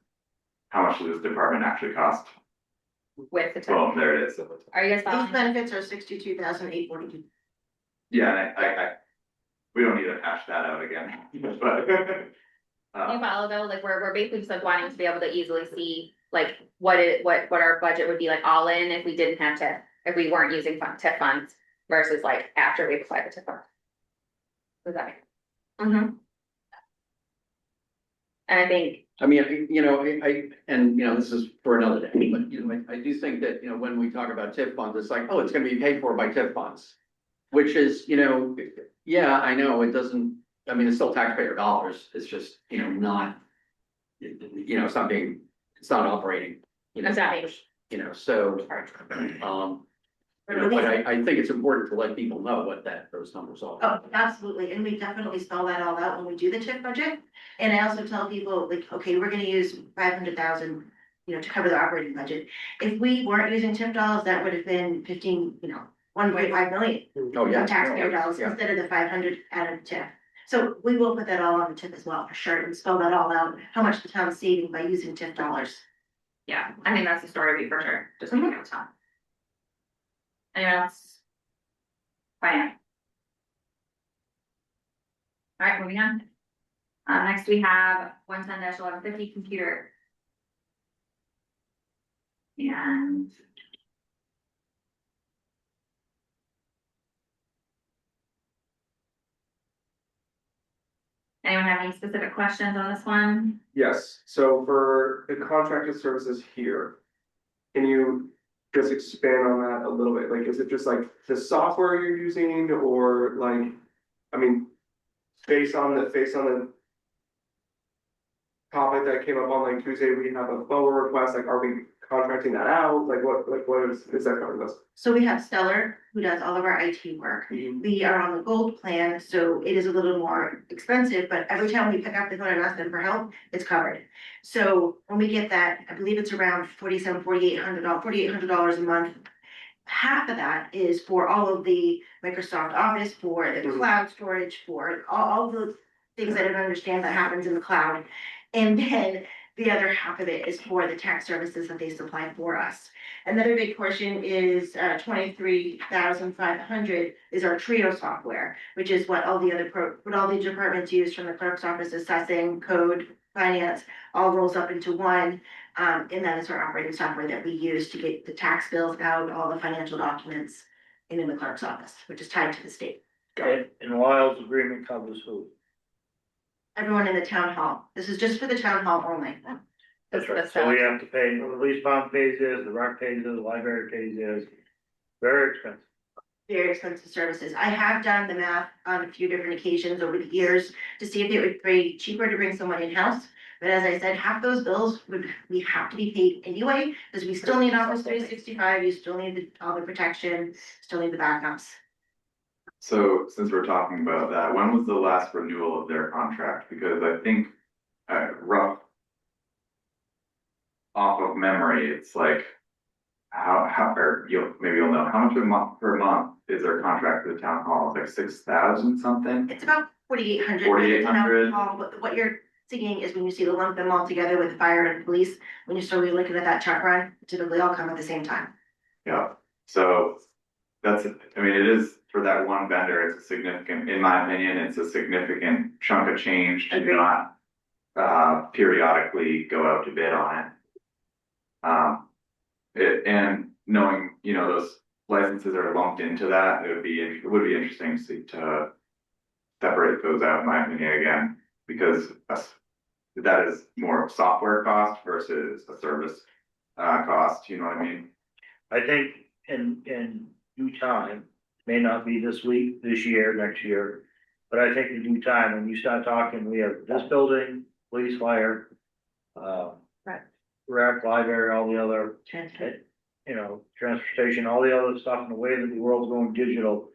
How much does this department actually cost? With the Well, total, there it is. are you guys These following? benefits are 62,842. Yeah, and I, we don't need to hash that out again, but. Do you follow though, like we're basically just like wanting to be able to easily see like what our budget would be like all in if we didn't have TIF, if we weren't using TIF funds versus like after we apply the TIF fund. Does that make? Mm-hmm. And I think, I mean, this is for another day, but, I do think that, when we talk about TIF funds, it's like, oh, it's gonna be paid for by TIF funds. Which is, yeah, I know, it doesn't, I mean, it's still taxpayer dollars, it's just, not. It's not being, it's not operating, Exactly. So, but I think it's important to let people know what those numbers are. Oh, absolutely, and we definitely spell that all out when we do the TIF budget. And I also tell people, like, okay, we're gonna use 500,000, to cover the operating budget. If we weren't using TIF dollars, that would have been 1.5 million Oh, yeah. of taxpayer dollars Yeah. instead of the 500 out of TIF. So we will put that all on the TIF as well, for sure, and spell that all out, how much the town's saving by using TIF dollars. yeah, I think that's the story for sure, just making it sound. Anyone else? Fine. All right, moving on. Next we have 110-1150 computer. And. Anyone have any specific questions on this one? Yes, so for the contracted services here, can you just expand on that a little bit? Like, is it just like the software you're using or like, I mean, based on the topic that came up on like Tuesday, we have a forward request, like, are we contracting that out? Like, what is that covering us? So we have Stellar, who does all of our IT work. We are on the gold plan, so it is a little more expensive, but every time we pick up the phone and ask them for help, it's covered. So when we get that, I believe it's around $4,800 a month. Half of that is for all of the Microsoft Office, for the cloud storage, for all the things that I don't understand that happens in the cloud. And then the other half of it is for the tax services that they supply for us. Another big portion is 23,500 is our Trio software, which is what all the departments use, from the clerk's office, assessing, code, finance, all rolls up into one. And that is our operating software that we use to get the tax bills out, all the financial documents, and in the clerk's office, which is tied to the state. And Lyle's agreement covers who? Everyone in the town hall. This is just for the town hall only. That's right, so we have to pay, the police department pays theirs, the rec pays theirs, the library pays theirs, very expensive. very expensive services. I have done the math on a few different occasions over the years to see if it would be cheaper to bring someone in-house. But as I said, half those bills we have to be paid anyway, because we still need Office 365, you still need all the protection, still need the backups. So since we're talking about that, when was the last renewal of their contract? Because I think, rough off of memory, it's like, or maybe you'll know, how much per month is their contract with the town hall? It's like 6,000 something? It's about 4,800. 4,800. But what you're seeing is when you see the lump them all together with the fire and police, when you're slowly looking at that truck run, typically all come at the same time. Yeah, so that's, I mean, it is, for that one vendor, it's a significant, in my opinion, it's a significant chunk of change to Agreed. not periodically go out to bid on it. And knowing, you know, those licenses are lumped into that, it would be interesting to see, to separate those out, in my opinion, again, because that is more software cost versus a service cost, you know what I mean? I think in due time, may not be this week, this year, next year. But I think in due time, when you start talking, we have this building, police, fire. Right. Rec, library, all the other, Transport. you know, transportation, all the other stuff, and the way that the world's going digital.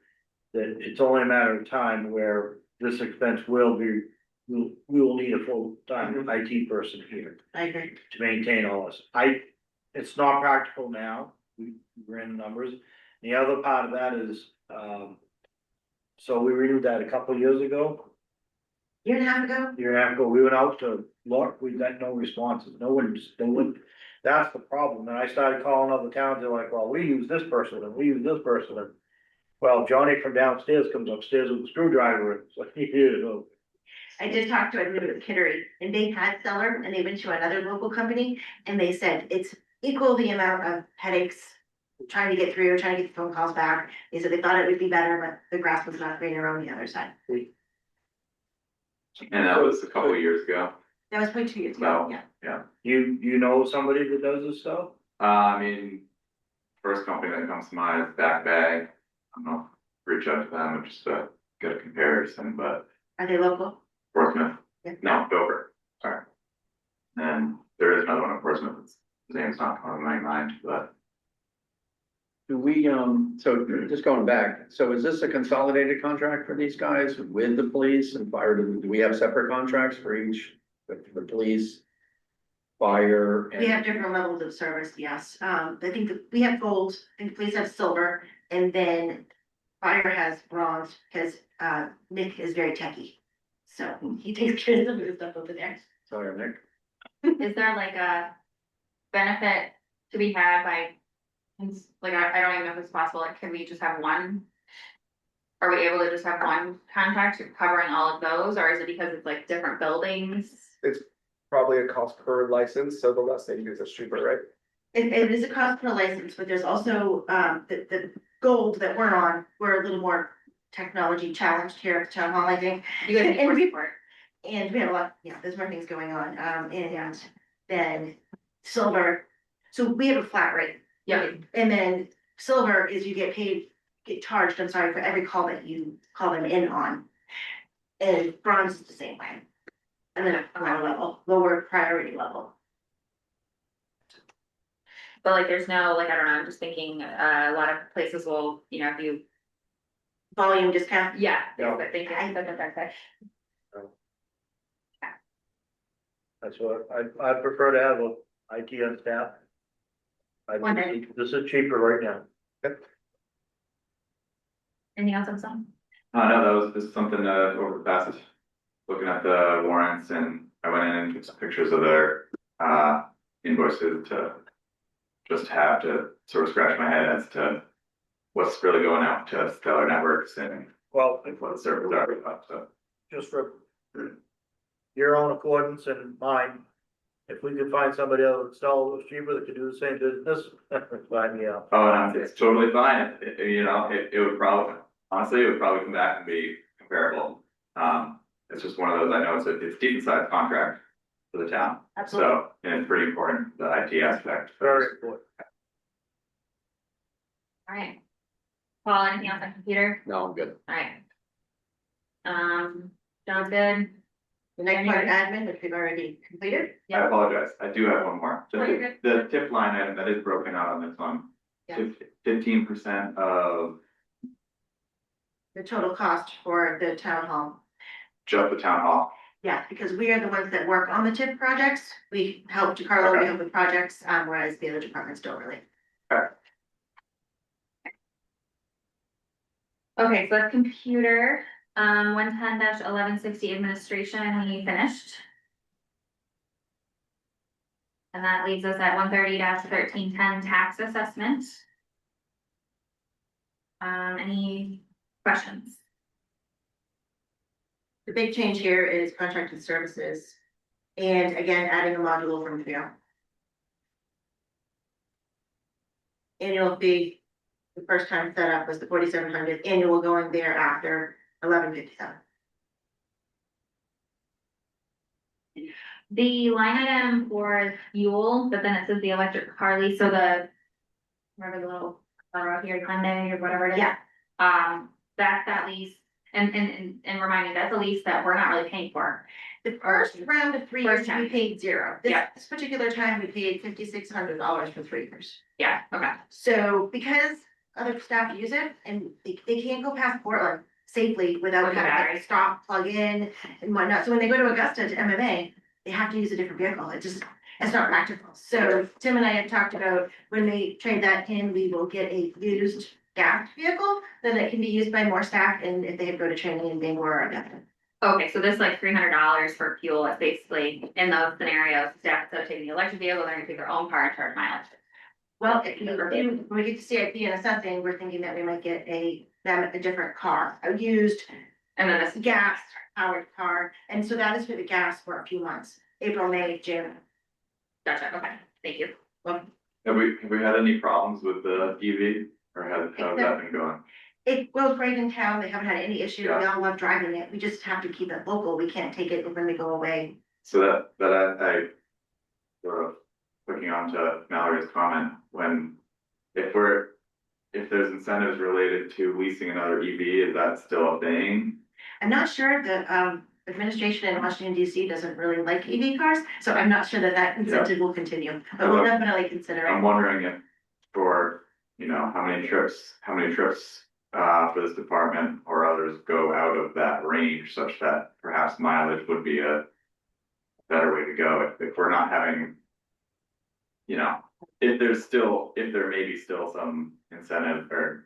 That it's only a matter of time where this expense will be, we will need a full-time IT person here I agree. to maintain all this. It's not practical now, we ran the numbers. The other part of that is, so we renewed that a couple of years ago, Year and a half ago, year and a half ago, we went out to look, we got no responses, no one, that's the problem, and I started calling other towns, they're like, well, we use this person, and we use this person, and. Well, Johnny from downstairs comes upstairs with a screwdriver, and it's like, you know. I did talk to a Kittery, and they had Stellar, and they went to another local company, and they said it's equal the amount of headaches. Trying to get through, trying to get the phone calls back, they said they thought it would be better, but the grass was not greener on the other side. And that was a couple of years ago. That was probably 2 years ago, No. yeah. Yeah, You know somebody that does this stuff? I mean, first company that comes to mind is Back Bag. I don't know, reach out to them and just get a comparison, but Are they local? Portsmouth, Yeah. no, Dover, sorry. And there is another one in Portsmouth, his name's not on my mind, but Do we, so just going back, so is this a consolidated contract for these guys with the police and fire? Do we have separate contracts for each, the police, fire? We have different levels of service, yes. I think that we have gold, and police have silver, and then fire has bronze, because Nick is very techie. So he takes care of some of the stuff over there. Sorry, Nick. Is there like a benefit to be had by, like, I don't even know if it's possible, like, can we just have one? Are we able to just have one contract covering all of those, or is it because it's like different buildings? It's probably a cost per license, so the less they use, it's cheaper, right? It is a cost per license, but there's also the gold that we're on, we're a little more technology challenged here at Town Hall, I think. You guys need And more we- support. And we have a lot, yeah, there's more things going on, and then silver, so we have a flat rate. Yeah. And then silver is you get paid, get charged, I'm sorry, for every call that you call them in on. And bronze is the same way. And then a lower level, lower priority level. But like, there's no, like, I don't know, I'm just thinking, a lot of places will, you know, if you, Volume discount. yeah, Yeah. but thank you, that's. That's what, I prefer to have a IT on staff. Wonderful. This is cheaper right now. Anything else on some? no, that was just something over the past, looking at the warrants, and I went in and took some pictures of their invoices to just have to sort of scratch my head as to what's really going out to Stellar Networks and Well, what the servers are about, so. just for your own accordance and mine, if we could find somebody else that install it cheaper that could do the same business, sign me up. Oh, and it's totally fine, you know, it would probably, honestly, it would probably come back and be comparable. It's just one of those, I know it's a decent sized contract for the town, Absolutely. so, and it's pretty important, the IT aspect. Very important. Alright. Paul, anything else on computer? No, I'm good. Alright. John's good. The next part, admin, which we've already completed. I apologize, I do have one more. Oh, you're good. The tip line item that is broken out on this one. Yeah. 15% of The total cost for the town hall. just the town hall. Yeah, because we are the ones that work on the TIP projects. We help DeCarlo, we Okay. help with projects, whereas the other departments don't really. Okay, so that's computer, 110-1160 administration, we finished. And that leaves us at 130-1310 tax assessment. Any questions? The big change here is contracted services. And again, adding a module from Trio. Annual fee, the first time set up was the 4,700, annual going thereafter, 1157. The line item for fuel, but then it says the electric car lease, so the. Whatever the little, out here, Hyundai or whatever it is. Yeah. That's that lease, and remind me, that's a lease that we're not really paying for. The first round of 3 years, First time. we paid zero. Yeah. This particular time, we paid $5,600 for 3 years. Yeah, okay, So because other staff use it and they can't go past Portland safely without With the having battery. to stop, plug in and whatnot. So when they go to Augusta to MMA, they have to use a different vehicle. It's not practical. So Tim and I have talked about when they trade that in, we will get a used gas vehicle then it can be used by more staff and if they go to training in Bangor or Augusta. okay, so this like $300 for fuel is basically, in those scenarios, staff instead of taking the electric vehicle, they're gonna take their own car and charge mileage. Well, when we get to CIP and assessing, we're thinking that we might get a different car, a used And then this, gas powered car. And so that is for the gas for a few months, April, May, June. gotcha, okay, thank you. Have we had any problems with the EV or how's that been going? It goes right in town. They haven't had any issues. We Yeah. all love driving it. We just have to keep it local. We can't take it when we go away. So that I sort of looking on to Mallory's comment, if there's incentives related to leasing another EV, is that still a thing? I'm not sure the administration in Washington DC doesn't really like EV cars, so I'm not sure that incentive will continue, but we'll definitely consider I'm it. wondering if for, how many trips for this department or others go out of that range such that perhaps mileage would be a better way to go if we're not having, if there may be still some incentive or,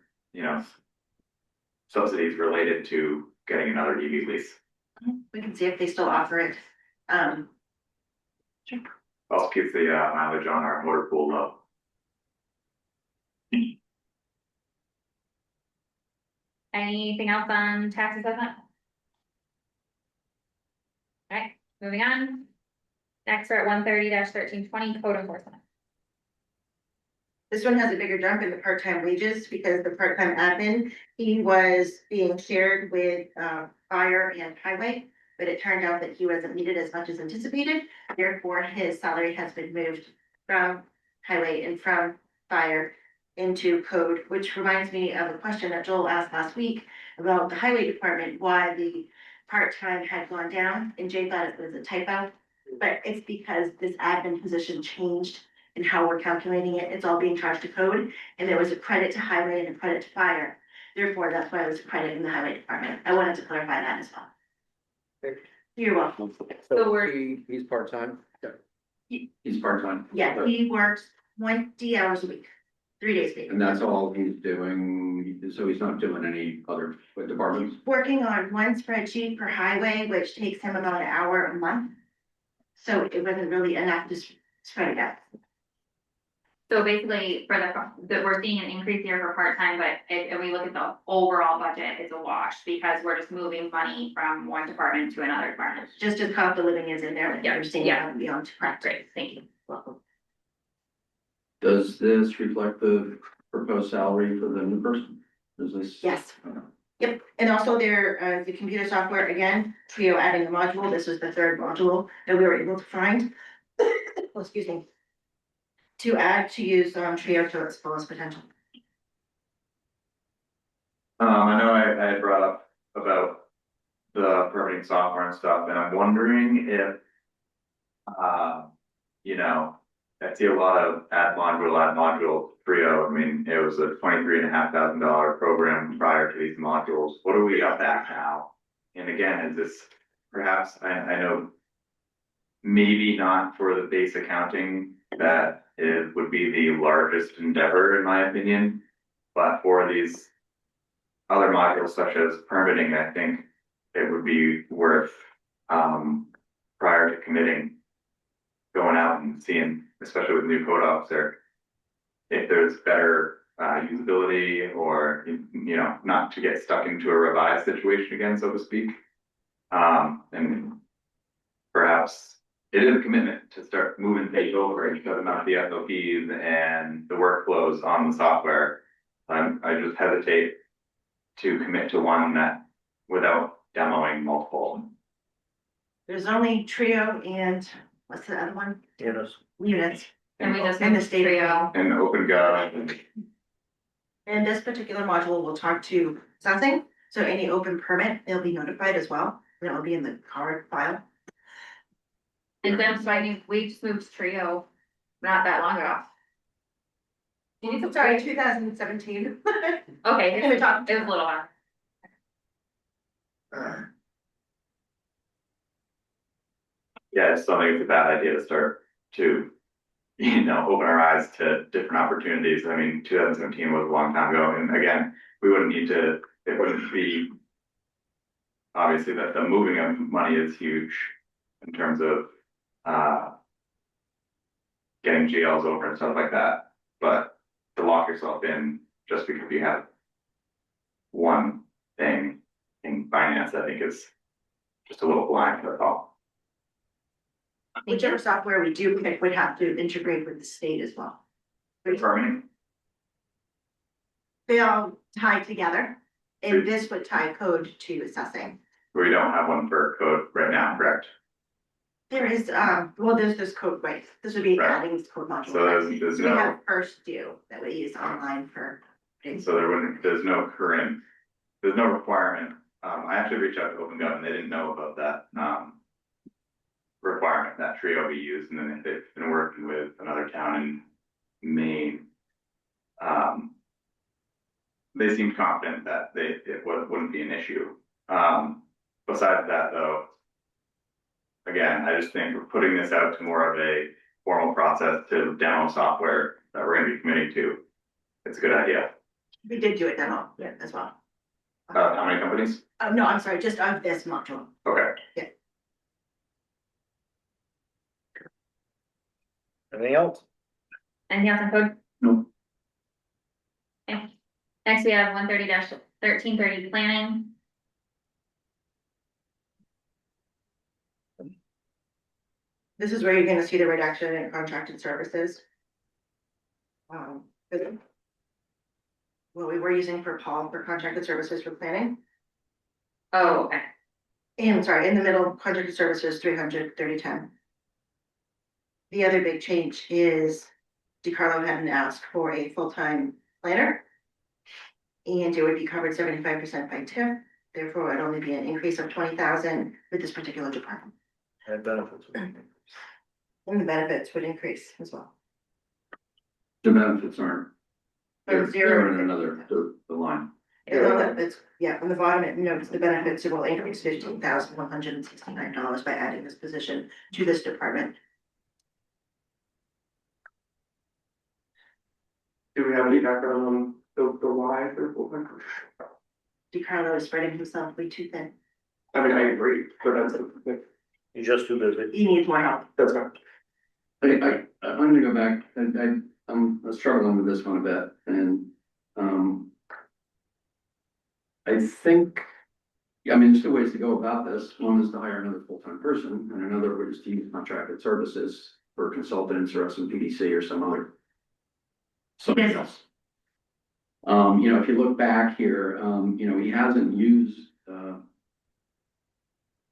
subsidies related to getting another EV lease. We can see if they still offer it. Also keeps the mileage on our motor pool low. Anything else on tax assessment? Alright, moving on. Next, we're at 130-1320 code enforcement. This one has a bigger jump in the part-time wages because the part-time admin, he was being shared with fire and highway. But it turned out that he wasn't needed as much as anticipated, therefore his salary has been moved from highway and from fire into code, which reminds me of a question that Joel asked last week about the highway department, why the part-time had gone down, and Jay thought it was a typo. But it's because this admin position changed in how we're calculating it. It's all being charged to code, and there was a credit to highway and a credit to fire. Therefore, that's why it was a credit in the highway department. I wanted to clarify that as well. You're welcome. So we're- He's part-time? He's part-time. Yeah, he works 20 hours a week, 3 days a week. And that's all he's doing, so he's not doing any other departments? Working on one spreadsheet per highway, which takes him about an hour a month. So it wasn't really enough to spread it out. So basically, for that we're seeing an increase here for part-time, but if we look at the overall budget, it's a wash because we're just moving money from one department to another department. Just as cost of living is in there, like Yeah, you're seeing yeah. it beyond correct. Great, thank you. Welcome. Does this reflect the proposed salary for the new person? Does this? Yes. Yep, and also there, the computer software, again, Trio adding a module, this was the third module that we were able to find. Oh, excuse me. To add to use Trio to its fullest potential. I know I had brought up about the permitting software and stuff, and I'm wondering if, you know, I see a lot of add module trio. I mean, it was a $23,500 program prior to these modules. What are we up at now? And again, is this perhaps, I know maybe not for the base accounting that it would be the largest endeavor, in my opinion, but for these other modules such as permitting, I think it would be worth, prior to committing, going out and seeing, especially with new code officer, if there's better usability or, you know, not to get stuck into a revised situation again, so to speak. And perhaps it is a commitment to start moving things over and shutting out the SOPs and the workflows on the software. I just hesitate to commit to one that without demoing multiple. There's only Trio and what's the other one? Yes. Units. And we just And the moved state Trio. And OpenGov, And this particular module will talk to something, so any open permit, they'll be notified as well, and it'll be in the card file. And then, so I think we just moved to Trio not that long ago. Did you, Sorry, 2017. okay, it was a little while. yeah, it's something, it's a bad idea to start to, you know, open our eyes to different opportunities. I mean, 2017 was a long time ago, and again, we wouldn't need to, it wouldn't be. Obviously, that the moving of money is huge in terms of, getting GLs over and stuff like that, but to lock yourself in just because you have one thing in finance, I think is just a little blind, that's all. Whichever software we do pick would have to integrate with the state as well. Confirming, They all tie together, and this would tie code to assessing. we don't have one for code right now, correct? There is, well, there's this code, right, this would be Right. adding this code module. So there's So we no, have first due that we use online for. so there's no current, there's no requirement. I actually reached out to OpenGov and they didn't know about that, requirement that Trio be used, and then they've been working with another town in Maine. They seemed confident that it wouldn't be an issue. Besides that though, again, I just think we're putting this out to more of a formal process to demo software that we're gonna be committing to. It's a good idea. We did do a demo, yeah, as well. How many companies? No, I'm sorry, just of this module. Okay. Anything else? Anything else on code? No. Okay. Next, we have 130-1330 planning. This is where you're gonna see the reduction in contracted services. What we were using for Paul for contracted services for planning, Oh, okay. and sorry, in the middle, contracted services, 300, 30, 10. The other big change is DiCarlo hadn't asked for a full-time planner. And it would be covered 75% by TIF, therefore it'd only be an increase of 20,000 with this particular department. And benefits. And the benefits would increase as well. The benefits aren't. From They're zero in to another, the line. It's, yeah, on the bottom, it notes the benefits will increase $15,169 by adding this position to this department. Do we have any background on the why for full-time? DiCarlo is spreading himself way too thin. I mean, I agree, but You're just too busy. He needs more help. that's fine. I'm gonna go back, I'm struggling with this one a bit, and, I think, I mean, there's two ways to go about this. One is to hire another full-time person, and another way is to use contracted services for consultants or SMPDC or some other. Something else. You know, if you look back here, you know, he hasn't used,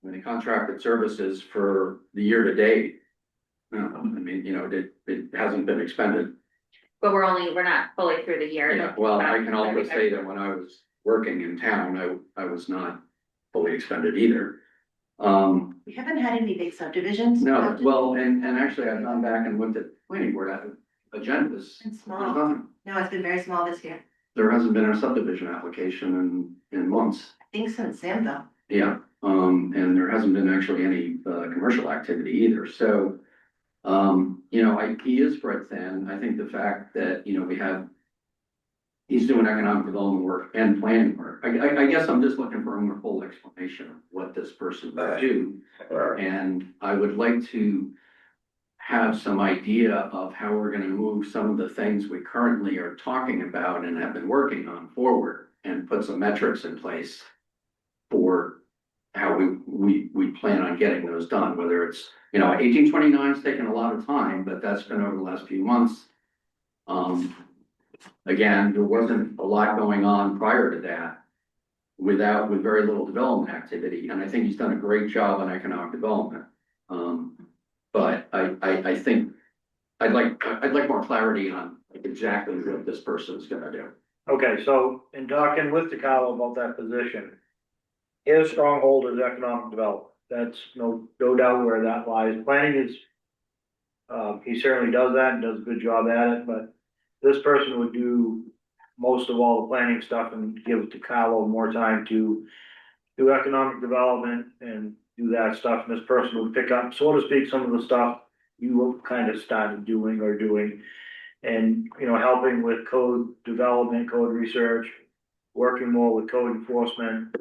any contracted services for the year to date. No, I mean, you know, it hasn't been expended. But we're not fully through the year. Yeah, well, I can also say that when I was working in town, I was not fully expended either. We haven't had any big subdivisions. No, well, and actually I've gone back and looked at planning board agendas. It's There's small. nothing. No, it's been very small this year. There hasn't been a subdivision application in months. I think since Sam though. Yeah, and there hasn't been actually any, commercial activity either, so. You know, he is spread thin. I think the fact that, you know, he's doing economic development work and planning work. I guess I'm just looking for a more full explanation of what this person would do. And I would like to have some idea of how we're gonna move some of the things we currently are talking about and have been working on forward and put some metrics in place for how we plan on getting those done, whether it's, you know, 1829's taken a lot of time, but that's been over the last few months. Again, there wasn't a lot going on prior to that with very little development activity, and I think he's done a great job on economic development. But I think I'd like more clarity on exactly what this person's gonna do. Okay, so in talking with DeCarlo about that position, his stronghold is economic development. That's no doubt where that lies. Planning is, he certainly does that and does a good job at it, but this person would do most of all the planning stuff and give DeCarlo more time to do economic development and do that stuff. And this person would pick up, so to speak, some of the stuff you kind of started doing or doing. And, you know, helping with code development, code research, working more with code enforcement,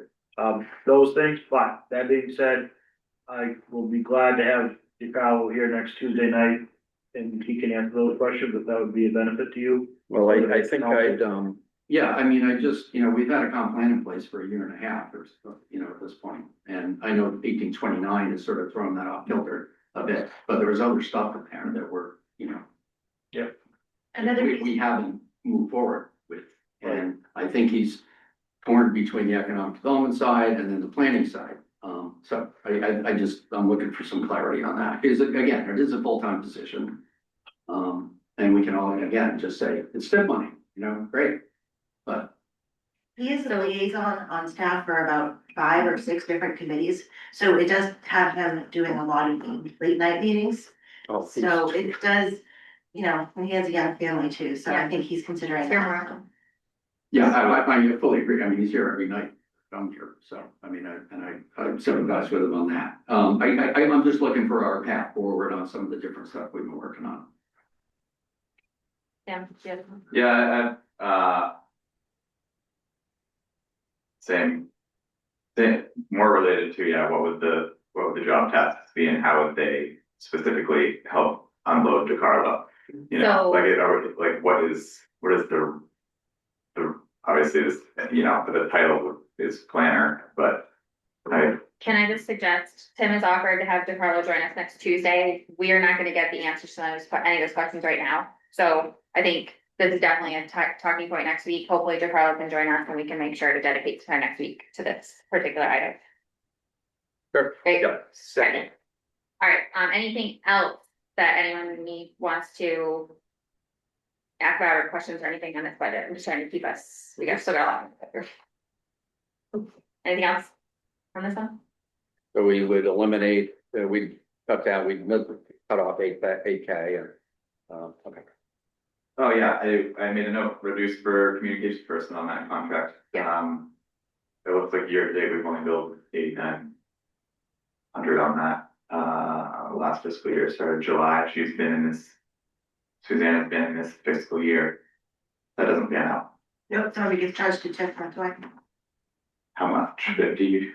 those things. But that being said, I will be glad to have DeCarlo here next Tuesday night and he can answer those questions if that would be a benefit to you. Well, I think yeah, I mean, you know, we've had a comp plan in place for 1.5 years, or, you know, at this point. And I know 1829 has sort of thrown that off kilter a bit, but there was other stuff in there that were, you know. Yeah. Another We piece, haven't moved forward with, and I think he's torn between the economic development side and then the planning side. So I'm looking for some clarity on that, because again, it is a full-time position. And we can all, again, just say, it's stiff money, you know, great, but. he is the liaison on staff for about 5 or 6 different committees, so it does have him doing a lot of late night meetings. Oh, So it does, you know, and he has a young family too, so I think he's considering Fair that. enough. Yeah, I fully agree. I mean, he's here every night. I'm here, so, I mean, I sympathize with him on that. I'm just looking for our path forward on some of the different stuff we've been working on. Yeah. Yeah, same, more related to, yeah, what would the job tasks be and how would they specifically help unload DeCarlo? You know, So- like what is the obviously this, you know, the title is planner, but Can I just suggest, Tim has offered to have DeCarlo join us next Tuesday. We are not gonna get the answers to any of those questions right now. So I think this is definitely a talking point next week. Hopefully DeCarlo can join us and we can make sure to dedicate time next week to this particular item. Sure. Great. Yep, second. All right, anything else that anyone wants to ask about or questions or anything on this budget? I'm just trying to keep us, still got a lot. Anything else on this one? So we would eliminate, we'd cut off 8K and, okay. oh yeah, I made a note, reduce for communications person on that contract. Yeah. It looks like year to date, we've only billed 8,900 on that. Last fiscal year started July. Suzanne's been in this fiscal year. That doesn't pan out. Nope, somebody gets charged to TIF, that's why. How much? 50?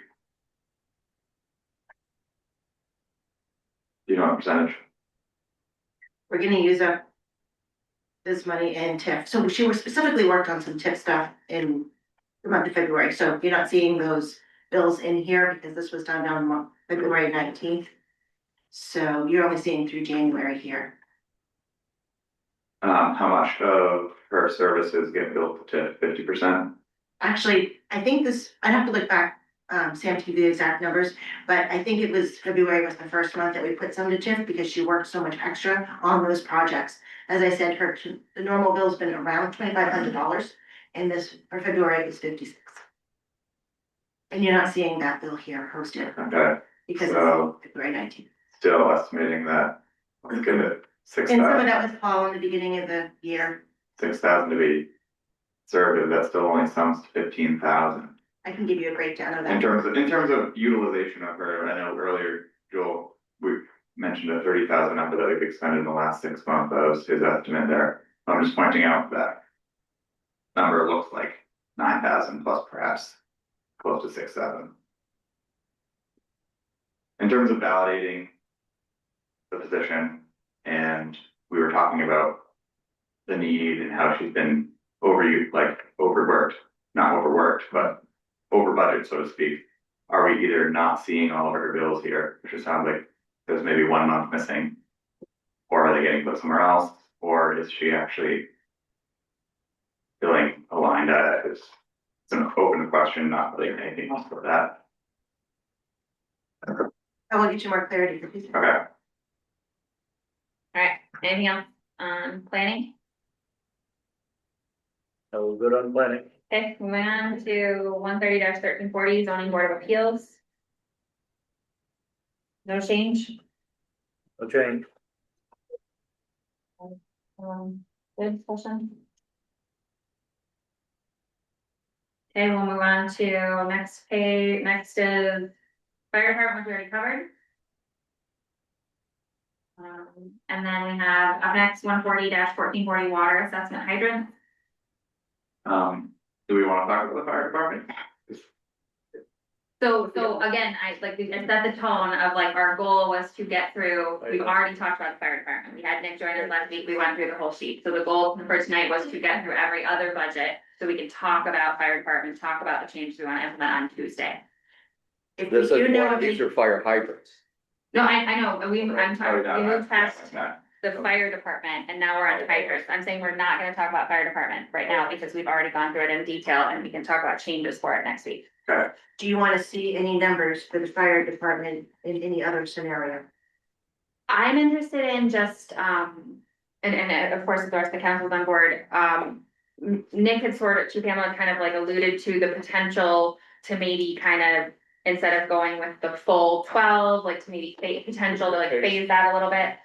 You know what percentage? We're gonna use up this money in TIF, so she was specifically worked on some TIF stuff in the month of February, so you're not seeing those bills in here because this was done on February 19th. So you're only seeing through January here. How much of her services get billed to 50%? Actually, I think this, I'd have to look back, Sam, to give you the exact numbers, but I think it was February was the first month that we put some to TIF because she worked so much extra on those projects. As I said, the normal bill's been around $2,500, and this, for February, it was 56. And you're not seeing that bill here posted Okay, because So- it's February 19th. still estimating that, let's give it And some of 6,000. that was Paul in the beginning of the year. 6,000 to be conservative, that still only sums to 15,000. I can give you a breakdown of In that. terms of utilization of her, I know earlier, Joel, we mentioned a 30,000 number that we've expended in the last 6 months, that was his estimate there. I'm just pointing out that number looks like 9,000 plus perhaps close to 6,000. In terms of validating the position, and we were talking about the need and how she's been overworked, not overworked, but over budget, so to speak. Are we either not seeing all of her bills here, which it sounds like there's maybe 1 month missing? Or are they getting put somewhere else, or is she actually feeling aligned? It's an open question, not really anything else for that. I will get you more clarity for Tuesday. Okay, Alright, anything else on planning? So good on planning. Okay, moving on to 130-1340 zoning board of appeals. No change, No change. good discussion. Okay, we'll move on to next page, next is fire department, we already covered. And then we have up next 140-1440 water assessment hydrant. do we wanna talk about the fire department? So again, I like, we set the tone of like, our goal was to get through, we've already talked about the fire department. We had Nick join us last week, we went through the whole sheet. So the goal for tonight was to get through every other budget, so we can talk about fire department, talk about the changes we wanna implement on Tuesday. If you do know, These are fire hydrants. No, I know, I'm talking, we moved past That. the fire department and now we're on hydrants. I'm saying we're not gonna talk about fire department right now because we've already gone through it in detail and we can talk about changes for it next week. Okay, do you want to see any numbers for the fire department in any other scenario? I'm interested in just, and of course, if the rest of the council's on board, Nick had Chief Hamlin kind of like alluded to the potential to maybe kind of, instead of going with the full 12, like to maybe potential to like phase that a little bit.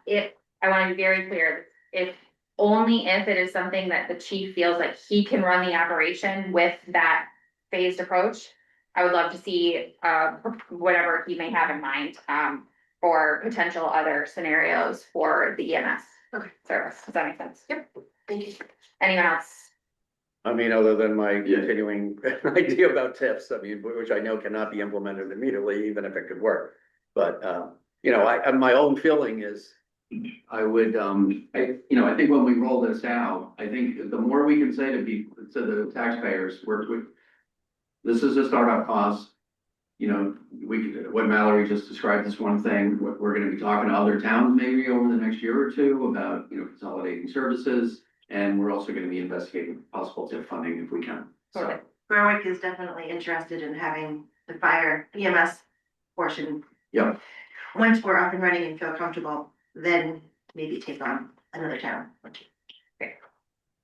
If, I wanna be very clear, if only if it is something that the chief feels like he can run the operation with that phased approach. I would love to see, whatever he may have in mind, for potential other scenarios for the EMS. Okay. Service, does that make sense? Yep. Thank you. Anyone else? I mean, other than my Yeah. continuing idea about tips, I mean, which I know cannot be implemented immediately, even if it could work. But, you know, my own feeling is, I would, I think when we roll this out, I think the more we can say to the taxpayers, this is a startup cost. You know, what Mallory just described is one thing, we're gonna be talking to other towns maybe over the next year or two about, consolidating services. And we're also gonna be investigating possible tip funding if we can, so. Totally. Berwick is definitely interested in having the fire EMS portion. Yep. Once we're up and running and feel comfortable, then maybe take on another town.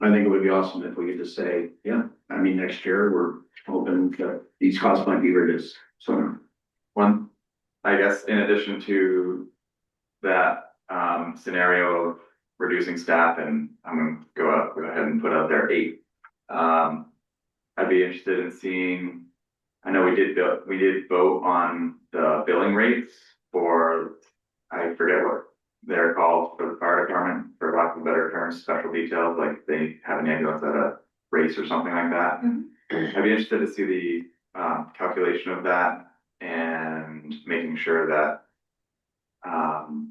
I think it would be awesome if we could just say, yeah, I mean, next year, we're hoping that these costs might be reduced, so. one, I guess in addition to that, scenario of reducing staff, and I'm gonna go ahead and put out there 8. I'd be interested in seeing, I know we did vote on the billing rates for, I forget what they're called for the fire department, for lack of a better term, special details, like they have an ambulance at a race or something like that. I'd be interested to see the calculation of that and making sure that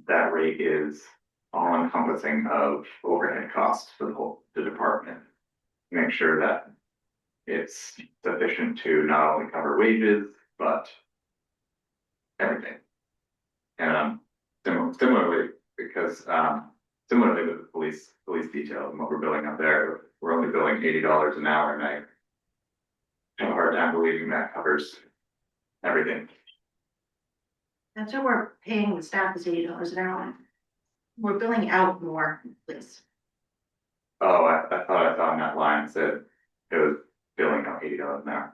that rate is all encompassing of overhead costs for the department. Make sure that it's sufficient to not only cover wages, but everything. And similarly, because similarly with the police detail and what we're billing up there, we're only billing $80 an hour, and I have a hard time believing that covers everything. That's what we're paying the staff is $80 an hour. We're billing out more, please. Oh, I thought I saw in that line said it was billing out $80 an hour.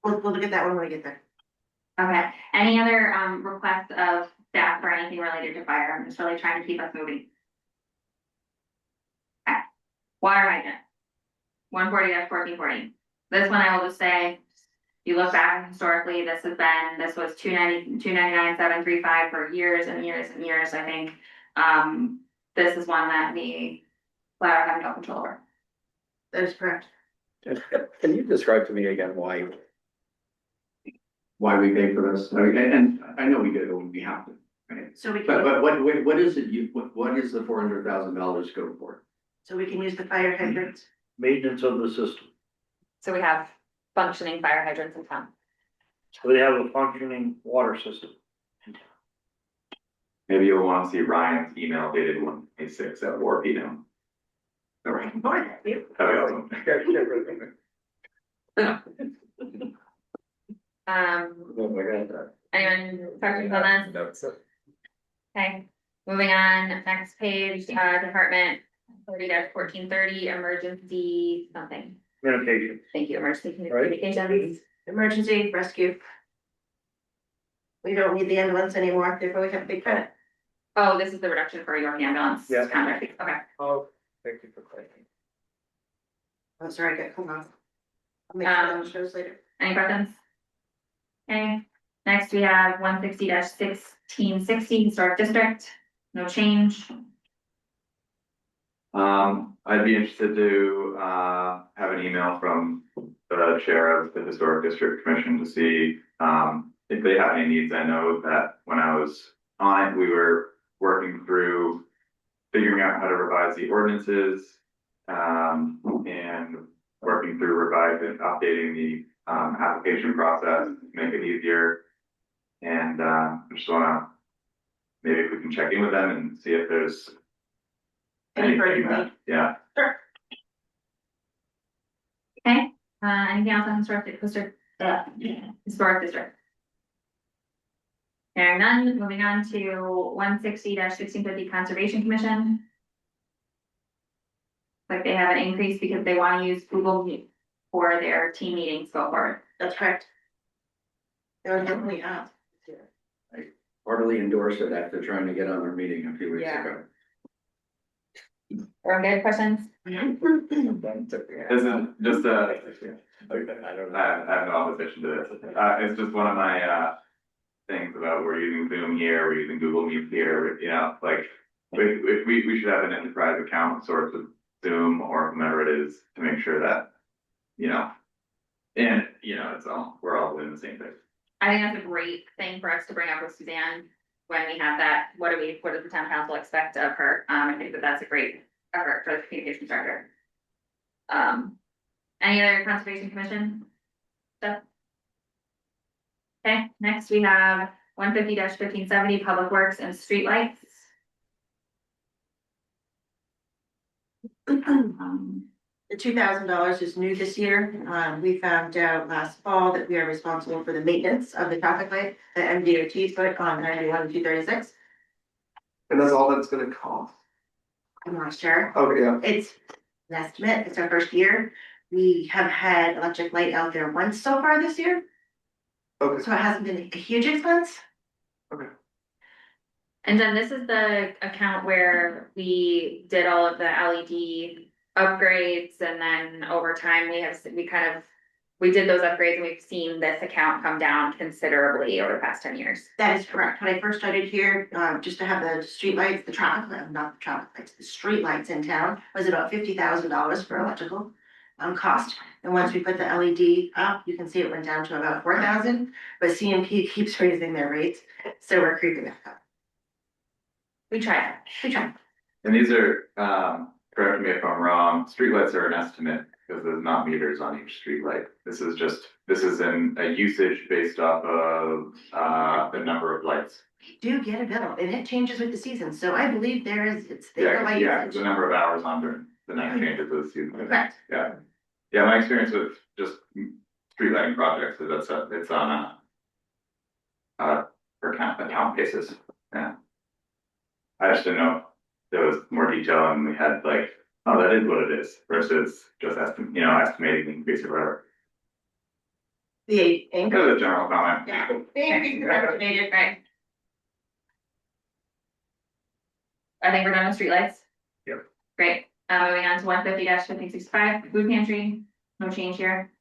We'll look at that when we get there. Okay, any other requests of staff or anything related to fire? I'm just really trying to keep us moving. Okay, water hydrant. 140-1440. This one I will just say, you look back historically, this was 299, 735 for years and years and years, I think. This is one that we flat out have no control over. That is correct. Can you describe to me again why we pay for this? I mean, and I know we do when we have to, right? So we But, can, what is it what is the $400,000 go for? so we can use the fire hydrants. Maintenance of the system. So we have functioning fire hydrants in town. So they have a functioning water system. Maybe you'll want to see Ryan's email dated 1/26 at 4 p.m. All right. That'd be awesome. Anyone questions on this? Okay, moving on, next page, Department 30-1430, emergency something. Communication. Thank you, emergency Right. communications. Emergency rescue. We don't need the ambulance anymore, therefore we have big credit. Oh, this is the reduction for York ambulance. Yeah. Contract. Okay, Oh, thank you for clarifying. Oh, sorry, I got hung off. I'll make sure that shows later. any questions? Okay, next we have 160-1660, historic district, no change. I'd be interested to, have an email from the chair of the Historic District Commission to see, if they have any needs. I know that when I was on it, we were working through figuring out how to revise the ordinances, and working through revising, updating the, application process, to make it easier. And, I just wanna, maybe if we can check in with them and see if there's Any further anything that- need? yeah. Okay, anything else on historic district? Hearing none, moving on to 160-1650 Conservation Commission. Like they have an increase because they want to use Google Meet for their team meetings go forward. That's correct. There was definitely out. Heartily endorse it after trying to get on their meeting a few weeks Yeah. ago. Or good questions? This is just I have no opposition to this. It's just one of my, things about we're using Zoom here, we're using Google Meet here, you know, like, if we should have an enterprise account source of Zoom or whomever it is to make sure that, you know, and, you know, we're all doing the same thing. I think that's a great thing for us to bring up with Suzanne when we have that. What does the town council expect of her? I think that that's a great effort for the communication director. Any other conservation commission stuff? Okay, next we have 150-1570 public works and streetlights. The $2,000 is new this year. We found out last fall that we are responsible for the maintenance of the traffic light that MDOT put on 91-236. And that's all that's gonna cost. I'm not sure. Okay, yeah. It's an estimate. It's our first year. We have had electric light out there once so far this year, Okay, so it hasn't been a huge expense. And then this is the account where we did all of the LED upgrades, and then over time we did those upgrades, and we've seen this account come down considerably over the past 10 years. That is correct. When I first started here, just to have the street lights, the traffic lights, the street lights in town was about $50,000 for electrical cost. And once we put the LED up, you can see it went down to about 4,000, but CMP keeps raising their rates, so we're creeping back up. We tried. And these are, correct me if I'm wrong, streetlights are an estimate because there's not meters on each streetlight. This is a usage based off of, the number of lights. You do get a bill, and it changes with the season, so I believe it's there. Yeah, light yeah, usage. the number of hours on during the night changes with the season. Correct. Yeah, yeah, my experience with just street lighting projects is it's on a per account basis, yeah. I just didn't know if there was more detail and we had like, oh, that is what it is versus just estimating the increase or whatever. The increase, Kind of a general comment. yeah, the increase is estimated, Right. I think we're done with streetlights. Yep. Great, moving on to 150-1565, food pantry, no change here.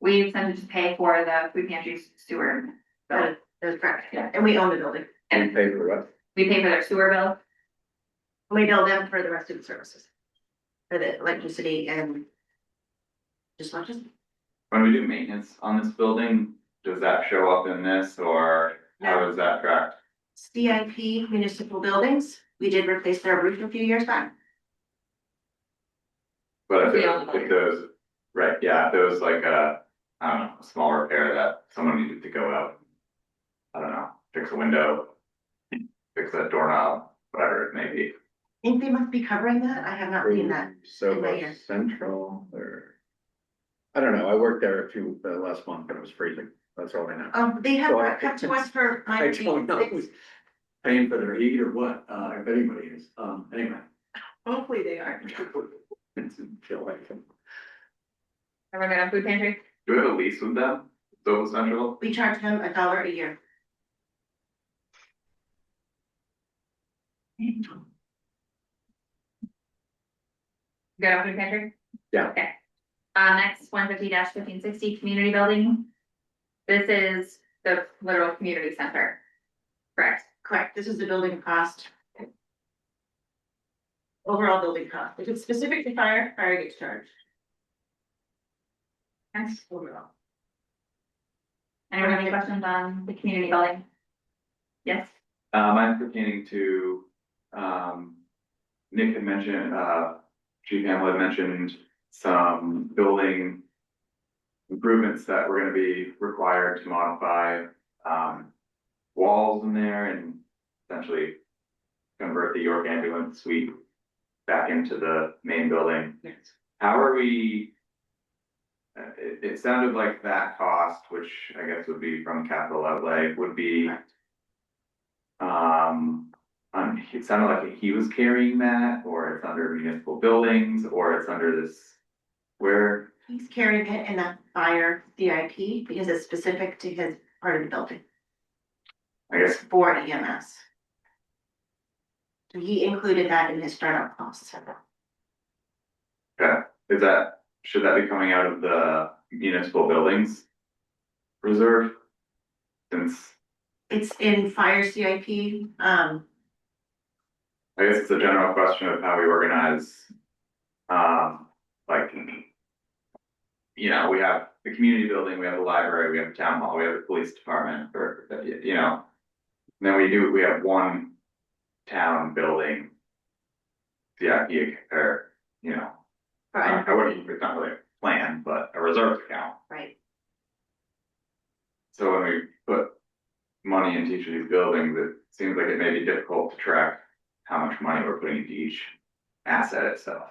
We tend to pay for the food pantry sewer bill, that's correct, yeah, and we own the building. In favor of what? we pay for their sewer bill, We bill them for the rest of the services. For the electricity and. Just electricity. When we do maintenance on this building, does that show up in this or how No. is that tracked? CIP municipal buildings, we did replace their roof a few years back. But Yeah. if those, right, yeah, if there was like I don't know, a small repair that someone needed to go out. I don't know, fix a window, fix that doorknob, whatever it may be. I think they must be covering that, I have not seen that. So in my ear. Central or? I don't know, I worked there last month, but it was freezing, that's all I know. They have So I- not come to us for I minor don't know things. who's paying for their heat or what, if anybody is, anyway. Hopefully they are. Feel like them. everyone got a food pantry? Do we have a lease with them, Zova Central? We charge them $1 a year. Got a food pantry? Yeah. Okay. Next, 150-1560, community building. This is the literal community center. Correct, Correct, this is the building cost. Overall building cost, if it's specific to fire, fire gets charged. okay. Overall. Anyone have any questions on the community building? Yes, I'm pertaining to, Nick had mentioned, Chief Hamlet had mentioned some building improvements that were gonna be required to modify, walls in there and essentially convert the York ambulance suite back into the main building. Yes. How are we? It sounded like that cost, which I guess would be from capital outlay, would be. Correct. It sounded like he was carrying that, or it's under municipal buildings, or it's under this. Where, He's carrying it in a fire CIP because it's specific to his part of the building. I guess, For EMS. So he included that in his startup costs. is that, should that be coming out of the municipal buildings? Reserve? Since, It's in fire CIP, I guess it's a general question of how we organize. Like. You know, we have the community building, we have the library, we have the town hall, we have the police department, or, you know. Then we have one town building. CIP, or, you know, I wouldn't, it's not really a plan, but a reserve account. right, So when we put money into each of these buildings, it seems like it may be difficult to track how much money we're putting into each asset itself.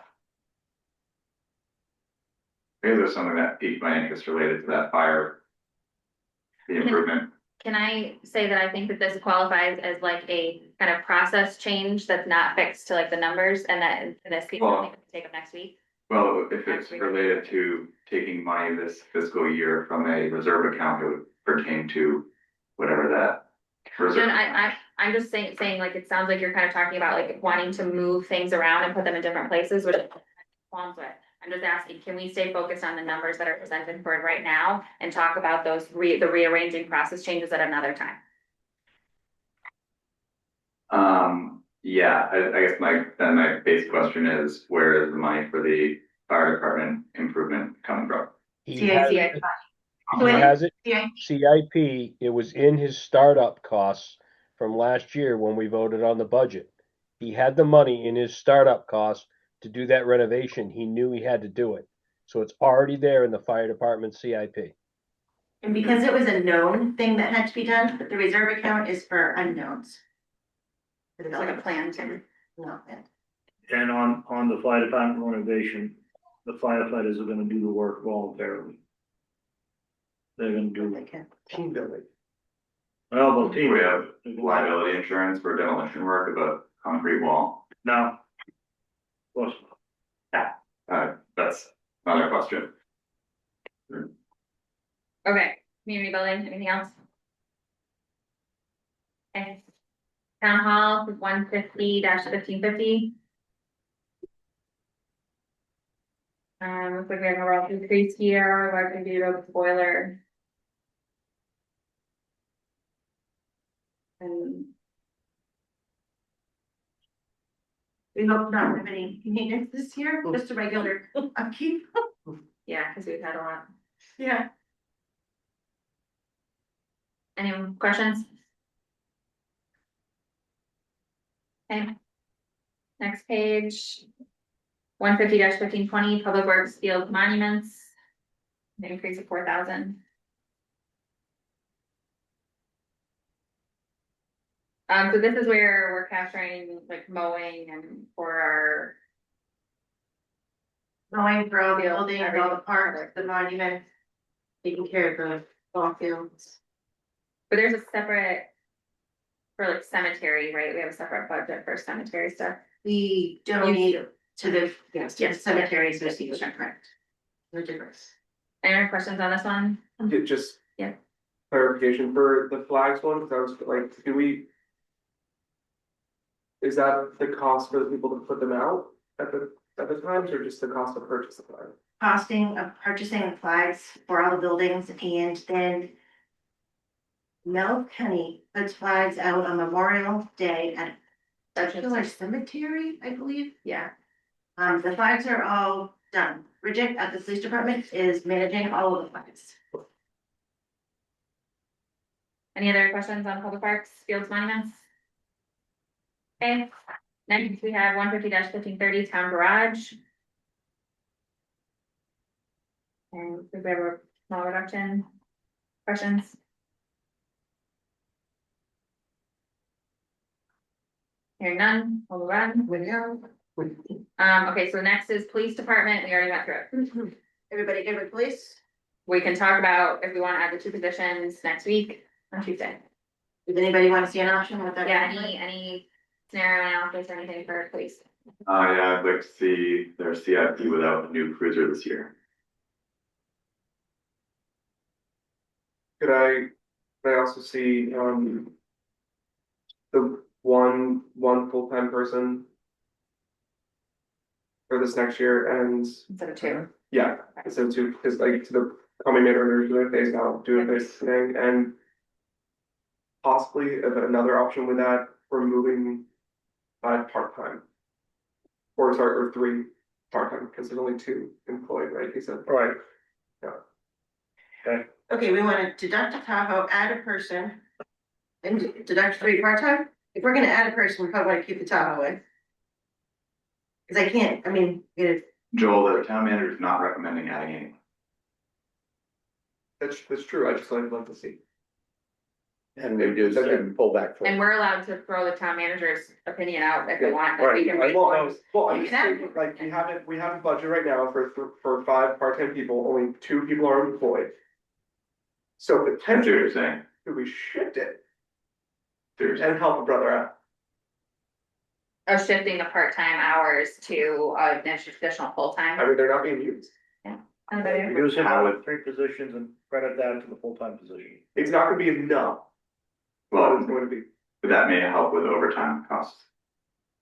Maybe there's something that piqued my interest related to that fire. The improvement. can I say that I think that this qualifies as like a kind of process change that's not fixed to like the numbers and that this people Well- we can take up next week? Well, if it's related to taking money this fiscal year from a reserve account, it would pertain to whatever that. reserve. No, I'm just saying like, it sounds like you're kind of talking about like wanting to move things around and put them in different places, which qualms with. I'm just asking, can we stay focused on the numbers that are presented for it right now and talk about those the rearranging process changes at another time? Yeah, I guess my base question is, where is the money for the fire department improvement coming from? He has CIP. it, So he it- has it, CIP, CIP, it was in his startup costs from last year when we voted on the budget. He had the money in his startup costs to do that renovation. He knew he had to do it. So it's already there in the fire department CIP. and because it was a known thing that had to be done, but the reserve account is for unknowns. For the It's like a building. plan to. No, and And on the fire department renovation, the firefighters are gonna do the work voluntarily. They're gonna do, they can. Team building. well, the team. We have liability insurance for demolition work of a concrete wall. No. Of course not. That's another question. Okay, community building, anything else? Okay. Town hall, 150-1550. Looks like we have a rough increase here, largely due to the boiler. And We hope not have any maintenance this year, just a regular upkeep. yeah, because we've had a lot. Yeah. Any questions? Okay. Next page. 150-1520, Public Works Field Monuments. An increase of 4,000. So this is where we're capturing like mowing and for our, Going for all the Field, buildings, all the parks, the monuments, taking care of the ball fields. but there's a separate. For like cemetery, right? We have a separate budget for cemetery stuff. We donate to the, Yes. to the cemetery association, correct? No difference. Any other questions on this one? Just. Yeah. Clarification for the flags one, because I was like, do we? Is that the cost for the people to put them out at the times, or just the cost of purchase the flag? Costing of purchasing the flags for all the buildings, and then Mel Kenny puts flags out on Memorial Day at a particular cemetery, I believe. Yeah. The flags are all done. Bridget at the police department is managing all of the flags. Any other questions on public parks, fields, monuments? Okay, next we have 150-1530 town garage. And we have a small reduction. Questions? Hearing none, we'll move on. Okay, so next is police department, we already got through it. Everybody good with police? We can talk about if we want to add the 2 positions next week on Tuesday. Does anybody want to see an option with that? Yeah, any scenario analysis or anything for police? Yeah, I'd like to see their CIP without a new cruiser this year. Could I also see, the one full-time person for this next year and, Instead of 2. yeah, so to, because like to the coming mid-order, doing a phase out, doing a phase thing, and possibly if another option with that, removing 5 part-time. Or sorry, or 3 part-time, because there's only 2 employed, right, he said. Right. Okay, we want to deduct a Tahoe, add a person. And deduct 3 part-time. If we're gonna add a person, we probably want to keep the Tahoe in. Cause I can't, I mean, Joel, the town manager is not recommending adding anyone. That's true, I just like love to see. And we do pull back. And we're allowed to throw the town manager's opinion out if we want, but we can. Well, I'm just saying, like, we have a budget right now for 5 part-time people, only 2 people are employed. So That's what potentially, you're saying. we shift it Seriously. and help a brother out. Of shifting the part-time hours to an additional I full-time. mean, they're not being used. Anybody? Reduce it How to would- 3 positions and credit that to the full-time position. It's not gonna be enough, but Well, it's going to be, but that may help with overtime costs.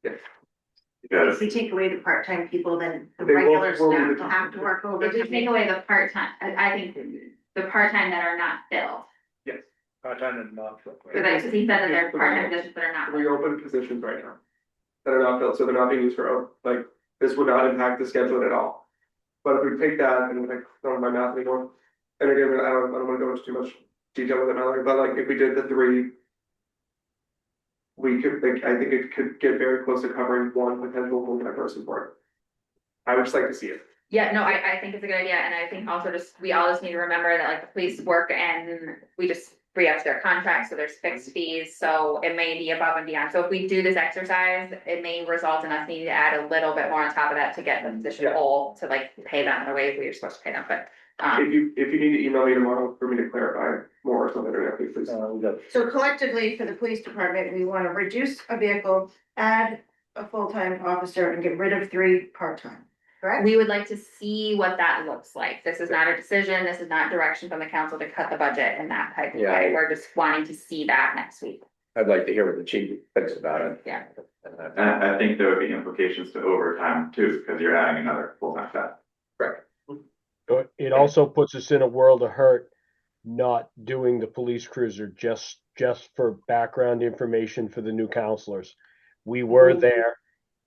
yes. Because if we take away the part-time people, then the They will- regular will staff be- will have to work over. If we take away the part-time, I think the part-time that are not filled, Yes, Part-time and not. so that, because he said that there are part-time positions that are not. we open positions right now. That are not filled, so they're not being used for, like, this would not impact the schedule at all. But if we take that and like, don't my math anymore, and again, I don't wanna go into too much detail with it, Mallory, but like, if we did the 3. We could, like, I think it could get very close to covering 1 potential full-time person for it. I would just like to see it. Yeah, no, I think it's a good idea, and I think also we all just need to remember that like the police work and we just re-up their contracts, so there's fixed fees, so it may be above and beyond. So if we do this exercise, it may result in us needing to add a little bit more on top of that to get the position Yeah. whole, to like pay them the way we were supposed to pay them, but. If you need to email me tomorrow for me to clarify more or something, or please. We got So collectively, for the police department, we want to reduce a vehicle, add a full-time officer and get rid of 3 part-time. correct? We would like to see what that looks like. This is not a decision, this is not direction from the council to cut the budget in that type of Yeah. way. We're just wanting to see that next week. I'd like to hear what the chief thinks about it. Yeah. And I think there would be implications to overtime too, because you're adding another full-time staff. But it also puts us in a world of hurt not doing the police cruiser just for background information for the new counselors. We were there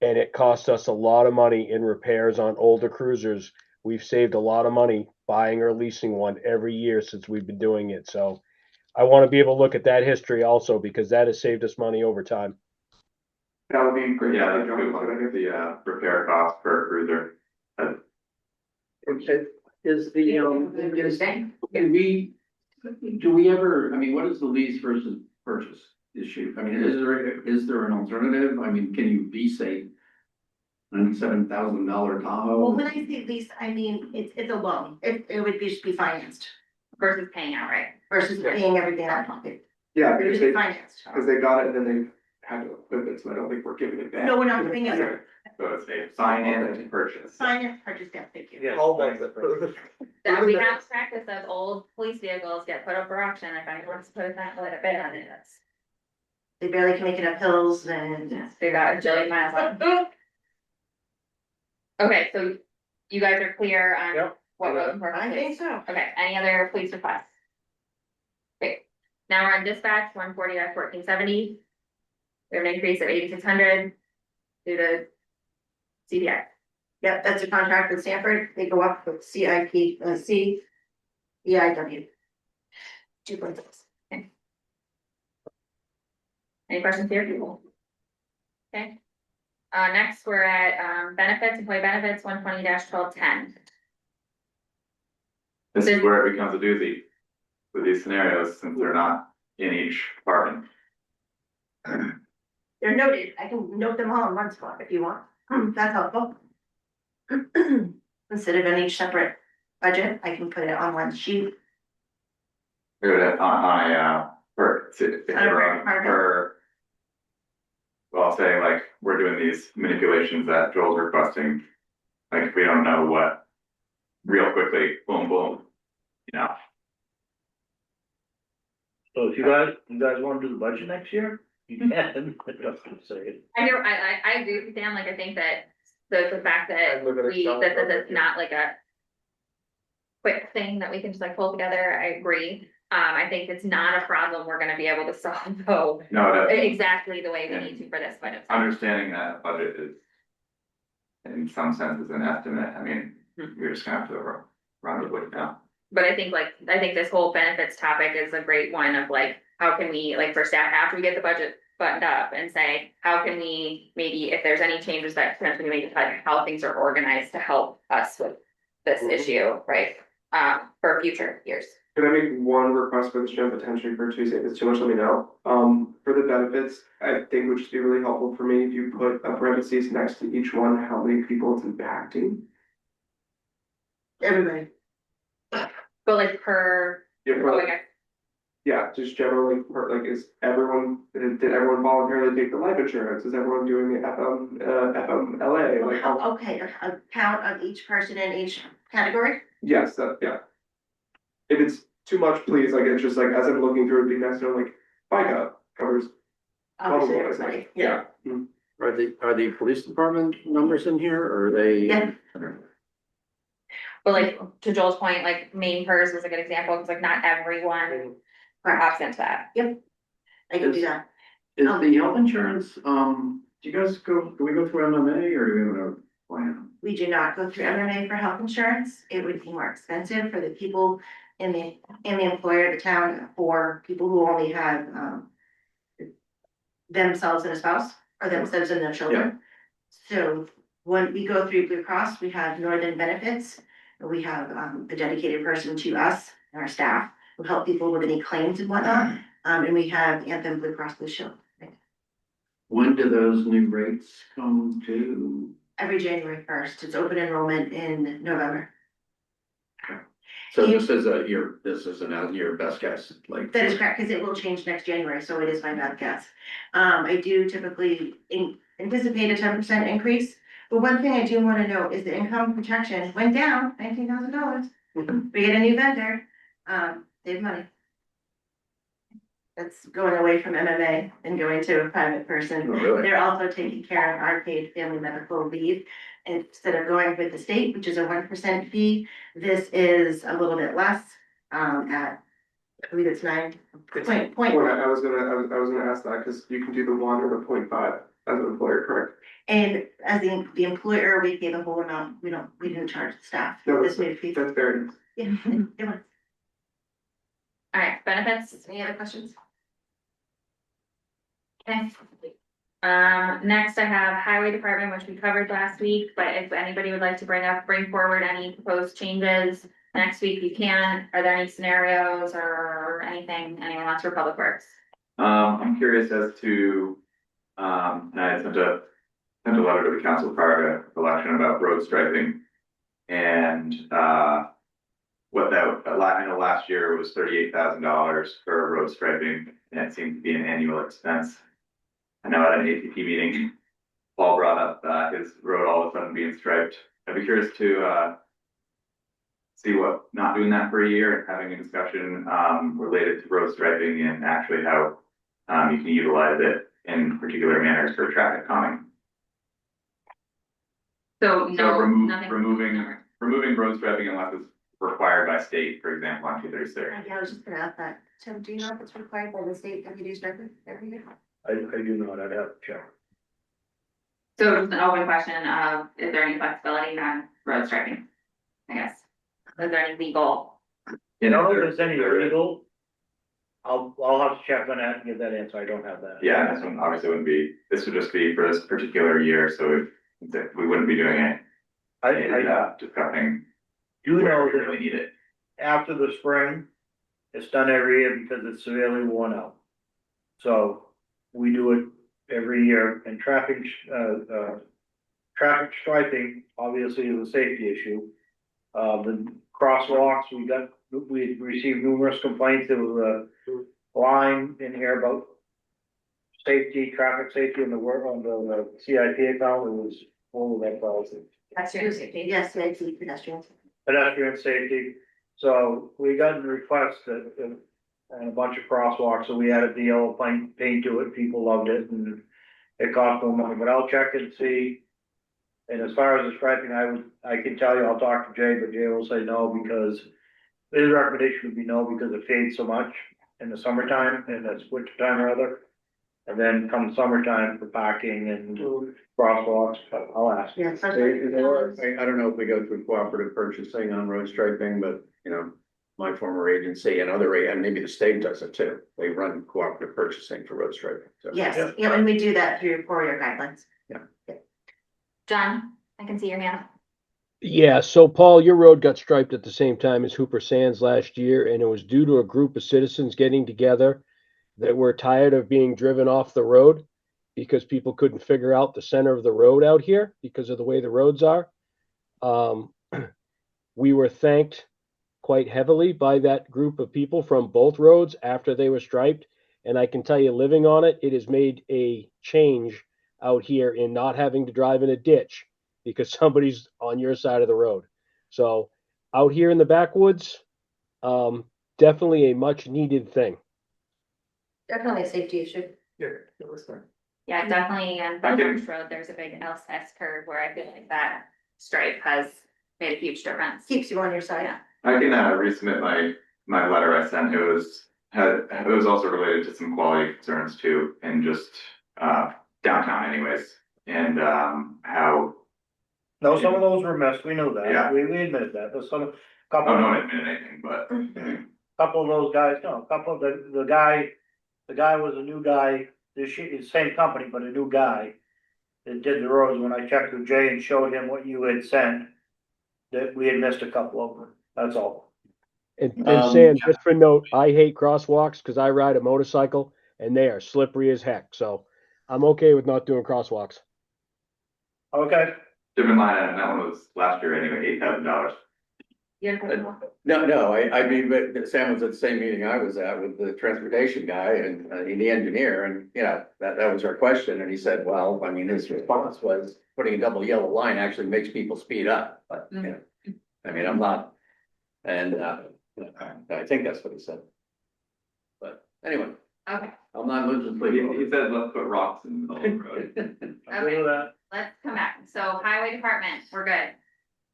and it cost us a lot of money in repairs on older cruisers. We've saved a lot of money buying or leasing one every year since we've been doing it. So I want to be able to look at that history also because that has saved us money over time. That would be great. Yeah, that's a good one. The repair cost per cruiser. Is the, do we ever, I mean, what is the lease versus purchase issue? I mean, is there an alternative? I mean, can you lease a $97,000 Tahoe? Well, when I say lease, I mean, it's a loan. It would just be financed Versus paying outright. versus paying everything out of pocket. Yeah, It would because be they, financed. because they got it and then they had to equip it, so I don't think we're giving it back. No, we're not doing it. So it's a finance purchase. Finance purchase, yeah, thank you. Yeah. That we have practice of old police vehicles get put up for auction, if anyone wants to put that little bit on it, that's. They barely can make it up hills and They got a jillion miles on. Okay, so you guys are clear on Yep. what we're looking for? I think so. Okay, any other police requests? Okay, now we're on dispatch, 140-1470. We have an increase of 8,600 due to CPI. Yep, that's a contract with Sanford. They go up with CIP, EIW. 2.6. Any questions here, people? Okay. Next, we're at, benefits, employee benefits, 120-1210. This is where it becomes a doozy with these scenarios, since they're not in each department. They're noted. I can note them all in one spot if you want. That's helpful. Instead of in each separate budget, I can put it on one sheet. Do it on a, well, say like, we're doing these manipulations that Joel's requesting. Like, if we don't know what, real quickly, boom, boom, you know. So if you guys wanna do the budget next year, you can, I was gonna say. I agree with Dan, like, I think that the fact that I'd look at Excel. that it's not like a quick thing that we can just like pull together, I agree. I think it's not a problem we're gonna be able to solve though, No, that, exactly the way we need to for this budget. understanding that budget is, in some sense, is an estimate. I mean, you're just gonna have to run with it now. But I think this whole benefits topic is a great one of like, how can we, like for staff, after we get the budget buttoned up and say, how can we, maybe if there's any changes that potentially make it like how things are organized to help us with this issue, right? For future years. Can I make one request for this gym potentially for Tuesday? If it's too much, let me know. For the benefits, I think it would just be really helpful for me if you put a parentheses next to each one, how many people it's impacting. Everybody. But like per, Yeah, oh, okay. yeah, just generally, did everyone voluntarily take the life insurance? Is everyone doing the FMLA? Like, how- Okay, a count of each person in each category? yes, yeah. If it's too much, please, like, it's just like, as I'm looking through, it'd be nice to know, like, FICA covers. Obviously, all of it. everybody, Yeah. Are the police department numbers in here or are they? Yeah. But like, to Joel's point, like main purse was a good example, because like not everyone opts into that. I can do that. Is the health insurance, do you guys do we go through MMA or do we have a plan? We do not go through MMA for health insurance. It would be more expensive for the people in the employer of the town, for people who only have, themselves and a spouse, or themselves and their children. So when we go through Blue Cross, we have Northern Benefits. We have, a dedicated person to us and our staff who help people with any claims and whatnot. And we have Anthem Blue Cross Blue Shield. When do those new rates come to? Every January 1st, it's open enrollment in November. So this isn't your best guess, like. That is correct, because it will change next January, so it is my bad guess. I do typically anticipate a 10% increase. But one thing I do wanna note is the income protection went down $19,000. We get a new vendor, save money. That's going away from MMA and going to a private person. Oh, really? They're also taking care of our paid family medical leave. Instead of going with the state, which is a 1% fee, this is a little bit less, at, I believe it's 9.point. Well, I was gonna ask that, cause you can do the 1 or the 0.5 as an employer, correct? And as the employer, we pay the whole amount. We didn't charge the staff No, this new fee. That's very nice. Yeah. it was. All right, benefits? Any other questions? Okay. Next I have highway department, which we covered last week, but if anybody would like to bring forward any proposed changes next week, you can. Are there any scenarios or anything anyone wants for public works? I'm curious as to, and I sent a letter to the council prior to election about road striping. And, what that, I know last year it was $38,000 for road striping, and it seemed to be an annual expense. I know at an APP meeting, Paul brought up, his road all of a sudden being striped. I'd be curious to, see what, not doing that for a year and having a discussion, related to road striping and actually how, you can utilize it in particular manners for traffic calming. So So no, nothing. removing road striping unless it's required by state, for example, on 236. Yeah, I was just gonna ask that. Tim, do you know if it's required by the state that we do striping every year? I do not, I'd have to check. So just an open question of, is there any flexibility on road striping? I guess. Is there any legal? You know, if there's any illegal, I'll have to check on that and give that answer. I don't have that. Yeah, this one obviously wouldn't be, this would just be for this particular year, so we wouldn't be doing it. I Discussing do where know we that really need it. after the spring, it's done every year because it's severely worn out. So we do it every year, and traffic striping obviously is a safety issue. The crosswalks, we received numerous complaints. There was a line in here about safety, traffic safety in the work on the CIP account. It was all of that policy. Pedestrian safety. Yes, I see pedestrians. Pedestrian safety, so we got a request that, and a bunch of crosswalks, so we added the yellow paint to it, people loved it, and it cost more money, but I'll check and see. And as far as the striping, I can tell you, I'll talk to Jay, but Jay will say no, because his recommendation would be no, because it fades so much in the summertime, and that's winter time or other. And then come summertime for parking and crosswalks, but I'll ask. Yeah. I don't know if we go through cooperative purchasing on road striping, but, you know, my former agency and and maybe the state does it too. They run cooperative purchasing for road striping, so. Yes, yeah, and we do that through Poirier guidelines. John, I can see your hand. Yeah, so Paul, your road got striped at the same time as Hooper Sands last year, and it was due to a group of citizens getting together that were tired of being driven off the road because people couldn't figure out the center of the road out here because of the way the roads are. We were thanked quite heavily by that group of people from both roads after they were striped. And I can tell you, living on it, it has made a change out here in not having to drive in a ditch because somebody's on your side of the road. So out here in the backwoods, definitely a much needed thing. Definitely a safety issue. Yeah, that was fine. Yeah, definitely, and I on can- Bush Road, there's a big S curve where I feel like that stripe has made a huge difference. Keeps you on your side. Yeah. I can resubmit my letter I sent. It was also related to some quality concerns too, and just downtown anyways, and how. No, some of those were missed, we know that, Yeah. we admitted that, there's Oh, no couple one admitted anything, but of those guys, no, a couple of the guy was a new guy, the same company, but a new guy. That did the roads, when I checked with Jay and showed him what you had sent, that we had missed a couple of them, that's all. And Sam, just for note, I hate crosswalks because I ride a motorcycle and they are slippery as heck. So I'm okay with not doing crosswalks. Okay, different line item. That one was last year anyway, $8,000. You had a question? No, I mean, but Sam was at the same meeting I was at with the transportation guy and the engineer, and, you know, that was our question, and he said, well, I mean, his response was putting a double yellow line actually makes people speed up, but, you know, I mean, I'm not, and, I think that's what he said. But anyway, Okay, I'm not losing sleep. He said, let's put rocks in the middle of the road. I'm good with that. let's come back. So highway department, we're good.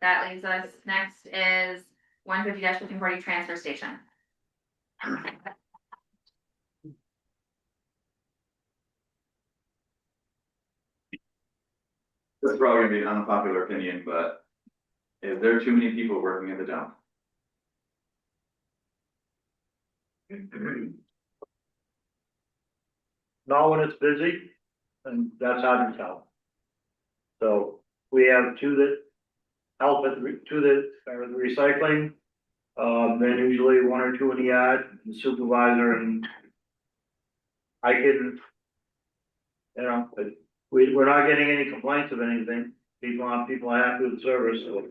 That leaves us, next is 150-1540 transfer station. This is probably gonna be an unpopular opinion, but is there too many people working at the dump? Not when it's busy, and that's hard to tell. So we have two that help at two that are the recycling. Then usually one or two in the yard, the supervisor, and I can, you know, but we're not getting any complaints of anything. People are happy with the service, so.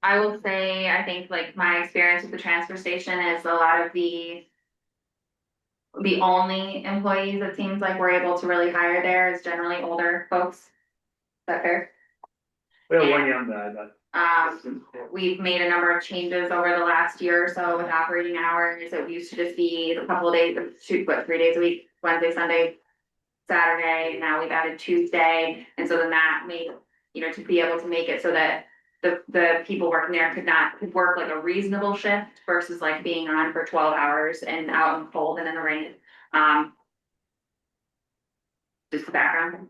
I will say, I think like my experience with the transfer station is a lot of the only employees it seems like we're able to really hire there is generally older folks. Is that fair? We have one young guy, but. We've made a number of changes over the last year or so with operating hours. It used to just be a couple of days, 3 days a week, Wednesday, Sunday, Saturday. Now we've added Tuesday. And so then that made, you know, to be able to make it so that the people working there could work like a reasonable shift versus like being on for 12 hours and out in the cold and in the rain. Just the background.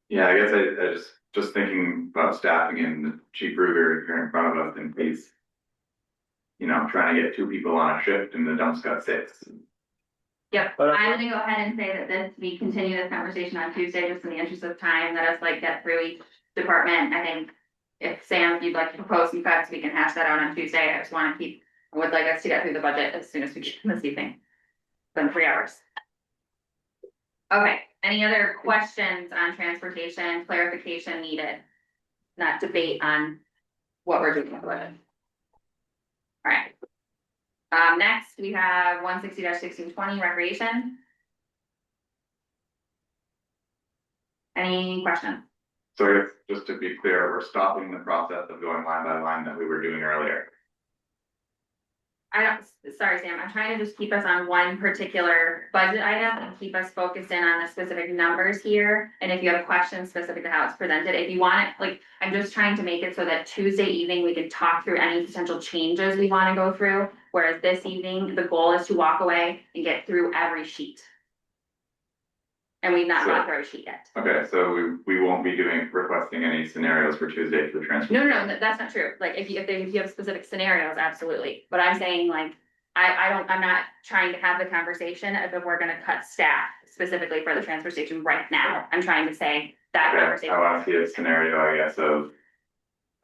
Yeah, I guess I just thinking about staffing and Chief Ruger here in front of us, and he's, you know, trying to get 2 people on a shift and the dump's got 6. Yep, But- I'm gonna go ahead and say that we continue this conversation on Tuesday, just in the interest of time, let us like get through each department. I think if Sam, you'd like to propose some cuts, we can hash that out on Tuesday. I just wanna I would like us to get through the budget as soon as we can this evening. It's been 3 hours. Okay, any other questions on transportation, clarification needed? Not debate on what we're doing with the budget. All right. Next, we have 160-1620 recreation. Any questions? So I guess, just to be clear, we're stopping the process of going line by line that we were doing earlier. Sorry, Sam, I'm trying to just keep us on one particular budget item and keep us focused in on the specific numbers here. And if you have questions specific to how it's presented, if you want it, like, I'm just trying to make it so that Tuesday evening, we can talk through any potential changes we want to go through. Whereas this evening, the goal is to walk away and get through every sheet. And we've not gone through every sheet yet. Okay, so we won't be requesting any scenarios for Tuesday for the transfer. No, that's not true. Like, if you have specific scenarios, absolutely. But I'm saying like, I'm not trying to have the conversation if we're gonna cut staff specifically for the transfer station right now. I'm trying to say that Okay, conversation. I wanna see a scenario, I guess, of.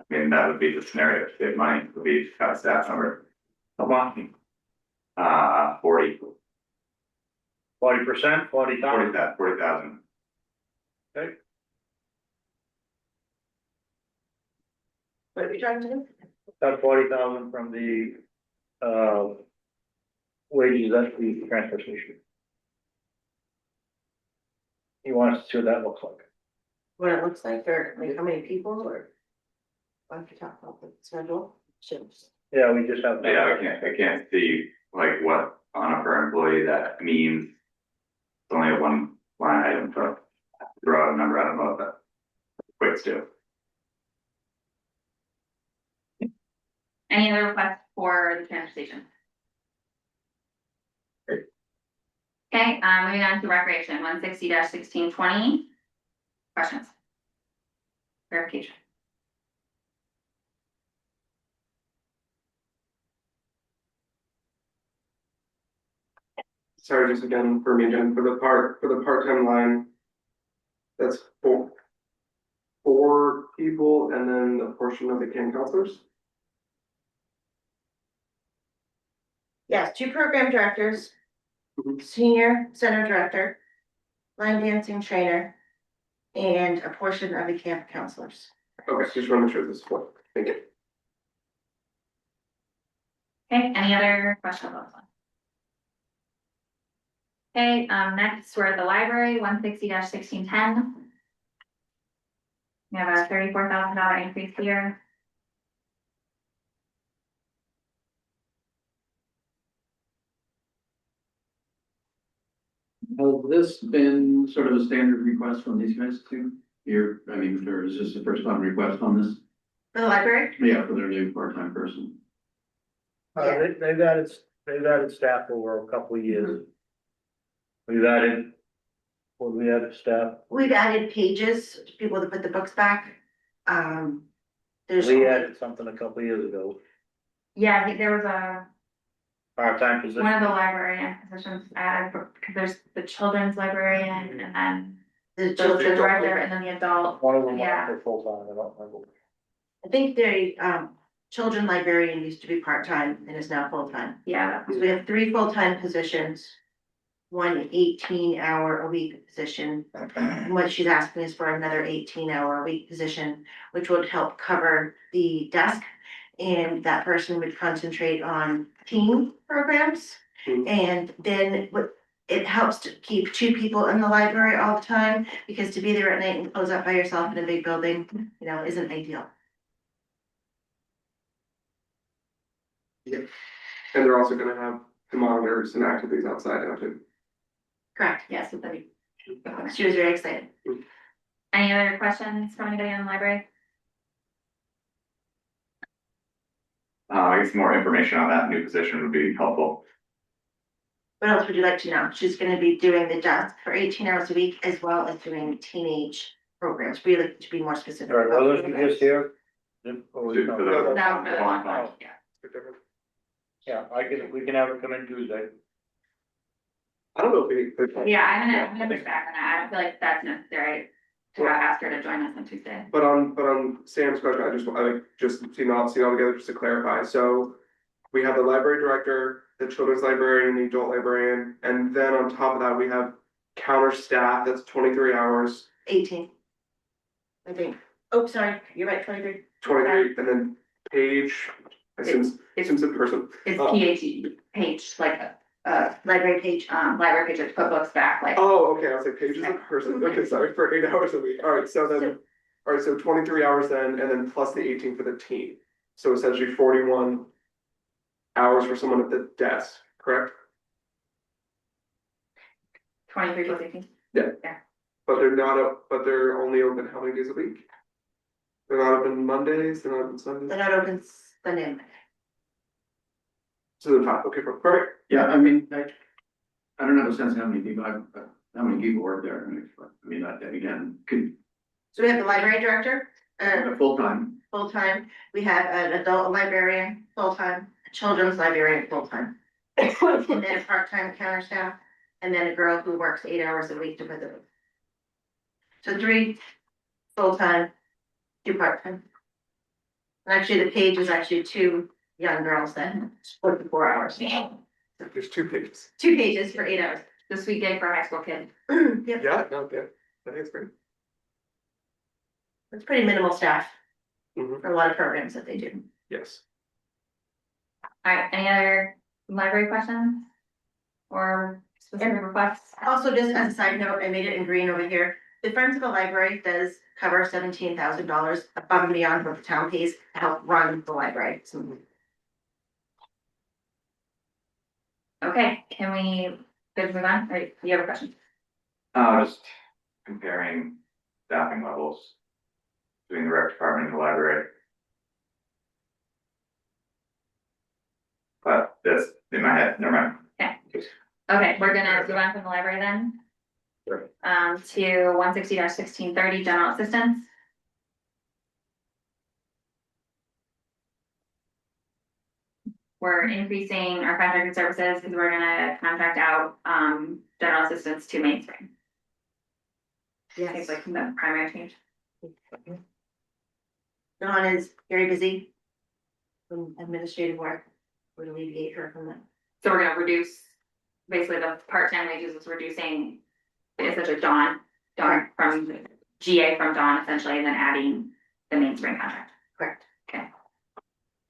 I mean, that would be the scenario to save money, would be cut staff number. How much? 40. 40%, 40,000. 40,000. What are we trying to do? Got 40,000 from the, wages at the transfer station. You want us to see what that looks like? What it looks like, or like how many people, or? Why don't you talk about the schedule? Shifts. Yeah, we just have. Yeah, I can't see like what on a per employee that means. It's only a one line item, so throw out a number, I don't know what that equates to. Any other requests for the transfer station? Okay, moving on to recreation, 160-1620. Questions? Verification. Sorry, just again, for me, Jen, for the part-time line. That's four people and then a portion of the camp counselors. Yes, 2 program directors, Mhm. senior center director, line dancing trainer, and a portion of the camp counselors. Okay, just want to make sure this is what, thank you. Okay, any other questions on this one? Okay, next, we're at the library, 160-1610. We have a $34,000 increase here. Has this been sort of a standard request from these guys too? I mean, or is this the first time request on this? For the library, Yeah, for their new part-time person. They've added staff over a couple of years. We've added, what we added staff, we've added pages, to people to put the books back. There's. we added something a couple of years ago, Yeah, I think there was a, part-time one of position. the librarian positions added, because there's the children's librarian and then The the children's director and then the adult. One of them Yeah. went for full-time, I don't remember. I think the children librarian used to be part-time and is now full-time. Yeah, So we have 3 full-time positions. 1 18-hour-a-week position. And what she's asking is for another 18-hour-a-week position, which would help cover the desk. And that person would concentrate on teen programs. And then it helps to keep 2 people in the library all the time, because to be there at night and close up by yourself in a big building, isn't ideal. And they're also gonna have the monitors and activities outside now too. Correct, yes, with the. she was very excited. Any other questions from anybody in the library? I guess more information on that new position would be helpful. What else would you like to know? She's gonna be doing the desk for 18 hours a week, as well as doing teenage programs, really to be more specific. All right, about well, those programs. just here. Oh, To- no. for the- No, for the Fine. one, yeah. Yeah, we can have her come in Tuesday. I don't know if we. Yeah, I'm gonna push back on that. I don't feel like that's necessary to ask her to join us on Tuesday. But on Sam's question, I just see all together just to clarify, so. We have the library director, the children's librarian, the adult librarian, and then on top of that, we have counter staff, that's 23 hours. 18. I think. Oh, sorry, you're right, 23. 23, and then Paige, I assume it's in person. It's Oh. PHE page, like Library page. library page to put books back, like. Oh, okay, I was like, Paige is in person, okay, sorry, for 8 hours a week, alright, so then. Alright, so 23 hours then, and then plus the 18 for the team, so essentially 41. Hours for someone at the desk, correct? 23 plus 18. But they're only open how many days a week? They're not open Mondays, they're not open Sundays, They're not open Sunday and Monday. so they're 5, okay, perfect. Yeah, I mean, I don't have a sense how many people, how many people work there. I mean, again, could, So we have the library director, full-time. full-time. We have an adult librarian, full-time, a children's librarian, full-time. And then a part-time counter staff, and then a girl who works 8 hours a week to put the. So 3 full-time, 2 part-time. And actually, the page is actually 2 young girls that work the 4 hours. There's 2 pages. 2 pages for 8 hours. The sweet gig for a high school kid. Yep, Yeah, no, yeah, I think it's great. it's pretty minimal staff Mhm. for a lot of programs that they do. Yes. Alright, any other library questions? Or specific requests? Also, just as a side note, I made it in green over here. The Friends of the Library does cover $17,000 above and beyond what the town pays to help run the library. So Okay, can we, good to move on, or do you have a question? Just comparing staffing levels between the rec department and the library. But that's in my head, never mind. Okay, we're gonna move on from the library then. Sure. To 160-1630, general assistance. We're increasing our contracted services because we're gonna contract out, general assistance to Mainspring. It's like the primary change. Dawn is very busy. From administrative work, would alleviate her from that. So we're gonna reduce, basically the part-time wages is reducing, essentially Dawn from GA from Dawn essentially, and then adding the Mainspring contract. Correct.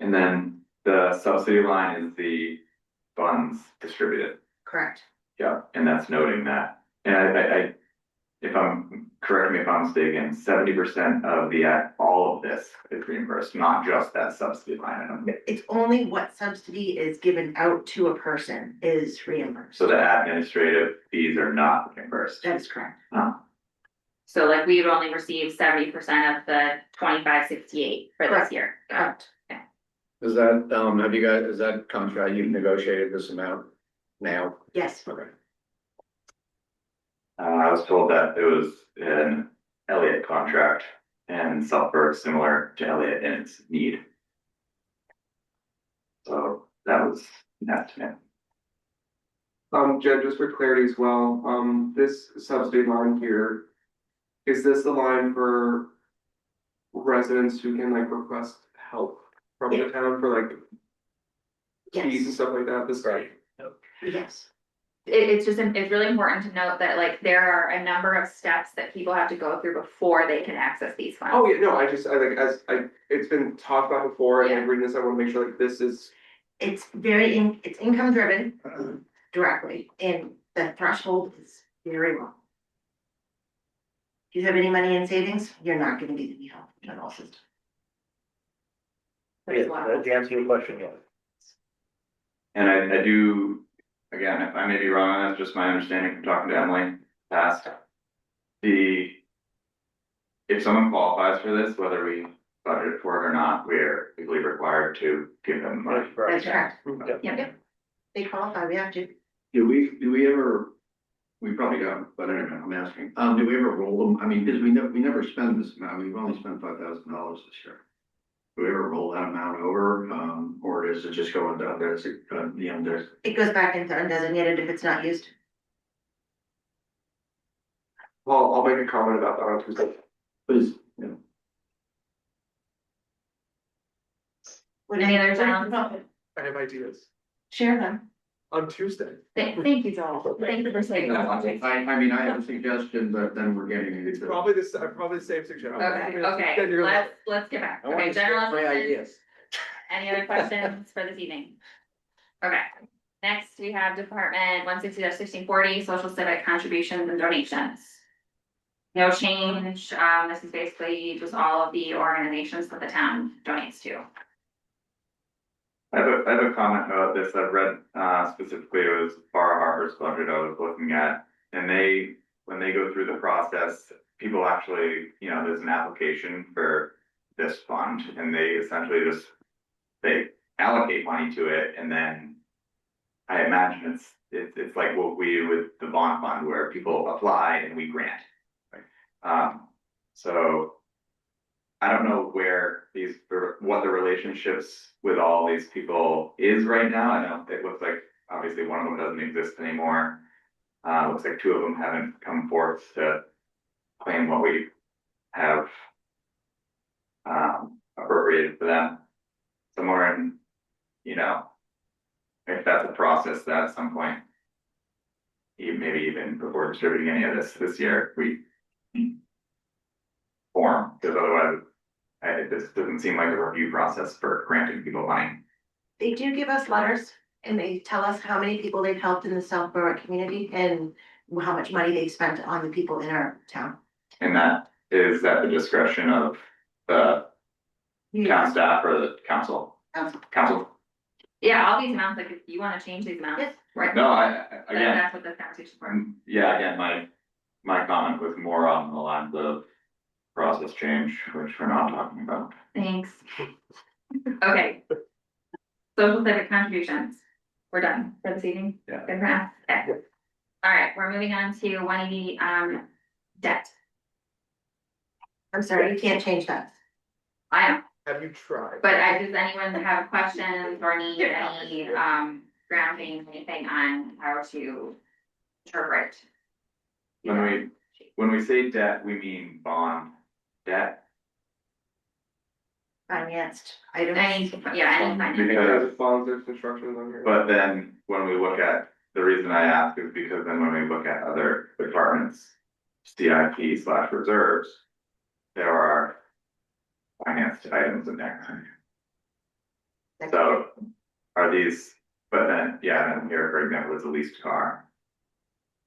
And then The subsidy line is the funds distributed. Correct. Yeah, and that's noting that. And if I'm, correct me if I'm mistaken, 70% of all of this is reimbursed, not just that subsidy line item. It's only what subsidy is given out to a person is reimbursed. So the administrative fees are not reimbursed. That is correct. So like we would only receive 70% of the 2568 for this Correct. year. Correct. Is that, have you guys, is that contract, you've negotiated this amount now? Yes. Okay. I was told that it was an Elliott contract and Southburg similar to Elliott in its need. So that was an estimate. Jen, just for clarity as well, this subsidy line here, is this the line for residents who can like request help from the town for like fees and Yes. stuff like that? This right. Yes. It's just, it's really important to note that like there are a number of steps that people have to go through before they can access these funds. Oh, yeah, no, I like, it's been talked about before, and Yeah. like reading this, I wanna make sure like this is. It's it's income driven directly, and the threshold is very low. If you have any money in savings, you're not gonna get any help in the general system. Yeah, to answer your question, yeah. And I do, again, if I may be wrong, that's just my understanding from talking to Emily past. If someone qualifies for this, whether we budget for it or not, we're legally required to give them money. That's correct. Yep. They qualify, we have to. Do we ever, we probably don't, but anyway, I'm asking, do we ever roll them? I mean, because we never spend this amount, we've only spent $5,000 this year. Do we ever roll that amount over, or is it just going down there, the end there? It goes back into undesignated if it's not used. Well, I'll make a comment about that on Tuesday. Please, yeah. Any other towns? I have ideas Share them. on Tuesday. Thank you, Joel. Thank you for saying that. I mean, I have a suggestion, but then we're getting into. It's probably probably the same suggestion. Okay, Then you're like, let's get back. I want Okay, to general share my assistance. ideas. Any other questions for this evening? Okay, next we have Department 160-1640, social civic contributions and donations. No change, this is basically just all of the organizations that the town donates to. I have a comment about this. I've read, specifically, it was Bar Harbor's budget I was looking at. And when they go through the process, people actually, there's an application for this fund and they essentially they allocate money to it. And then I imagine it's like what we do with the bond fund where people apply and we grant. So I don't know what the relationships with all these people is right now. I know it looks like obviously one of them doesn't exist anymore. Looks like two of them haven't come forth to claim what we have appropriated for them. Somewhere in, if that's a process that at some point, maybe even before distributing any of this year, we form, because otherwise this doesn't seem like a review process for granting people money. They do give us letters and they tell us how many people they've helped in the South Berwick community and how much money they've spent on the people in our town. And that is at the discretion of the town staff or the council? Council. Yeah, all these amounts, like if you wanna change these amounts, Yes. right? No, then again, that's what this conversation's for. yeah, again, my comment was more on the lines of process change, which we're not talking about. Thanks. Okay. Social civic contributions, we're done for this evening. Yeah. Good enough. Okay. All right, we're moving on to 180, debt. I'm sorry, you can't change that. I am, have you tried? but does anyone have questions or need any, grounding, anything on how to interpret? When we say debt, we mean bond debt. Financed items. Any finance. Because, Bonds or construction on here. but then when we look at, the reason I ask is because then when we look at other departments, CIP/reserves, there are financed items in there. So are these, but then, yeah, then here, for example, is a leased car.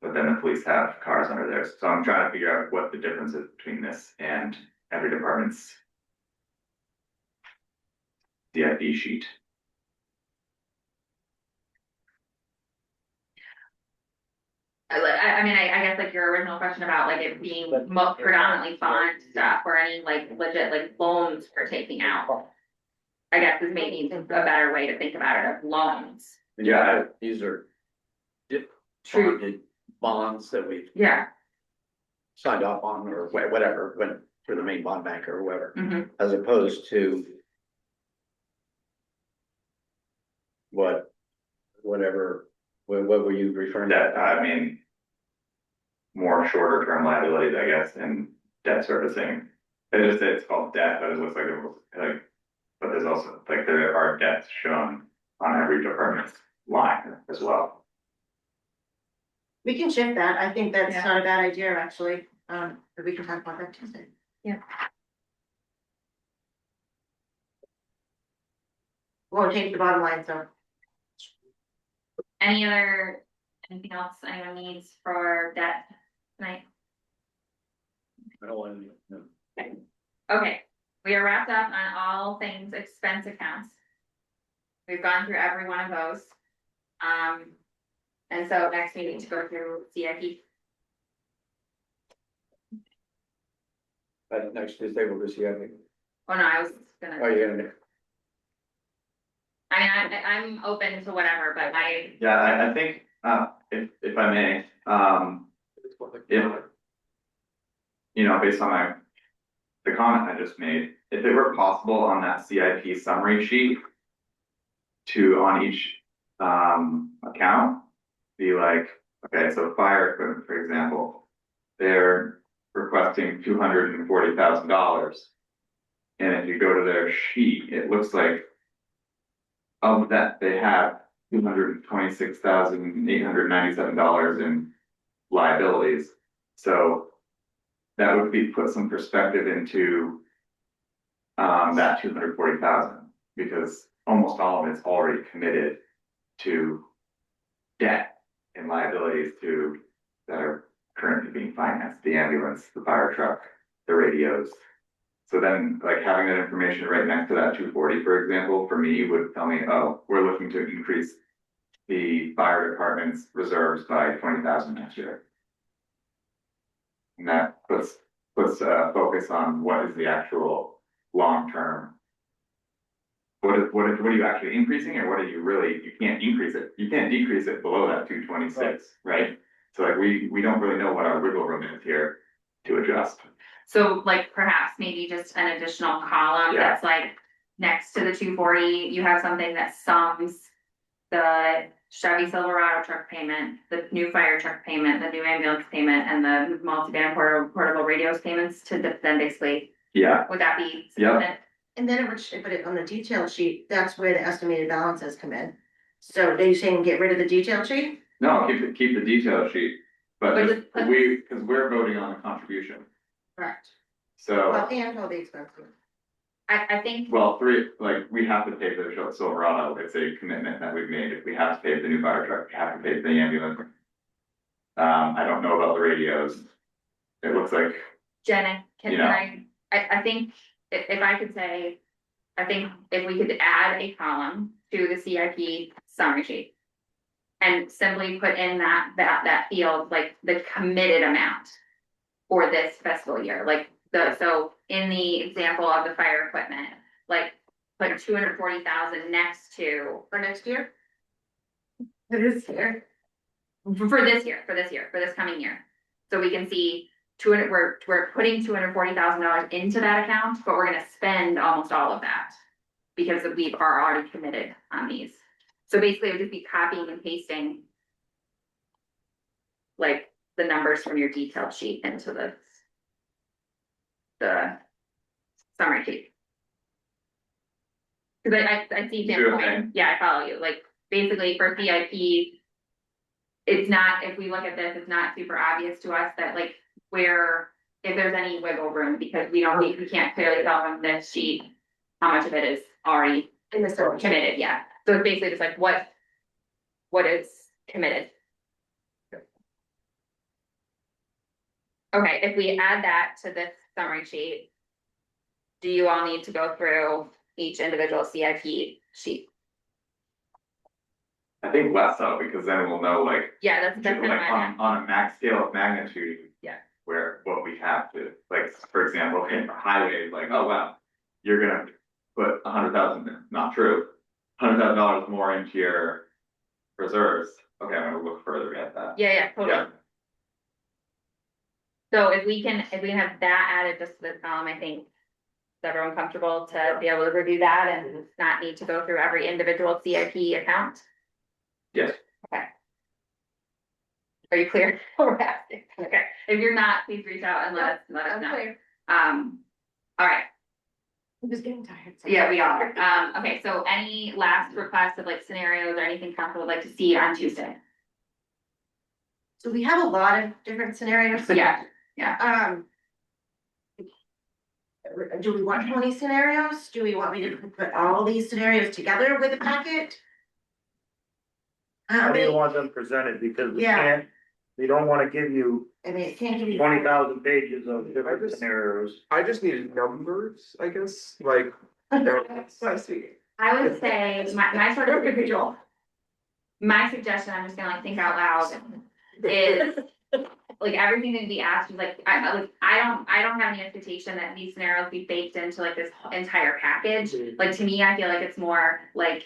But then the police have cars under theirs, so I'm trying to figure out what the difference is between this and every department's CIP sheet. I mean, I guess like your original question about like it being predominantly bond stuff or any like legit like loans for taking out. I guess is maybe a better way to think about it, of loans. Yeah, These are True. bonded bonds that we Yeah. signed off on or whatever, went through the main bond banker or whoever, Mhm. as opposed to whatever, what were you referring to? that, I mean. More shorter term liabilities, I guess, and debt servicing. It just, it's called debt, but it looks like, but there's also, like, there are debts shown on every department's line as well. We can shift that. I think that's Yeah. not a bad idea, actually. But we can talk about that Tuesday. Yeah. Won't change the bottom line, so. Anything else anyone needs for debt tonight? I don't want to, no. Okay, we are wrapped up on all things expense accounts. We've gone through every one of those. And so next meeting to go through CIP. But next Tuesday we'll just, I think, Oh, no, I was gonna, oh, you're gonna, I mean, I'm open to whatever, but Yeah, I think, if I may, if, you know, based on the comment I just made, if it were possible on that CIP summary sheet to, on each, account, be like, okay, so fire equipment, for example, they're requesting $240,000. And if you go to their sheet, it looks like of that, they have $226,897 in liabilities. So that would put some perspective into that 240,000, because almost all of it's already committed to debt and liabilities that are currently being financed, the ambulance, the fire truck, the radios. So then, like, having that information right next to that 240, for example, for me would tell me, oh, we're looking to increase the fire department's reserves by 20,000 next year. And that puts focus on what is the actual long term. What are you actually increasing, or what are you really, you can't increase it, you can't decrease it below that 226, right? So like, we don't really know what our wiggle room is here to adjust. so like perhaps maybe just an additional column Yeah. that's like next to the 240, you have something that sums the Chevy Silverado truck payment, the new fire truck payment, the new ambulance payment, and the multi-band portable radios payments to then basically, Yeah, would that be Yeah. sufficient? And then it would, put it on the detail sheet, that's where the estimated balances come in. So are you saying get rid of the detail sheet? no, keep the detail sheet, but But just, just put- because we're voting on the contribution, Correct. so. Well, and all the expenses. I think, Well, we have to pay for the Silverado, it's a commitment that we've made, if we have to pay for the new fire truck, we have to pay for the ambulance. I don't know about the radios. It looks like, Jenna, can Yeah. I think if I could say, I think if we could add a column to the CIP summary sheet. And simply put in that field, like the committed amount for this fiscal year, like so in the example of the fire equipment, like put 240,000 next to. For next year? For this year. For this coming year. So we can see we're putting $240,000 into that account, but we're gonna spend almost all of that. Because we are already committed on these. So basically it would just be copying and pasting. Like the numbers from your detailed sheet into the summary sheet. Cause I see Dan's Sure point, thing. yeah, I follow you, like basically for CIP. It's not, if we look at this, it's not super obvious to us that like where, if there's any wiggle room, because we can't clearly tell from this sheet. How much of it is already In the center. committed, yeah. So it's basically just like what is committed. Okay, if we add that to this summary sheet, do you all need to go through each individual CIP sheet? I think less so, because then we'll know like, Yeah, that's kind of like my, on a max scale of magnitude. Yeah. Where, what we have to, like, for example, okay, for highways, like, oh wow, you're gonna put $100,000, not true. $100,000 more into your reserves, okay, I'm gonna look further at that. yeah, totally. Yeah. So if we can have that added just to this column, I think. Is everyone comfortable to be able to review that and not need to go through every individual CIP account? Yes. Okay. Are you clear? We're asking. Okay, if you're not, please reach out and let us know. clear. All right, I'm just getting tired. yeah, we are. Okay, so any last requests of like scenarios or anything council would like to see on Tuesday? So we have a lot of different scenarios. Yeah. Do we want 20 scenarios? Do we want me to put all these scenarios together with a packet? How do you want them presented? Because we Yeah. can't, we don't wanna give you I mean, it can't give you. 20,000 pages of different scenarios. I just needed numbers, I guess, like. So I see. I would say my sort of individual. My suggestion, I'm just gonna like think out loud, is like everything that we asked is like, I don't have any expectation that these scenarios be baked into like this entire package. Like to me, I feel like it's more like,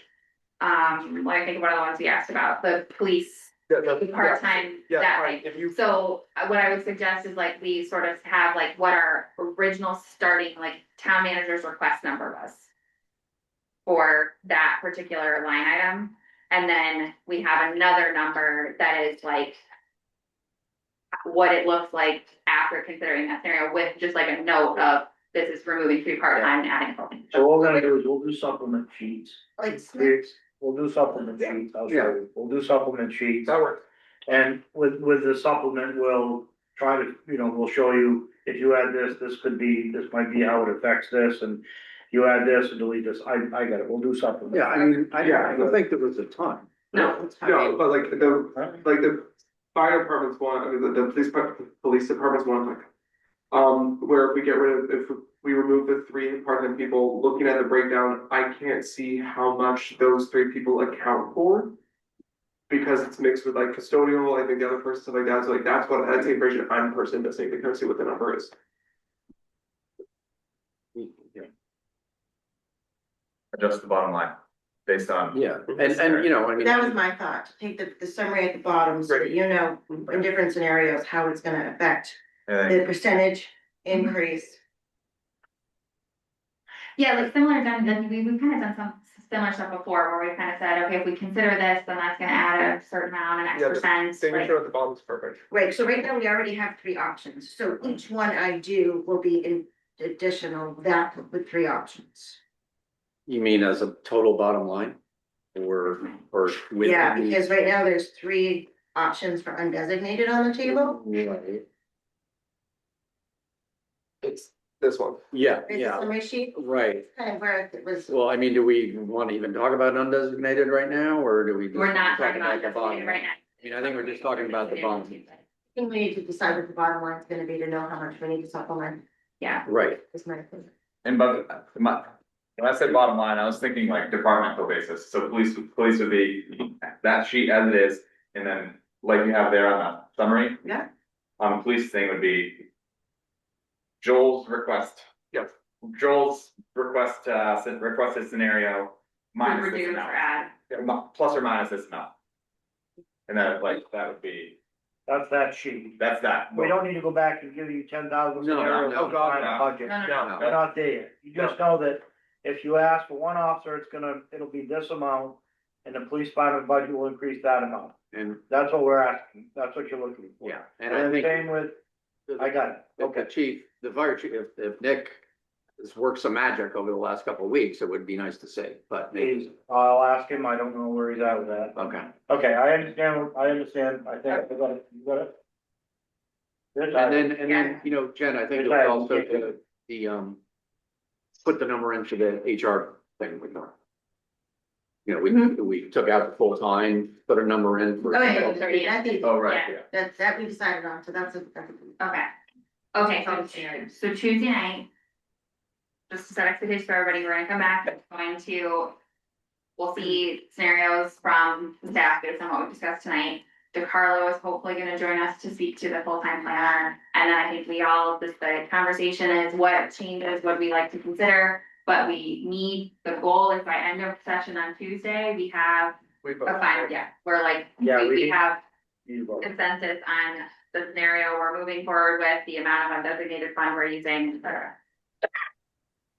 like I think about the ones we asked about, the police part-time, Yeah, that fine, thing. if you. So what I would suggest is like we sort of have like what our original starting like town manager's request number was. For that particular line item, and then we have another number that is like. What it looks like after considering that scenario with just like a note of this is removing 3 part-time and adding full-time. So what we're gonna do is we'll do supplement sheets. Like, We'll do supplement sheets, I'll show you. We'll do supplement sheets. That works. And with the supplement, we'll try to, we'll show you, if you add this, this might be how it affects this, and you add this and delete this, I got it, we'll do supplement. Yeah, I mean, Yeah. I don't think there was a ton. No, No, but like the fire departments want, I mean, the police departments want like. Where if we get rid of, if we remove the 3 part-time people, looking at the breakdown, I can't see how much those 3 people account for. Because it's mixed with like custodial, I think the other person, stuff like that, so like that's the information I'm personally missing, to kind of see what the number is. Adjust the bottom line, based on. Yeah, and I mean. that was my thought, to take the summary at the bottom, so that you know, in different scenarios, how it's gonna affect the percentage increase. yeah, like similar done, we've kind of done some similar stuff before where we kind of said, okay, if we consider this, then that's gonna add a certain amount, an X Yeah, the percent. signature at the bottom is perfect. Right, so right now we already have 3 options, so each one I do will be in additional that with 3 options. You mean as a total bottom line? Or with? Yeah, because right now there's 3 options for undesignated on the table. Right, It's this one. yeah, It's a yeah, summary sheet, right. kind of where it was. Well, I mean, do we want to even talk about undesignated right now, or do we? just We're not talk talking about the bottom designated right now. I mean, I think we're just talking about the bottom, I think we need to decide what the bottom line is gonna be to know how much we need to supplement, Yeah, right? is my opinion. And but when I said bottom line, I was thinking like departmental basis, so police would be that sheet as it is, and then like you have there on the summary. Yeah. On the police thing would be. Joel's request. Yes. Joel's requested scenario. Minus this reduce or amount. add. Plus or minus this amount. And then like that would be, That's that sheet. that's that. We don't need to go back and give you 10,000 No, scenarios. no, to find a no. budget. No. We're not there. You just know that if you ask for one officer, it'll be this amount, and the police department budget will increase that amount. And, That's what we're asking. That's what you're looking for. yeah, and I think. Same with, I got it. Okay, chief, the fire chief, if Nick has worked some magic over the last couple of weeks, it would be nice to see, but maybe. I'll ask him. I don't know where he's at with that. Okay, Okay, I understand. I think I got it. You got it? Good. and then, Jen, I think it was also the, put the number into the HR thing with her. You know, we took out the full time, put a number in for. Oh, yeah, Oh, right, Yeah. yeah. that we decided on, so that's a. Okay. Okay, so Tuesday night. Just to set expectations for everybody, we're gonna come back, it's going to. We'll see scenarios from the staff based on what we discussed tonight. DeCarlo is hopefully gonna join us to speak to the full-time planner. And then I think the conversation is what changes would we like to consider? But we need, the goal is by end of session on Tuesday, we have We a vote. final, we're like, Yeah, we we- have You vote. consensus on the scenario we're moving forward with, the amount of undesignated fund we're using, et cetera.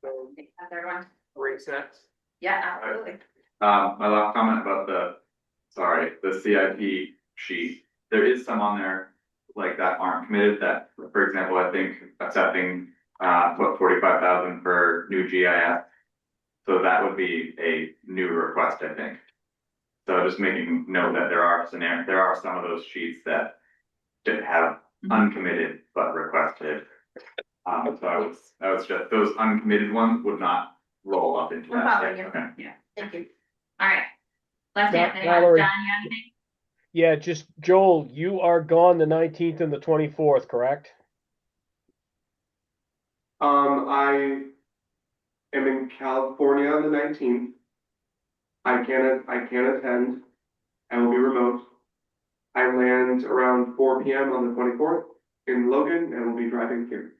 So, That's everyone? Great snacks. Yeah, absolutely. My last comment about the CIP sheet, there is some on there like that aren't committed that, for example, I think accepting, 45,000 for new GIS. So that would be a new request, I think. So just making note that there are some of those sheets that did have uncommitted but requested. So I was just, those uncommitted ones would not roll up into We're that. following you. Okay. Yeah. Thank you. All right. Last Ma- chance, anyone? Mallory. John, you have anything? Yeah, just Joel, you are gone the 19th and the 24th, correct? I am in California on the 19th. I can attend. I will be remote. I land around 4 p.m. on the 24th in Logan and will be driving here.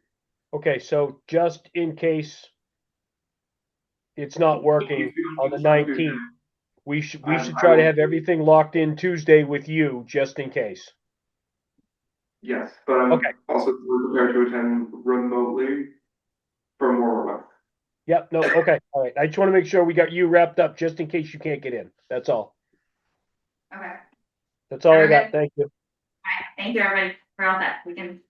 Okay, so just in case it's not working on the 19th, we should try to have everything locked in Tuesday with you, just in case. Yes, but I'm Okay. also prepared to attend remotely for more remote. Yep, no, okay, all right. I just want to make sure we got you wrapped up just in case you can't get in. That's all. Okay. All That's all I Very got. good. Thank you. right. Thank you, everybody, for all that. We can